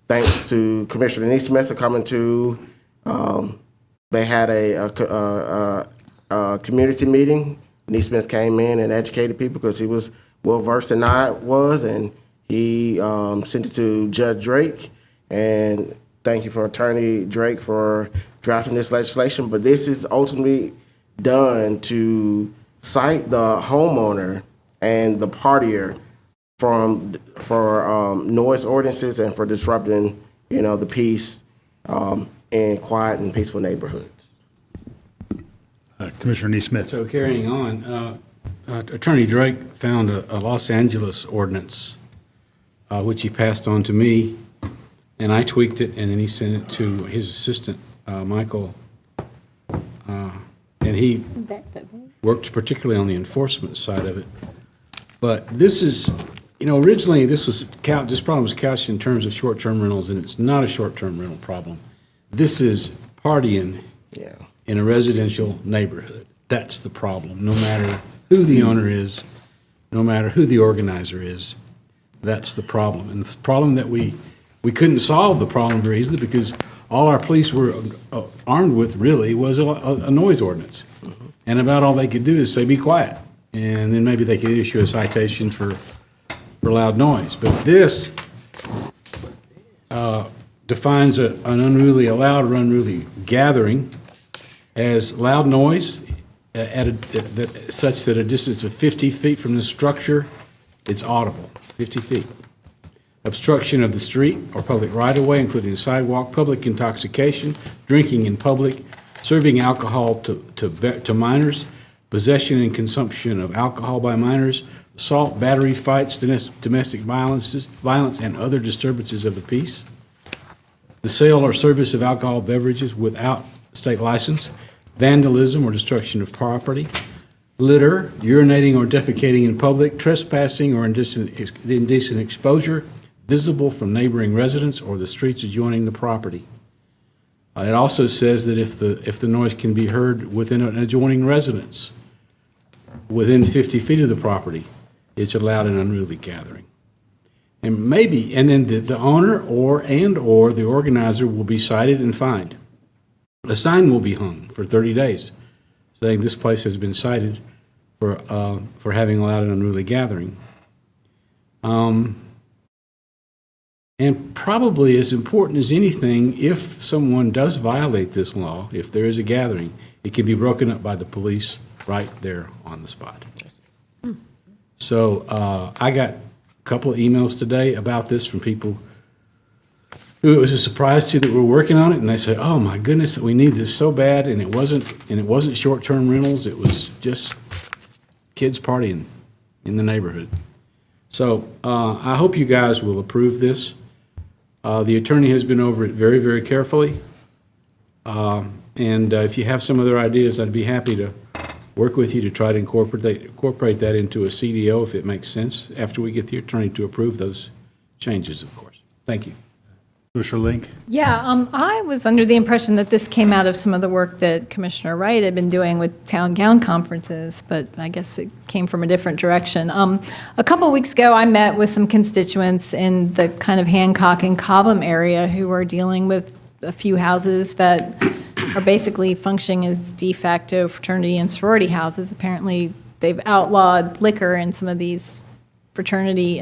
Thanks to Commissioner Neesmith for coming to, they had a community meeting. Neesmith came in and educated people because he was well-versed than I was, and he sent it to Judge Drake. And thank you for Attorney Drake for drafting this legislation. But this is ultimately done to cite the homeowner and the partier for noise ordinances and for disrupting, the peace in quiet and peaceful neighborhoods. Commissioner Neesmith. So carrying on, Attorney Drake found a Los Angeles ordinance, which he passed on to me, and I tweaked it, and then he sent it to his assistant, Michael, and he worked particularly on the enforcement side of it. But this is, originally this problem was couched in terms of short-term rentals, and it's not a short-term rental problem. This is partying in a residential neighborhood. That's the problem. No matter who the owner is, no matter who the organizer is, that's the problem. And the problem that we couldn't solve the problem very easily because all our police were armed with really was a noise ordinance. And about all they could do is say, be quiet. And then maybe they could issue a citation for loud noise. But this defines an unruly, a loud or unruly gathering as loud noise such that a distance of 50 feet from the structure, it's audible, 50 feet. Obstruction of the street or public right-of-way, including a sidewalk, public intoxication, drinking in public, serving alcohol to minors, possession and consumption of alcohol by minors, assault, battery, fights, domestic violence, and other disturbances of the peace, the sale or service of alcohol beverages without state license, vandalism or destruction of property, litter, urinating or defecating in public, trespassing or indecent exposure, visible from neighboring residents or the streets adjoining the property. It also says that if the noise can be heard within an adjoining residence, within 50 feet of the property, it's allowed an unruly gathering. And then the owner or the organizer will be cited and fined. A sign will be hung for 30 days saying this place has been cited for having allowed an unruly gathering. And probably as important as anything, if someone does violate this law, if there is a gathering, it can be broken up by the police right there on the spot. So I got a couple of emails today about this from people who it was a surprise to that we're working on it, and they said, "Oh my goodness, we need this so bad," and it wasn't short-term rentals; it was just kids partying in the neighborhood. So I hope you guys will approve this. The attorney has been over it very, very carefully, and if you have some other ideas, I'd be happy to work with you to try to incorporate that into a CDO if it makes sense. After we get the attorney to approve those changes, of course. Thank you. Commissioner Link? Yeah, I was under the impression that this came out of some of the work that Commissioner Wright had been doing with town gown conferences, but I guess it came from a different direction. A couple weeks ago, I met with some constituents in the kind of Hancock and Cobham area who are dealing with a few houses that are basically functioning as de facto fraternity and sorority houses. Apparently, they've outlawed liquor in some of these fraternity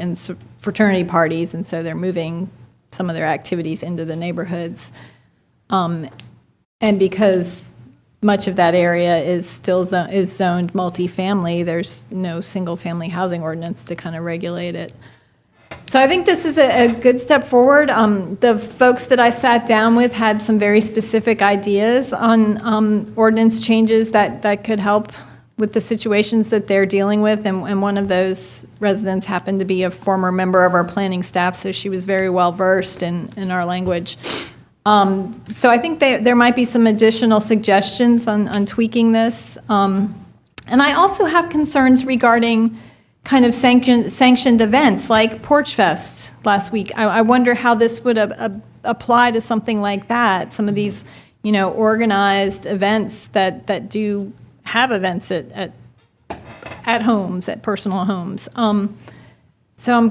parties, and so they're moving some of their activities into the neighborhoods. And because much of that area is still is zoned multifamily, there's no single-family housing ordinance to kind of regulate it. So I think this is a good step forward. The folks that I sat down with had some very specific ideas on ordinance changes that could help with the situations that they're dealing with, and one of those residents happened to be a former member of our planning staff, so she was very well versed in our language. So I think there might be some additional suggestions on tweaking this. And I also have concerns regarding kind of sanctioned events like Porch Fest last week. I wonder how this would apply to something like that. Some of these, organized events that do have events at homes, at personal homes. So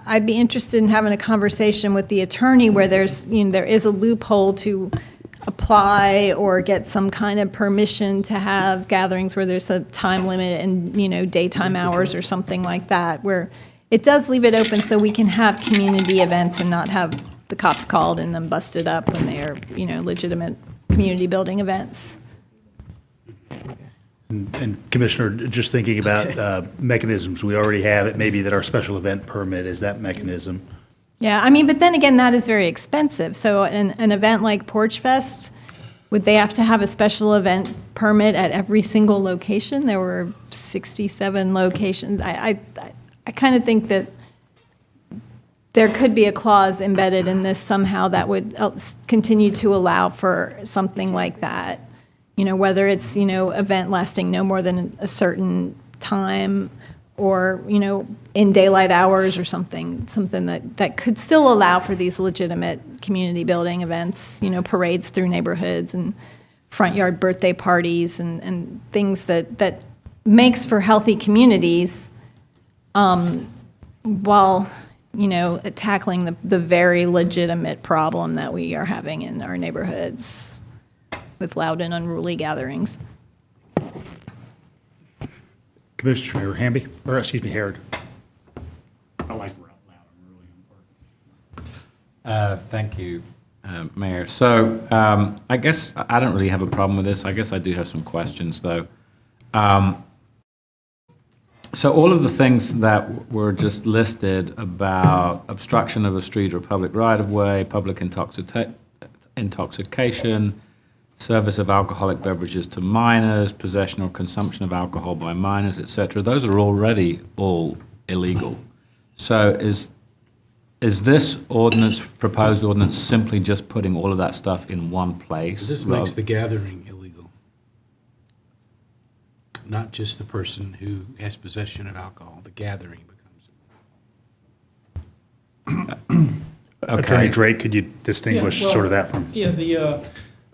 I'd be interested in having a conversation with the attorney where there is a loophole to apply or get some kind of permission to have gatherings where there's a time limit and, daytime hours or something like that, where it does leave it open so we can have community events and not have the cops called and them busted up when they are, legitimate community building events. And Commissioner, just thinking about mechanisms, we already have it, maybe that our special event permit is that mechanism. Yeah, but then again, that is very expensive. So an event like Porch Fest, would they have to have a special event permit at every single location? There were 67 locations. I kind of think that there could be a clause embedded in this somehow that would continue to allow for something like that. Whether it's, event lasting no more than a certain time or, in daylight hours or something that could still allow for these legitimate community building events, parades through neighborhoods and front yard birthday parties and things that makes for healthy communities, while, tackling the very legitimate problem that we are having in our neighborhoods with loud and unruly gatherings. Commissioner Hamby, or excuse me, Harrod. I like loud and really important. Thank you, Mayor. So I guess I don't really have a problem with this. I guess I do have some questions, though. So all of the things that were just listed about obstruction of a street or public right-of-way, public intoxication, service of alcoholic beverages to minors, possession or consumption of alcohol by minors, etc., those are already all illegal. So is this ordinance, proposed ordinance, simply just putting all of that stuff in one place? This makes the gathering illegal, not just the person who has possession of alcohol. The gathering becomes. Attorney Drake, could you distinguish Yeah, well, sort of that from? Yeah,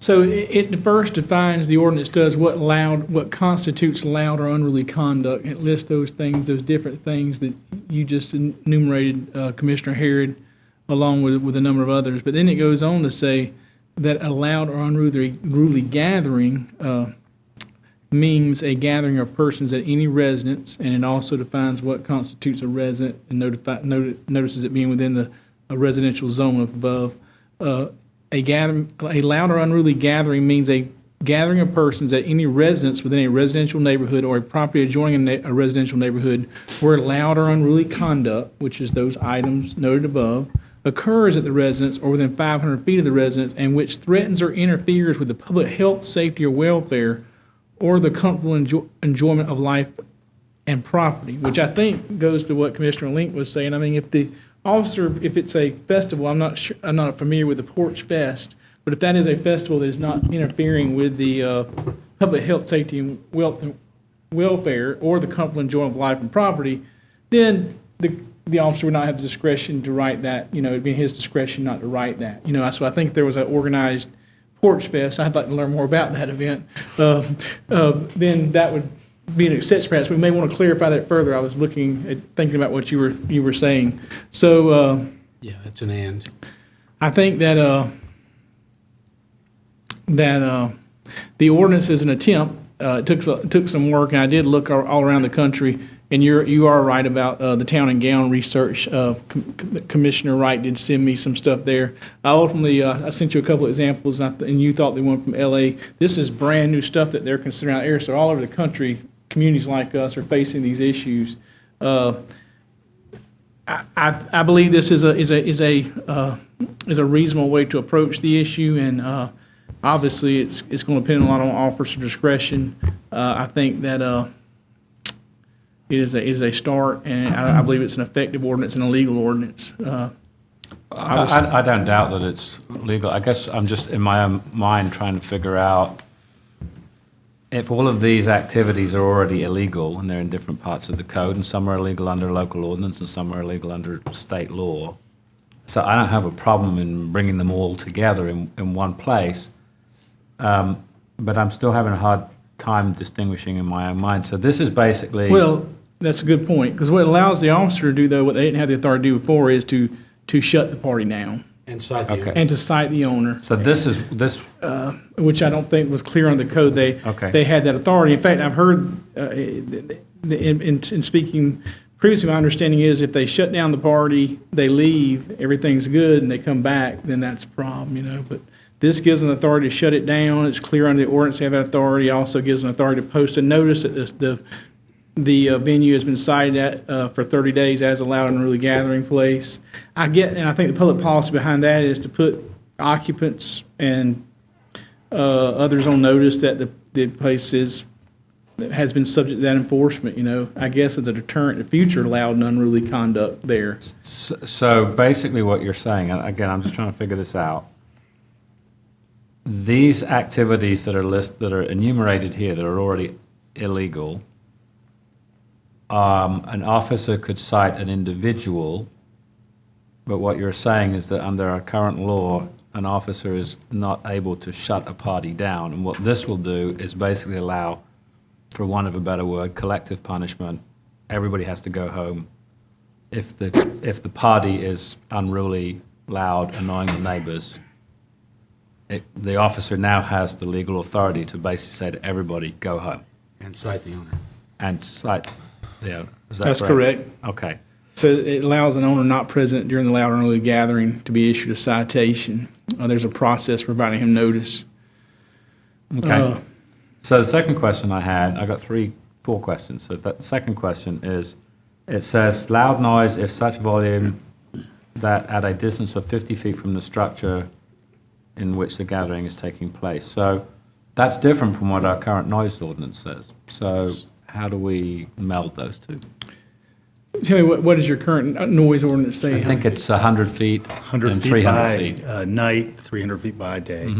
so it first defines, the ordinance does what constitutes loud or unruly conduct. It lists those things, those different things that you just enumerated, Commissioner Harrod, along with a number of others. But then it goes on to say that a loud or unruly gathering means a gathering of persons at any residence, and it also defines what constitutes a resident and notices it being within a residential zone of above. A loud or unruly gathering means a gathering of persons at any residence within a residential neighborhood or a property adjoining a residential neighborhood where loud or unruly conduct, which is those items noted above, occurs at the residence or within 500 feet of the residence and which threatens or interferes with the public health, safety, or welfare or the comfortable enjoyment of life and property, which I think goes to what Commissioner Link was saying. I mean, if the officer, if it's a festival, I'm not familiar with the Porch Fest, but if that is a festival that is not interfering with the public health, safety, and welfare, or the comfortable enjoyment of life and property, then the officer would not have the discretion to write that. It'd be his discretion not to write that. So I think there was an organized Porch Fest. I'd like to learn more about that event. Then that would be an exception, perhaps. We may want to clarify that further. I was thinking about what you were saying. So Yeah, that's an and. I think that the ordinance is an attempt. It took some work, and I did look all around the country. And you are right about the town and gown research. Commissioner Wright did send me some stuff there. I sent you a couple of examples, and you thought they went from L.A. This is brand new stuff that they're considering out there. So all over the country, communities like us are facing these issues. I believe this is a reasonable way to approach the issue, and obviously it's going to depend a lot on officer discretion. I think that it is a start, and I believe it's an effective ordinance and a legal ordinance. I don't doubt that it's legal. I guess I'm just in my own mind trying to figure out if all of these activities are already illegal and they're in different parts of the code, and some are illegal under local ordinance and some are illegal under state law. So I don't have a problem in bringing them all together in one place, but I'm still having a hard time distinguishing in my own mind. So this is basically... Well, that's a good point, because what it allows the officer to do, though, what they didn't have the authority to do before, is to shut the party down. And cite the owner. And to cite the owner. So this, which I don't think was clear on the code. They had that authority. In fact, I've heard in speaking previously, my understanding is if they shut down the party, they leave, everything's good, and they come back, then that's a problem, But this gives them authority to shut it down. It's clear under the ordinance they have that authority. It also gives them authority to post a notice that the venue has been cited for 30 days as a loud and unruly gathering place. And I think the public policy behind that is to put occupants and others on notice that the place has been subject to that enforcement. I guess as a deterrent to future loud and unruly conduct there. So basically what you're saying, and again, I'm just trying to figure this out. These activities that are enumerated here that are already illegal, an officer could cite an individual, but what you're saying is that under our current law, an officer is not able to shut a party down. And what this will do is basically allow, for want of a better word, collective punishment. Everybody has to go home. If the party is unruly, loud, annoying the neighbors, the officer now has the legal authority to basically say to everybody, go home. And cite the owner. And cite the owner. Is that That's correct. Okay. So it allows an owner not present during the loud or unruly gathering to be issued a citation. There's a process providing him notice. Okay. So the second question I got 4 questions. So the second question is, it says loud noise if such volume that at a distance of 50 feet from the structure in which the gathering is taking place. So that's different from what our current noise ordinance says. So how do we meld those two? Tell me, what does your current noise ordinance say? I think it's 100 feet 100 and feet 300 by feet. night, 300 feet by day.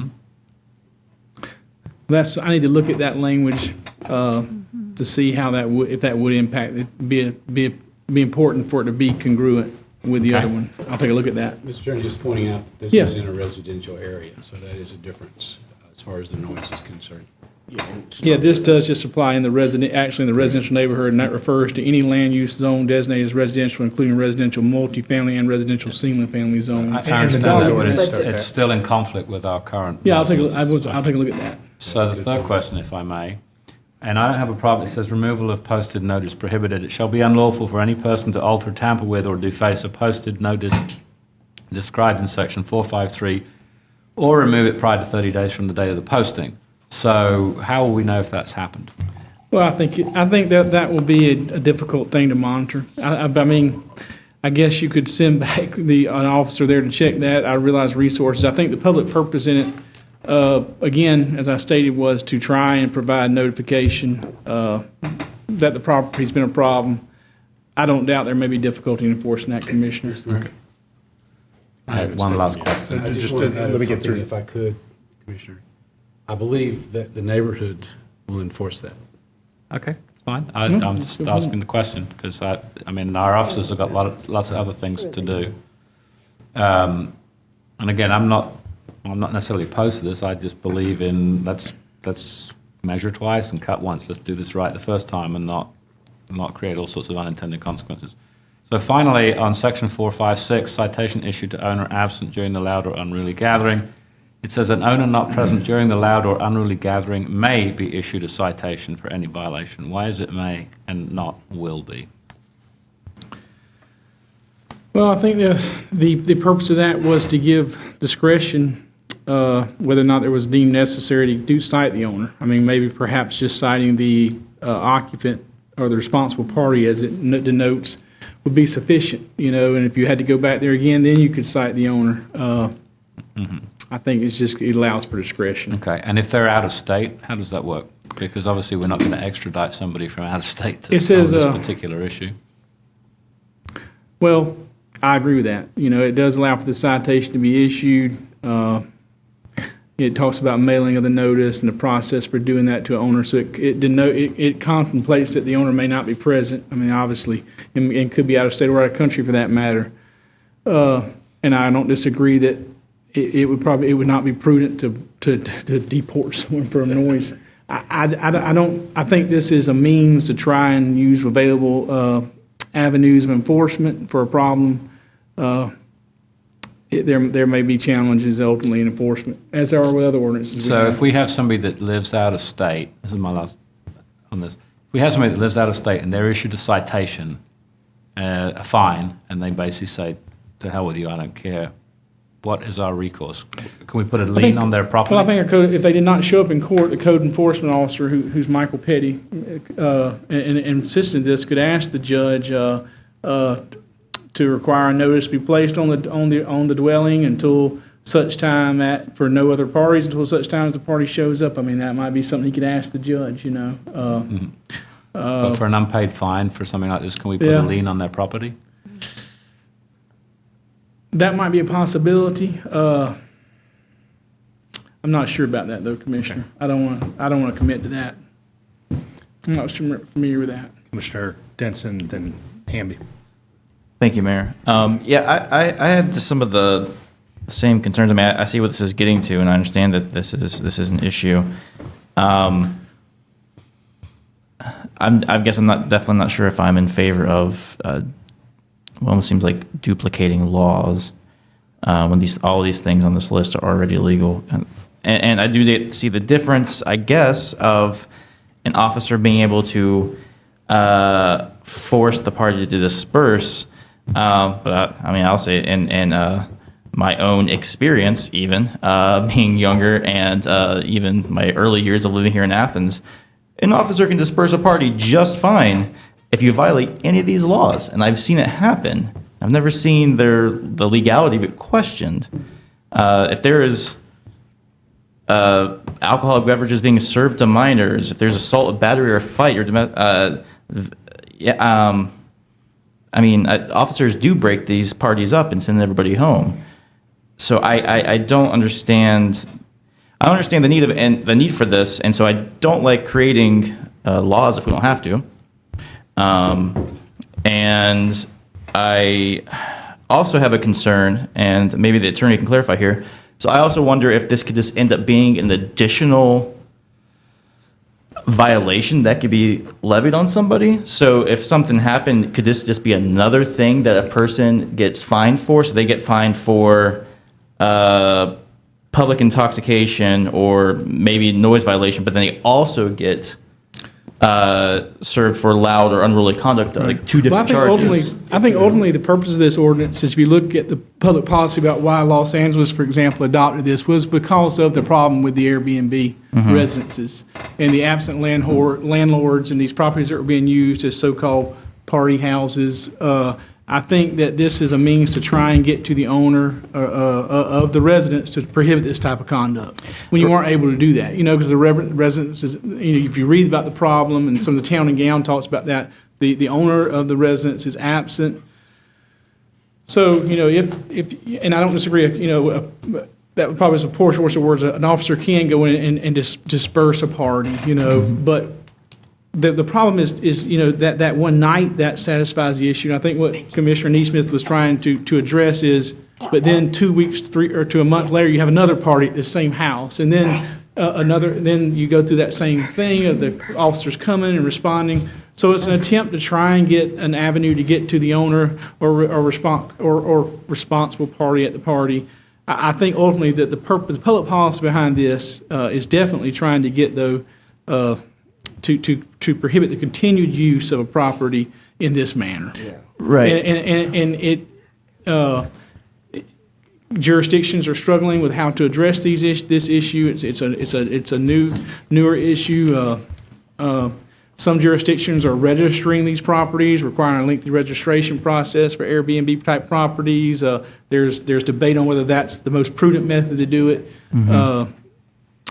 I need to look at that language to see how that would, if that would impact it, be important for it to be congruent with the Okay. other one. I'll take a look at that. Mr. Chairman, just pointing out that this Yeah. is in a residential area, so that is a difference as far as the noise is concerned. Yeah, this does just apply in the actually in the residential neighborhood, and that refers to any land use zone designated as residential, including residential multifamily and residential single-family zones. I understand that, but But it's still in conflict with our current. Yeah, I'll noise take ordinance. I'll take a look at that. So the third question, if I may, and I don't have a problem, it says removal of posted notice prohibited. It shall be unlawful for any person to alter, tamper with, or deface a posted notice described in section 453, or remove it prior to 30 days from the date of the posting. So how will we know if that's happened? Well, I think that will be a difficult thing to monitor. I mean, I guess you could send back an officer there to check that. I realize resources. I think the public purpose in it, again, as I stated, was to try and provide notification that the property's been a problem. I don't doubt there may be difficulty in enforcing that, Commissioner. I have one last question. I just Just, wanted to let add me get something through. if I could, Commissioner. I believe that the neighborhood will enforce that. Okay, it's fine. I'm just asking the question because I mean, our officers have got lots of other things to do. And again, I'm not necessarily opposed to this. I just believe in let's measure twice and cut once. Let's do this right the first time and not create all sorts of unintended consequences. So finally, on section 456, citation issued to owner absent during the loud or unruly gathering. It says an owner not present during the loud or unruly gathering may be issued a citation for any violation. Why is it may and not will be? Well, I think the purpose of that was to give discretion whether or not it was deemed necessary to cite the owner. I mean, maybe perhaps just citing the occupant or the responsible party as it denotes would be sufficient, you know, and if you had to go back there again, then you could cite the owner. I think it allows for discretion. Okay, and if they're out of state, how does that work? Because obviously we're not going to extradite somebody from out of state to It says, this particular issue. Well, I agree with that. You know, it does allow for the citation to be issued. It talks about mailing of the notice and the process for doing that to an owner. So it contemplates that the owner may not be present. I mean, obviously, and could be out of state or out of country for that matter. And I don't disagree that it would not be prudent to deport someone for noise. I think this is a means to try and use available avenues of enforcement for a problem. There may be challenges ultimately in enforcement, as there are with other ordinances. So if we have somebody that lives out of state, this is my last on this. If we have somebody that lives out of state and they're issued a citation, a fine, and they basically say, to hell with you, I don't care, what is our recourse? Can we put a lien on their property? Well, I think our code, if they did not show up in court, the code enforcement officer, who's Michael Petty, and insisted this, could ask the judge to require a notice be placed on the dwelling until such time for no other parties, until such time as the party shows up. I mean, that might be something he could ask the judge, you know. But for an unpaid fine for something like this, can we put Yeah. a lien on their property? That might be a possibility. I'm not sure about that, though, Commissioner. I don't want to commit to that. I'm not familiar with that. Commissioner Denson, then Hamby. Thank you, Mayor. Yeah, I had just some of the the same concerns. I mean, I see what this is getting to, and I understand that this is an issue. I guess I'm definitely not sure if I'm in favor of what almost seems like duplicating laws when all these things on this list are already illegal. And I do see the difference, I guess, of an officer being able to force the party to disperse. But I mean, I'll say it in my own experience, even being younger and even my early years of living here in Athens, an officer can disperse a party just fine if you violate any of these laws. And I've seen it happen. I've never seen the legality of it questioned. If there is alcoholic beverages being served to minors, if there's assault, a battery, or a fight, I mean, officers do break these parties up and send everybody home. So I don't understand. I don't understand the need for this, and so I don't like creating laws if we don't have to. And I also have a concern, and maybe the attorney can clarify here. So I also wonder if this could just end up being an additional violation that could be levied on somebody. So if something happened, could this just be another thing that a person gets fined for? So they get fined for public intoxication or maybe noise violation, but then they also get served for loud or unruly conduct, like two different charges. I think ultimately the purpose of this ordinance is, if you look at the public policy about why Los Angeles, for example, adopted this, was because of the problem with the Airbnb residences and the absent landlords and these properties that were being used as so-called party houses. I think that this is a means to try and get to the owner of the residence to prohibit this type of conduct, when you aren't able to do that, because the residence is, if you read about the problem, and some of the town and gown talks about that, the owner of the residence is absent. So, if and I don't disagree, that would probably support words an officer can go in and disperse a party, but the problem is that one night that satisfies the issue. And I think what Commissioner Neesmith was trying to address is, but then 2 weeks, to a month later, you have another party at the same house, and then then you go through that same thing of the officers coming and responding. So it's an attempt to try and get an avenue to get to the owner or responsible party at the party. I think ultimately that the public policy behind this is definitely trying to get to prohibit the continued use of a property in this manner. Yeah. Right. And jurisdictions are struggling with how to address this issue. It's a newer issue. Some jurisdictions are registering these properties, requiring a lengthy registration process for Airbnb type properties. There's debate on whether that's the most prudent method to do it.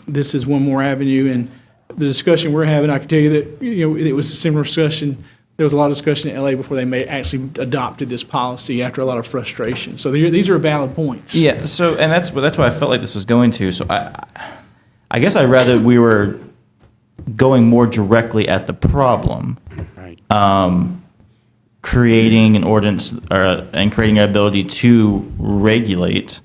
This is one more avenue, and the discussion we're having, I can tell you that it was a similar discussion. There was a lot of discussion in LA before they actually adopted this policy after a lot of frustration. So these are valid points. Yeah. So, and that's why I felt like this was going to. So I guess I'd rather we were going more directly at the problem, right? Creating an ordinance and creating an ability to regulate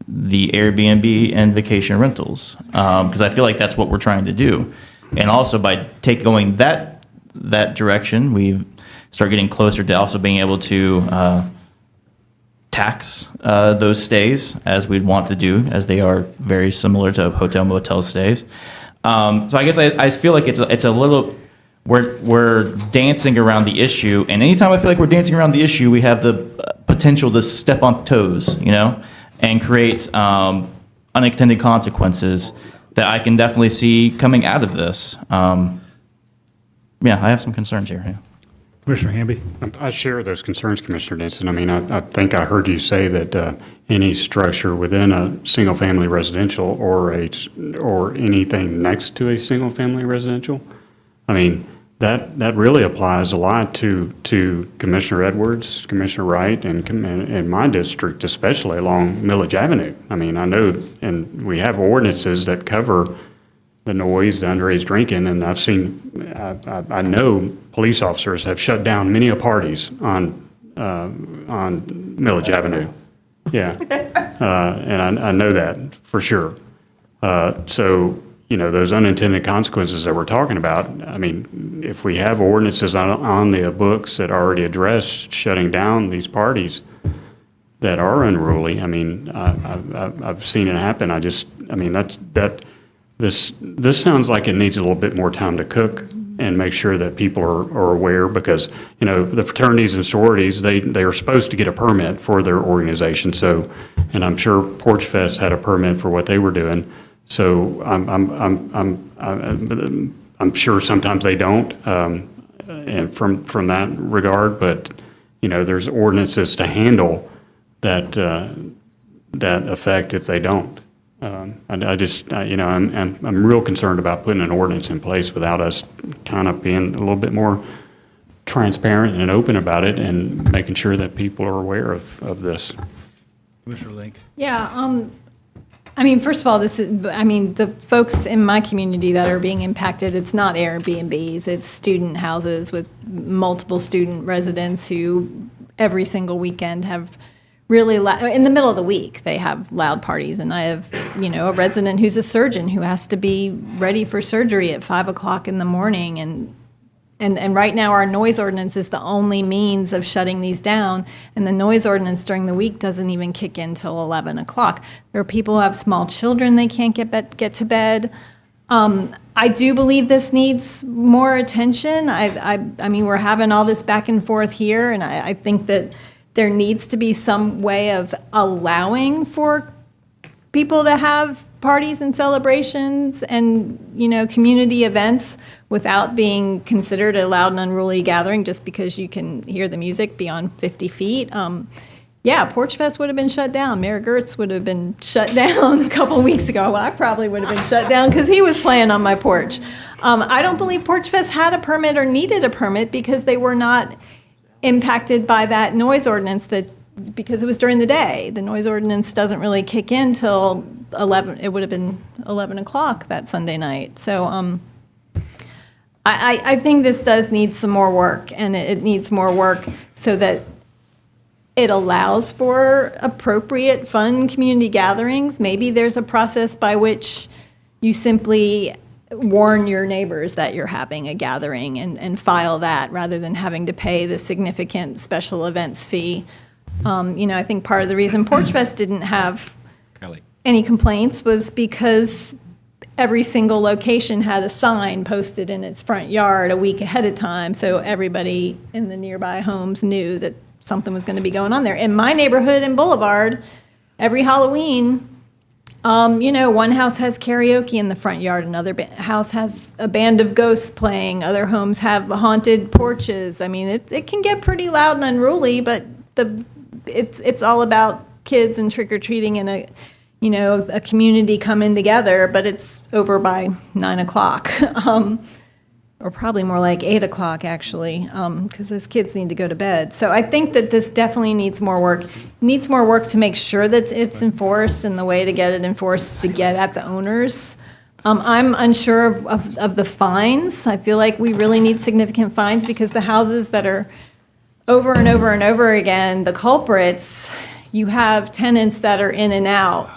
the Airbnb and vacation rentals, because I feel like that's what we're trying to do. And also by going that direction, we start getting closer to also being able to tax those stays as we'd want to do, as they are very similar to hotel motel stays. So I guess I feel like it's a little, we're dancing around the issue, and anytime I feel like we're dancing around the issue, we have the potential to step on toes, and create unintended consequences that I can definitely see coming out of this. I have some concerns here. Yeah. Commissioner Hamby? I share those concerns, Commissioner Denson. I mean, I think I heard you say that any structure within a single-family residential or anything next to a single-family residential, I mean, that really applies a lot to Commissioner Edwards, Commissioner Wright, and in my district, especially along Millage Avenue. I mean, I know, and we have ordinances that cover the noise, the underage drinking, and I know police officers have shut down many parties on Millage Avenue. Yeah. And I know that for sure. So, those unintended consequences that we're talking about, I mean, if we have ordinances on the books that already address shutting down these parties that are unruly, I mean, I've seen it happen. This sounds like it needs a little bit more time to cook and make sure that people are aware, because, the fraternities and sororities, they are supposed to get a permit for their organization. So, and I'm sure Porch Fest had a permit for what they were doing. So I'm sure sometimes they don't, and from that regard, but, there's ordinances to handle that effect if they don't. I'm real concerned about putting an ordinance in place without us kind of being a little bit more transparent and open about it and making sure that people are aware of this. Commissioner Link. Yeah, first of all, the folks in my community that are being impacted, it's not Airbnbs, it's student houses with multiple student residents who every single weekend have really in the middle of the week, they have loud parties. And I have, a resident who's a surgeon who has to be ready for surgery at 5 o'clock in the morning. And right now our noise ordinance is the only means of shutting these down. And the noise ordinance during the week doesn't even kick in till 11 o'clock. There are people who have small children, they can't get to bed. I do believe this needs more attention. I mean, we're having all this back and forth here, and I think that there needs to be some way of allowing for people to have parties and celebrations and, community events without being considered a loud and unruly gathering just because you can hear the music beyond 50 feet. Porch Fest would have been shut down. Mayor Gertz would have been shut down a couple weeks ago. Well, I probably would have been shut down because he was playing on my porch. I don't believe Porch Fest had a permit or needed a permit because they were not impacted by that noise ordinance because it was during the day. The noise ordinance doesn't really kick in till 11. It would have been 11 o'clock that Sunday night. So I think this does need some more work, and it needs more work so that it allows for appropriate, fun community gatherings. Maybe there's a process by which you simply warn your neighbors that you're having a gathering and file that rather than having to pay the significant special events fee. I think part of the reason Porch Fest didn't have any complaints was because every single location had a sign posted in its front yard a week ahead of time, so everybody in the nearby homes knew that something was going to be going on there. In my neighborhood in Boulevard, every Halloween, one house has karaoke in the front yard, another house has a band of ghosts playing, other homes have haunted porches. I mean, it can get pretty loud and unruly, but it's all about kids and trick-or-treating and a community coming together, but it's over by 9 o'clock. Or probably more like 8 o'clock, actually, because those kids need to go to bed. So I think that this definitely needs more work. It needs more work to make sure that it's enforced, and the way to get it enforced is to get at the owners. I'm unsure of the fines. I feel like we really need significant fines because the houses that are over and over and over again, the culprits, you have tenants that are in and out.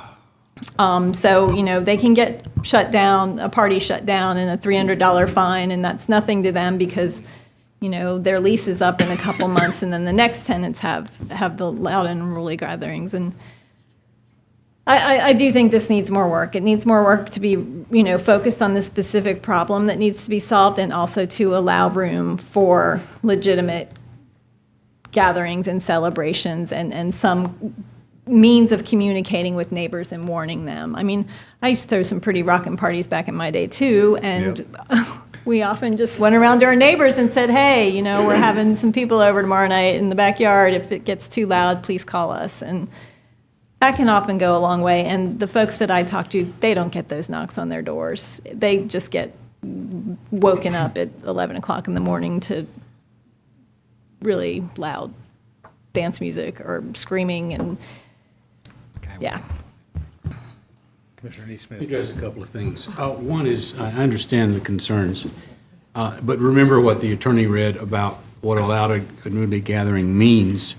So, they can get shut down, a party shut down, and a $300 fine, and that's nothing to them because, their lease is up in a couple months, and then the next tenants have the loud and unruly gatherings. And I do think this needs more work. It needs more work to be, focused on the specific problem that needs to be solved, and also to allow room for legitimate gatherings and celebrations and some means of communicating with neighbors and warning them. I mean, I used to throw some pretty rockin' parties back in my day too, and we often just went around to our neighbors and said, hey, we're having some people over tomorrow night in the backyard. If it gets too loud, please call us. And that can often go a long way. And the folks that I talk to, they don't get those knocks on their doors. They just get woken up at 11 o'clock in the morning to really loud dance music or screaming and yeah. Commissioner Neesmith. Let me address a couple of things. One is, I understand the concerns, but remember what the attorney read about what a loud unruly gathering means.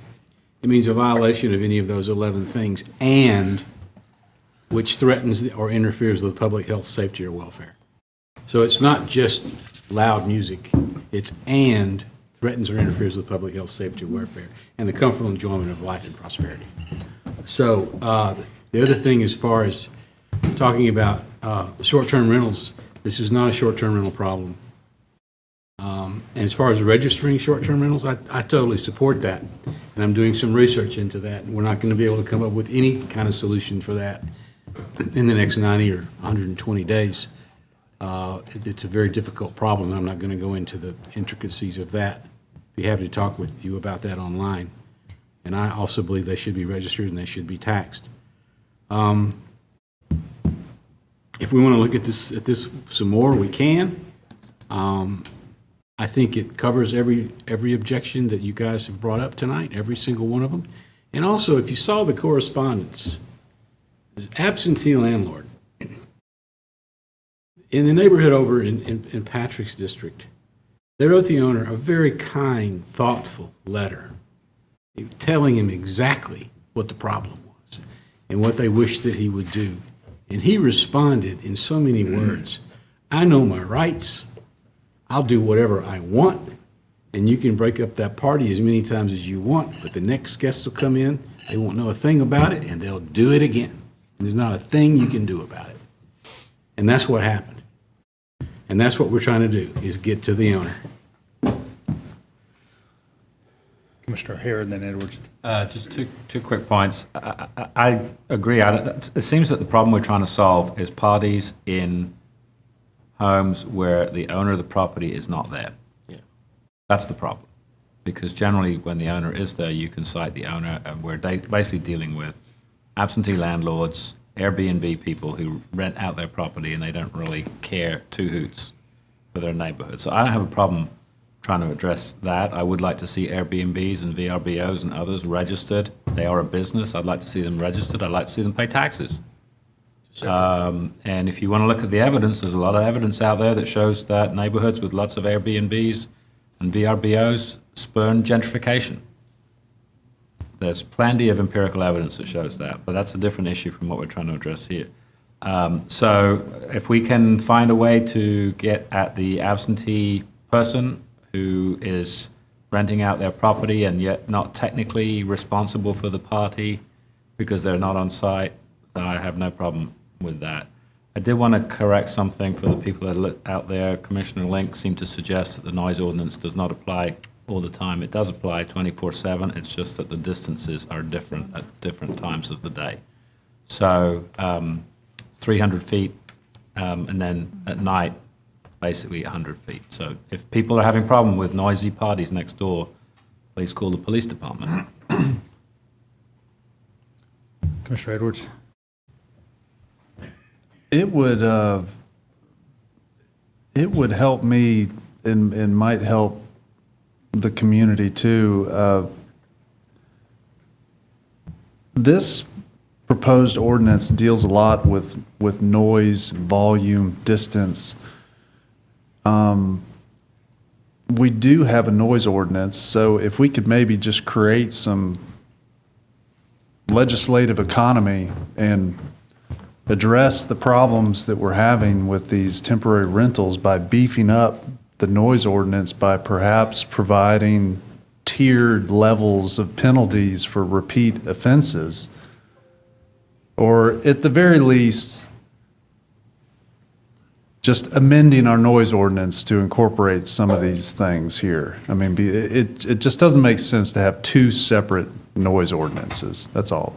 It means a violation of any of those 11 things, and which threatens or interferes with public health, safety, or welfare. So it's not just loud music, it's and threatens or interferes with public health, safety, or welfare, and the comfortable enjoyment of life and prosperity. So the other thing, as far as talking about short-term rentals, this is not a short-term rental problem. And as far as registering short-term rentals, I totally support that. And I'm doing some research into that. And we're not going to be able to come up with any kind of solution for that in the next 90 or 120 days. It's a very difficult problem. I'm not going to go into the intricacies of that. Be happy to talk with you about that online. And I also believe they should be registered and they should be taxed. If we want to look at this some more, we can. I think it covers every objection that you guys have brought up tonight, every single one of them. And also, if you saw the correspondence, this absentee landlord in the neighborhood over in Patrick's district, they wrote the owner a very kind, thoughtful letter telling him exactly what the problem was and what they wished that he would do. And he responded in so many words. I know my rights. I'll do whatever I want, and you can break up that party as many times as you want, but the next guests will come in, they won't know a thing about it, and they'll do it again. And there's not a thing you can do about it. And that's what happened. And that's what we're trying to do, is get to the owner. Commissioner Hare and then Edwards. Just two quick points. I agree. It seems that the problem we're trying to solve is parties in homes where the owner of the property is not there. Yeah. That's the problem. Because generally, when the owner is there, you can cite the owner, and we're basically dealing with absentee landlords, Airbnb people who rent out their property and they don't really care two hoots for their neighborhood. So I don't have a problem trying to address that. I would like to see Airbnbs and VRBOs and others registered. They are a business. I'd like to see them registered. I'd like to see them pay taxes. And if you want to look at the evidence, there's a lot of evidence out there that shows that neighborhoods with lots of Airbnbs and VRBOs spurn gentrification. There's plenty of empirical evidence that shows that, but that's a different issue from what we're trying to address here. So if we can find a way to get at the absentee person who is renting out their property and yet not technically responsible for the party because they're not on site, then I have no problem with that. I did want to correct something for the people that are out there. Commissioner Link seemed to suggest that the noise ordinance does not apply all the time. It does apply 24/7. It's just that the distances are different at different times of the day. So 300 feet, and then at night, basically 100 feet. So if people are having a problem with noisy parties next door, please call the police department. Commissioner Edwards. It would help me and might help the community too. This proposed ordinance deals a lot with noise, volume, distance. We do have a noise ordinance, so if we could maybe just create some legislative economy and address the problems that we're having with these temporary rentals by beefing up the noise ordinance by perhaps providing tiered levels of penalties for repeat offenses, or at the very least, just amending our noise ordinance to incorporate some of these things here. I mean, it just doesn't make sense to have two separate noise ordinances. That's all.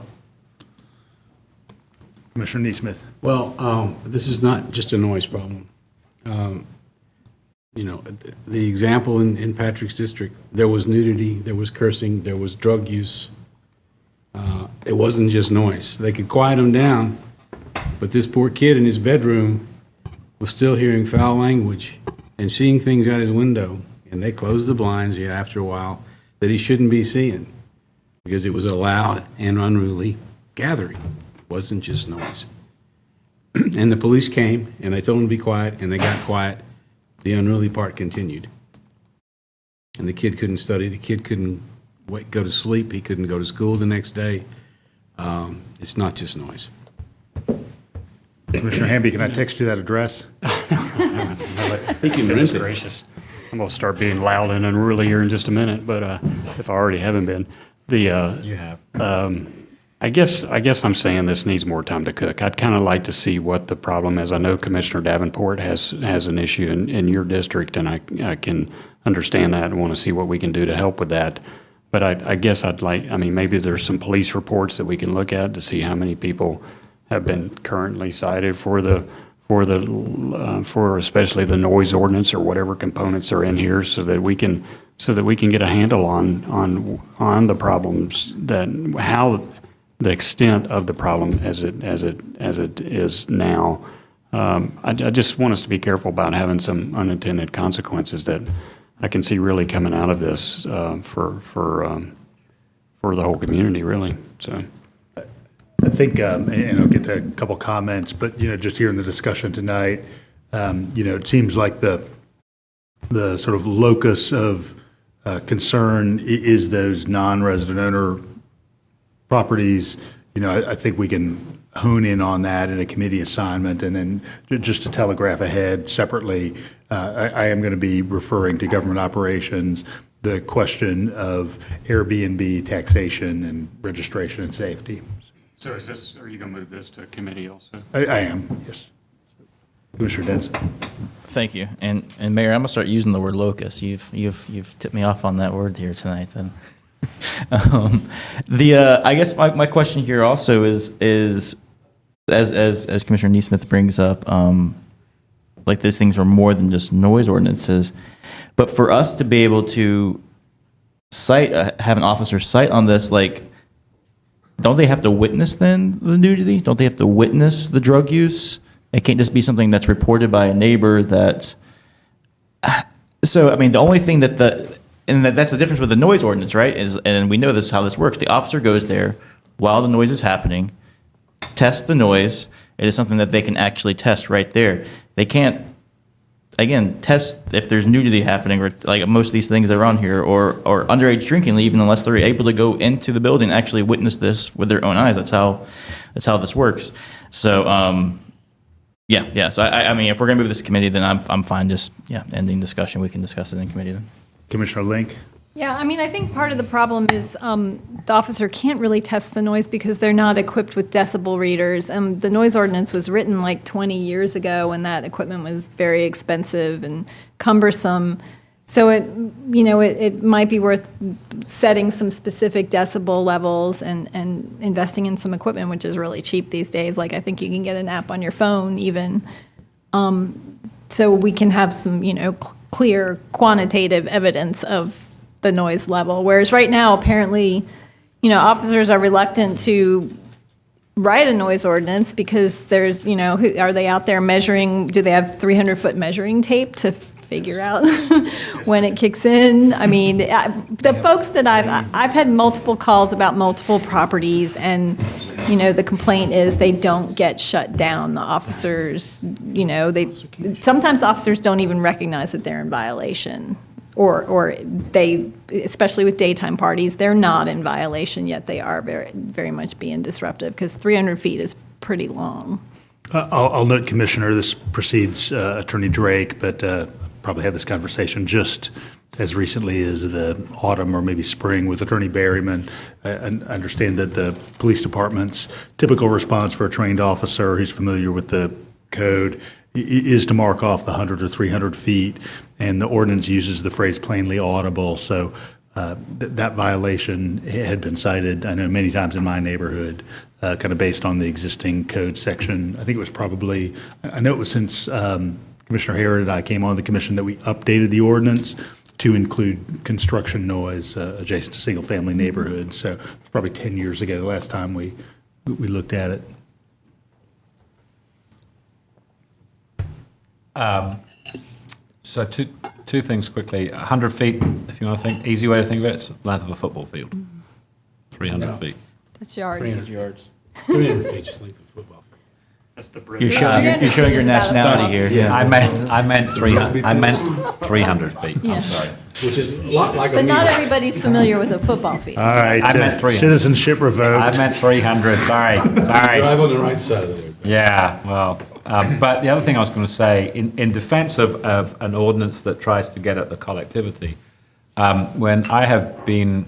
Commissioner Neesmith. Well, this is not just a noise problem. The example in Patrick's district, there was nudity, there was cursing, there was drug use. It wasn't just noise. They could quiet him down, but this poor kid in his bedroom was still hearing foul language and seeing things out his window, and they closed the blinds, after a while, that he shouldn't be seeing because it was a loud and unruly gathering. It wasn't just noise. And the police came, and they told him to be quiet, and they got quiet. The unruly part continued. And the kid couldn't study, the kid couldn't go to sleep, he couldn't go to school the next day. It's not just noise. Commissioner Hamby, can I text you that address? He can rent Goodness it. gracious. I'm gonna start being loud and unruly here in just a minute, but if I already haven't been, You have. I guess I'm saying this needs more time to cook. I'd kind of like to see what the problem is. I know Commissioner Davenport has an issue in your district, and I can understand that and want to see what we can do to help with that. But I guess maybe there's some police reports that we can look at to see how many people have been currently cited for especially the noise ordinance or whatever components are in here, so that we can get a handle on the problems, how the extent of the problem as it is now. I just want us to be careful about having some unintended consequences that I can see really coming out of this for the whole community, really. So. I think, and I'll get to a couple comments, but, just hearing the discussion tonight, it seems like the sort of locus of concern is those non-resident owner properties. I think we can hone in on that in a committee assignment. And then just to telegraph ahead separately, I am going to be referring to government operations, the question of Airbnb taxation and registration and safety. So are you going to move this to committee also? I am, yes. Commissioner Denson. Thank you. And Mayor, I'm gonna start using the word locus. You've tipped me off on that word here tonight. Then, I guess my question here also is as Commissioner Neesmith brings up, like these things are more than just noise ordinances, but for us to be able to have an officer cite on this, like, don't they have to witness then the nudity? Don't they have to witness the drug use? It can't just be something that's reported by a neighbor that. So, the only thing that's the difference with the noise ordinance, right? And we know how this works. The officer goes there while the noise is happening, tests the noise. It is something that they can actually test right there. They can't, again, test if there's nudity happening, or like most of these things that are on here, or underage drinking, even unless they're able to go into the building and actually witness this with their own eyes. That's how this works. So, yeah. So, if we're going to move this committee, then I'm fine just, ending discussion. We can discuss it in committee then. Commissioner Link. Yeah, I think part of the problem is the officer can't really test the noise because they're not equipped with decibel readers. The noise ordinance was written like 20 years ago, and that equipment was very expensive and cumbersome. So it might be worth setting some specific decibel levels and investing in some equipment, which is really cheap these days. Like, I think you can get an app on your phone even. So we can have some, clear quantitative evidence of the noise level. Whereas right now, apparently, officers are reluctant to write a noise ordinance because there's, are they out there measuring, do they have 300-foot measuring tape to figure out when it kicks in? The folks that I've had multiple calls about multiple properties, and, the complaint is they don't get shut down. The officers, sometimes the officers don't even recognize that they're in violation. Or they, especially with daytime parties, they're not in violation, yet they are very, very much being disruptive, because 300 feet is pretty long. I'll note, Commissioner, this precedes Attorney Drake, but probably had this conversation just as recently as the autumn or maybe spring with Attorney Berryman. I understand that the police department's typical response for a trained officer who's familiar with the code is to mark off the 100 or 300 feet, and the ordinance uses the phrase plainly audible. So that violation had been cited, I know, many times in my neighborhood, kind of based on the existing code section. I think it was probably, I know it was since Commissioner Harrod and I came on the commission that we updated the ordinance to include construction noise adjacent to single-family neighborhoods. So it's probably 10 years ago, the last time we looked at it. So two things quickly. 100 feet, if you want to think, easy way to think of it, it's the length of a football field. 300 feet. That's yards. 300 yards. 300 feet, just length of a football field. You're showing your nationality here. Yeah. I meant 300 feet. I'm Yeah. sorry. Which is a lot like a But not meter. everybody's familiar with a football field. All right, I meant 300. citizenship revoked. I meant 300. Sorry. Drive on the right side of the road. Yeah, well, but the other thing I was going to say, in defense of an ordinance that tries to get at the collectivity, when I have been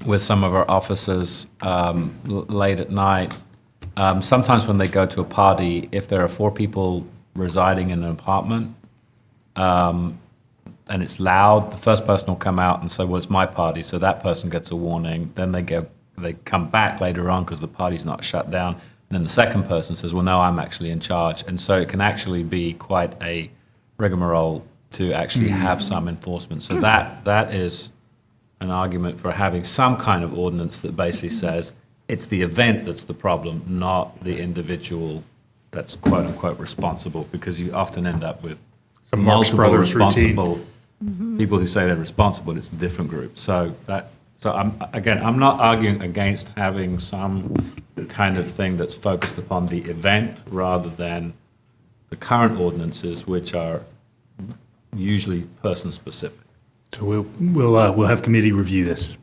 with some of our officers late at night, sometimes when they go to a party, if there are 4 people residing in an apartment, and it's loud, the first person will come out and say, well, it's my party, so that person gets a warning. Then they come back later on because the party's not shut down. And then the second person says, well, no, I'm actually in charge. And so it can actually be quite a rigmarole to actually have some enforcement. So that is an argument for having some kind of ordinance that basically says it's the event that's the problem, not the individual that's quote unquote responsible, because you often end up with Some Marx multiple Brothers routine. responsible people who say they're responsible. It's a different group. So I'm not arguing against having some kind of thing that's focused upon the event rather than the current ordinances, which are usually person specific. So we'll have committee review this.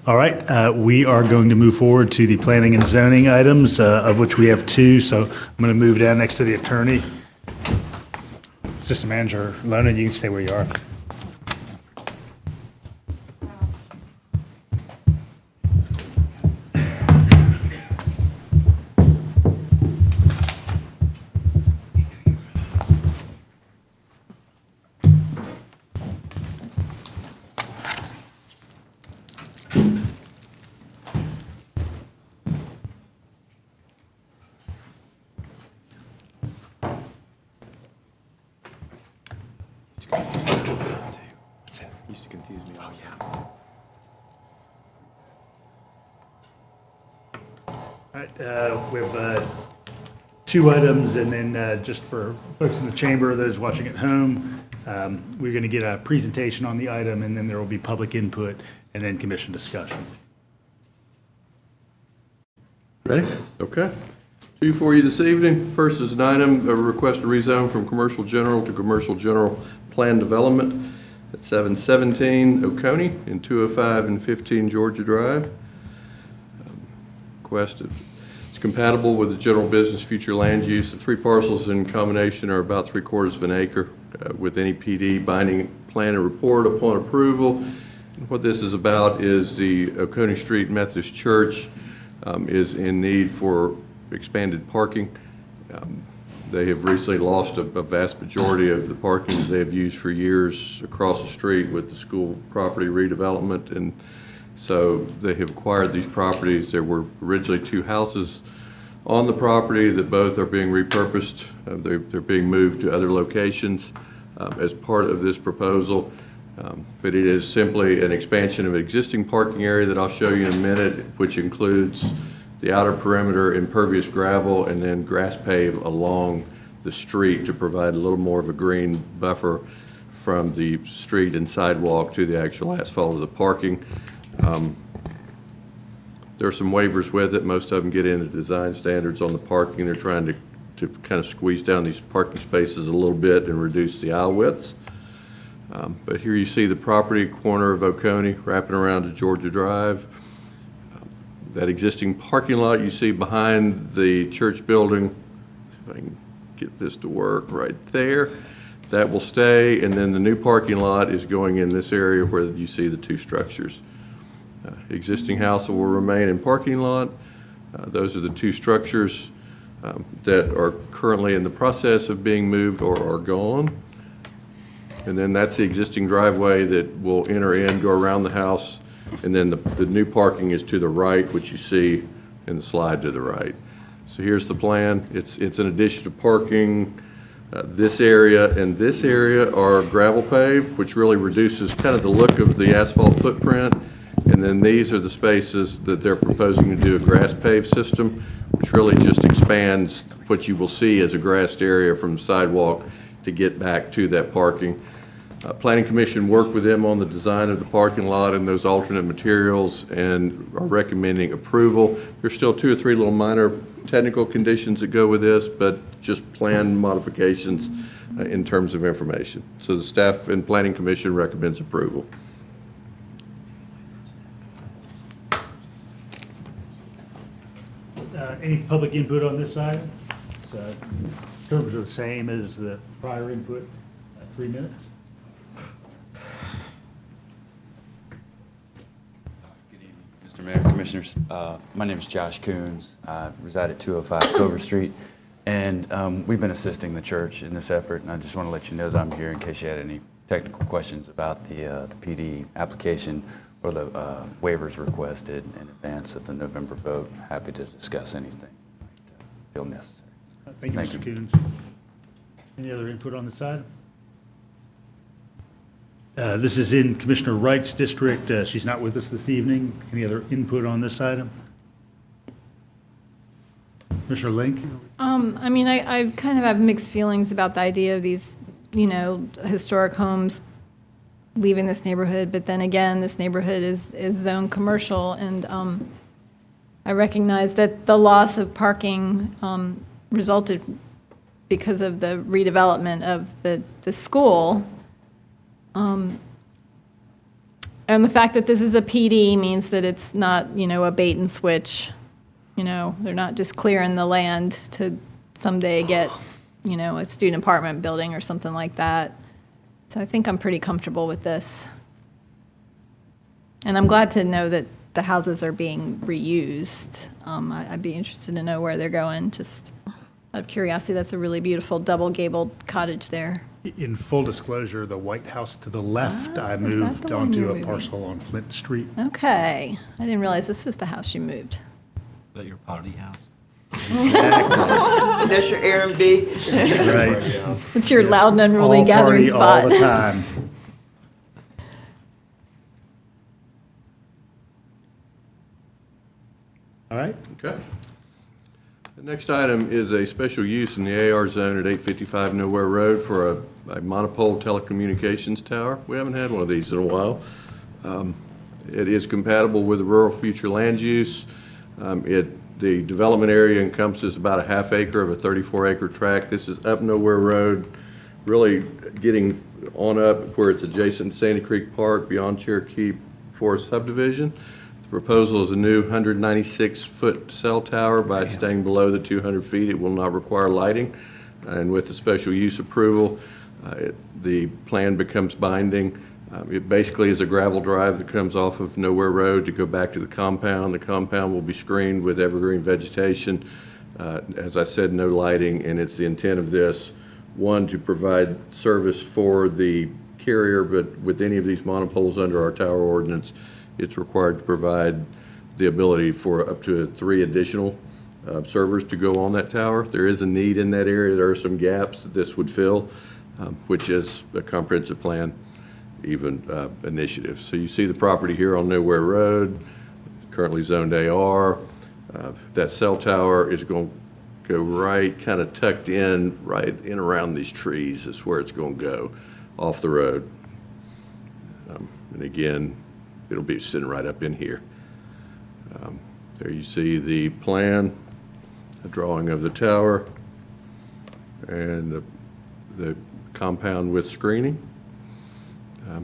All right, we are going to move forward to the planning and zoning items, of which we have 2. So I'm going to move down next to the attorney. Assistant Manager Lona, you can stay where you are. Used to confuse me. Oh, yeah. All right, we have 2 items, and then just for folks in the chamber, those watching at home, we're going to get a presentation on the item, and then there will be public input, and then commission discussion. Ready? Okay. 2 for you this evening. First is an item, a request to rezone from commercial general to commercial general plan development at 717 Oconee and 205 and 15 Georgia Drive. Requested. It's compatible with the general business future land use. The 3 parcels in combination are about 3/4 of an acre with any PD binding plan and report upon approval. And what this is about is the Oconee Street Methodist Church is in need for expanded parking. They have recently lost a vast majority of the parking that they have used for years across the street with the school property redevelopment, and so they have acquired these properties. There were originally 2 houses on the property that both are being repurposed. They're being moved to other locations as part of this proposal, but it is simply an expansion of an existing parking area that I'll show you in a minute, which includes the outer perimeter impervious gravel and then grass pave along the street to provide a little more of a green buffer from the street and sidewalk to the actual asphalt of the parking. There are some waivers with it. Most of them get into design standards on the parking. They're trying to kind of squeeze down these parking spaces a little bit and reduce the aisle widths. But here you see the property corner of Oconee wrapping around to Georgia Drive. That existing parking lot you see behind the church building, if I can get this to work right there, that will stay, and then the new parking lot is going in this area where you see the 2 structures. Existing house will remain in parking lot. Those are the 2 structures that are currently in the process of being moved or are gone. And then that's the existing driveway that will enter in, go around the house, and then the new parking is to the right, which you see in the slide to the right. So here's the plan. It's an addition to parking. This area and this area are gravel paved, which really reduces kind of the look of the asphalt footprint. And then these are the spaces that they're proposing to do a grass paved system, which really just expands what you will see as a grassed area from the sidewalk to get back to that parking. Planning Commission worked with them on the design of the parking lot and those alternate materials and are recommending approval. There's still 2 or 3 little minor technical conditions that go with this, but just plan modifications in terms of information. So the staff and Planning Commission recommends approval. Any public input on this item? So, terms are the same as the prior input, 3 minutes. Good evening, Mr. Mayor, Commissioners. My name is Josh Coons. I reside at 205 Cofer Street, and we've been assisting the church in this effort, and I just want to let you know that I'm here in case you had any technical questions about the PD application or the waivers requested in advance of the November vote. Happy to discuss anything that feel necessary. Thank you, Mr. Coons. Any other input on this item? This is in Commissioner Wright's district. She's not with us this evening. Any other input on this item? Commissioner Link? I mean, I kind of have mixed feelings about the idea of these, historic homes leaving this neighborhood, but then again, this neighborhood is zoned commercial, and I recognize that the loss of parking resulted because of the redevelopment of the school. And the fact that this is a PD means that it's not, a bait and switch. They're not just clearing the land to someday get, a student apartment building or something like that. So I think I'm pretty comfortable with this. And I'm glad to know that the houses are being reused. I'd be interested to know where they're going, just out of curiosity. That's a really beautiful double-gabled cottage there. In full disclosure, the White House to the left, I is that moved the one onto you're a moving? parcel on Flint Street. Okay. I didn't realize this was the house you moved. Is that your party house? That's your Airbnb? Right. It's your loud and unruly All gathering party spot. all the time. All right. Okay. The next item is a special use in the AR zone at 855 Nowhere Road for a monopole telecommunications tower. We haven't had one of these in a while. It is compatible with the rural future land use. The development area encompasses about a half acre of a 34-acre tract. This is up Nowhere Road, really getting on up where it's adjacent to Sandy Creek Park beyond Cherokee Forest subdivision. The proposal is a new 196-foot cell tower. By staying below the 200 feet, it will not require lighting. And with the special use approval, the plan becomes binding. It basically is a gravel drive that comes off of Nowhere Road to go back to the compound. The compound will be screened with evergreen vegetation. As I said, no lighting, and it's the intent of this, one, to provide service for the carrier, but with any of these monopoles under our tower ordinance, it's required to provide the ability for up to 3 additional servers to go on that tower. There is a need in that area. There are some gaps that this would fill, which is a comprehensive plan initiative. So you see the property here on Nowhere Road, currently zoned AR. That cell tower is going to go right, kind of tucked in, right in around these trees is where it's going to go, off the road. And again, it'll be sitting right up in here. There you see the plan, a drawing of the tower, and the compound with screening.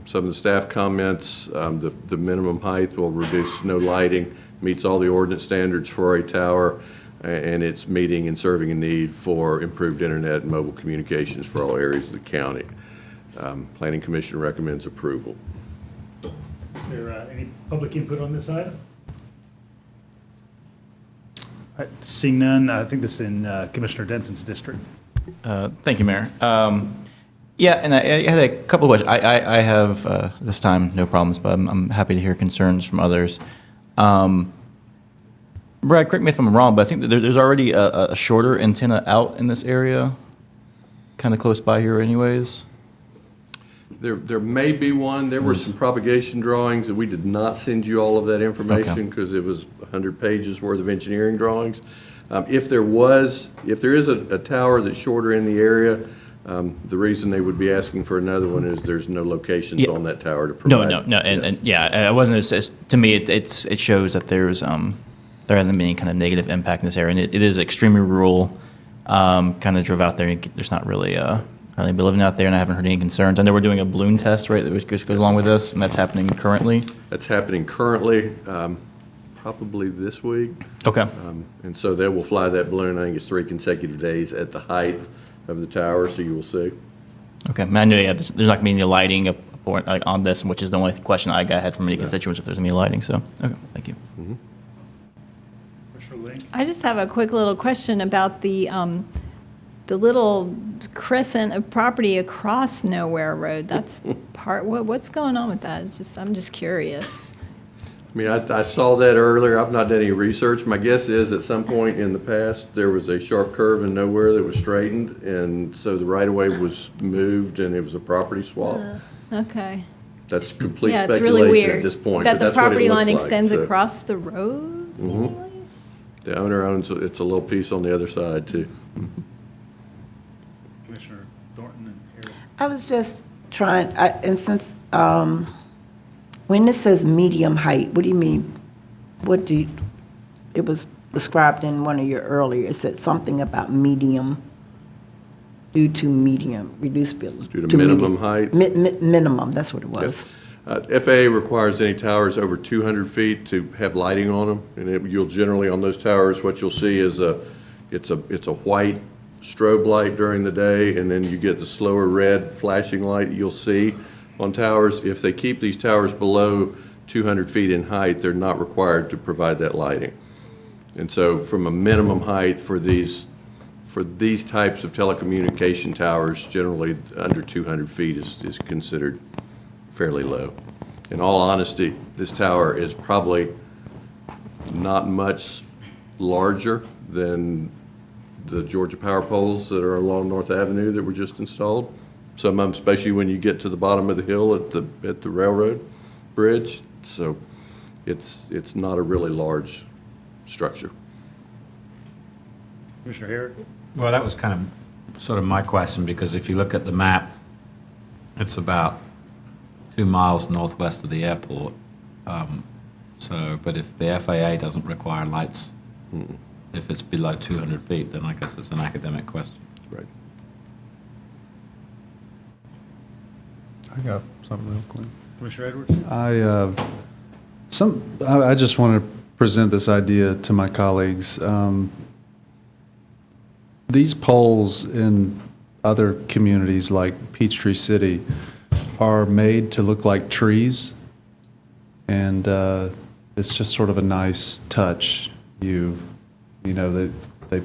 Some of the staff comments, the minimum height will reduce no lighting, meets all the ordinance standards for a tower, and it's meeting and serving a need for improved internet and mobile communications for all areas of the county. Planning Commission recommends approval. Is there any public input on this item? All right, seeing none, I think this is in Commissioner Denson's district. Thank you, Mayor. Yeah, and I had a couple of questions. I have, this time, no problems, but I'm happy to hear concerns from others. Brad, correct me if I'm wrong, but I think that there's already a shorter antenna out in this area, kind of close by here anyways. There may be one. There were some propagation drawings, and we did not send you all of that information because it was 100 pages worth of engineering drawings. If there is a tower that's shorter in the area, The reason they would be asking for another one is there's no locations Yeah. on that tower to No, provide. no, and yeah, it wasn't as to me. It shows that there hasn't been any kind of negative impact in this area, and it is extremely rural. Kind of drove out there, and there's not really anybody living out there, and I haven't heard any concerns. I know we're doing a balloon test, right, that goes along with this, and that's happening currently. That's happening currently, probably this week. Okay. And so they will fly that balloon, I think it's 3 consecutive days at the height of the tower, so you will see. Okay. I know there's not going to be any lighting on this, which is the only question I had from any constituents if there's going to be lighting. So, okay, thank you. Commissioner Link? I just have a quick little question about the little crescent of property across Nowhere Road. That's what's going on with that? I'm just curious. I mean, I saw that earlier. I've not done any research. My guess is at some point in the past, there was a sharp curve in Nowhere that was straightened, and so the right-of-way was moved, and it was a property swap. Okay. That's complete Yeah, it's really speculation weird. at this point, That but the that's what it property looks line like. extends So, across the road? seemingly? The owner owns, it's a little piece on the other side, too. Commissioner Thornton and Harris? I was just trying, and since, when it says medium height, what do you mean? It was described in one of your earlier, it said something about medium, due to medium, reduced field. Due to minimum height? Minimum, that's what it was. FAA requires any towers over 200 feet to have lighting on them, and you'll generally, on those towers, what you'll see is it's a white strobe light during the day, and then you get the slower red flashing light you'll see on towers. If they keep these towers below 200 feet in height, they're not required to provide that lighting. And so from a minimum height for these types of telecommunication towers, generally under 200 feet is considered fairly low. In all honesty, this tower is probably not much larger than the Georgia power poles that are along North Avenue that were just installed. Some of them, especially when you get to the bottom of the hill at the railroad bridge. So it's not a really large structure. Commissioner Harris? Well, that was kind of sort of my question, because if you look at the map, it's about 2 miles northwest of the airport. But if the FAA doesn't require lights, if it's below 200 feet, then I guess it's an academic question. Right. I got something real quick. Commissioner Edwards? I just want to present this idea to my colleagues. These poles in other communities like Peachtree City are made to look like trees, and it's just sort of a nice touch. They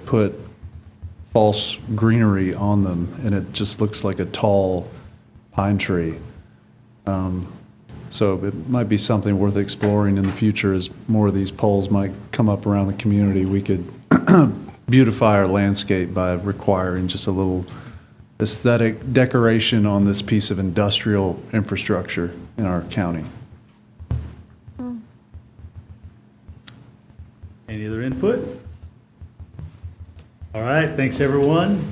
put false greenery on them, and it just looks like a tall pine tree. So it might be something worth exploring in the future as more of these poles might come up around the community. We could beautify our landscape by requiring just a little aesthetic decoration on this piece of industrial infrastructure in our county. Any other input? All right, thanks, everyone.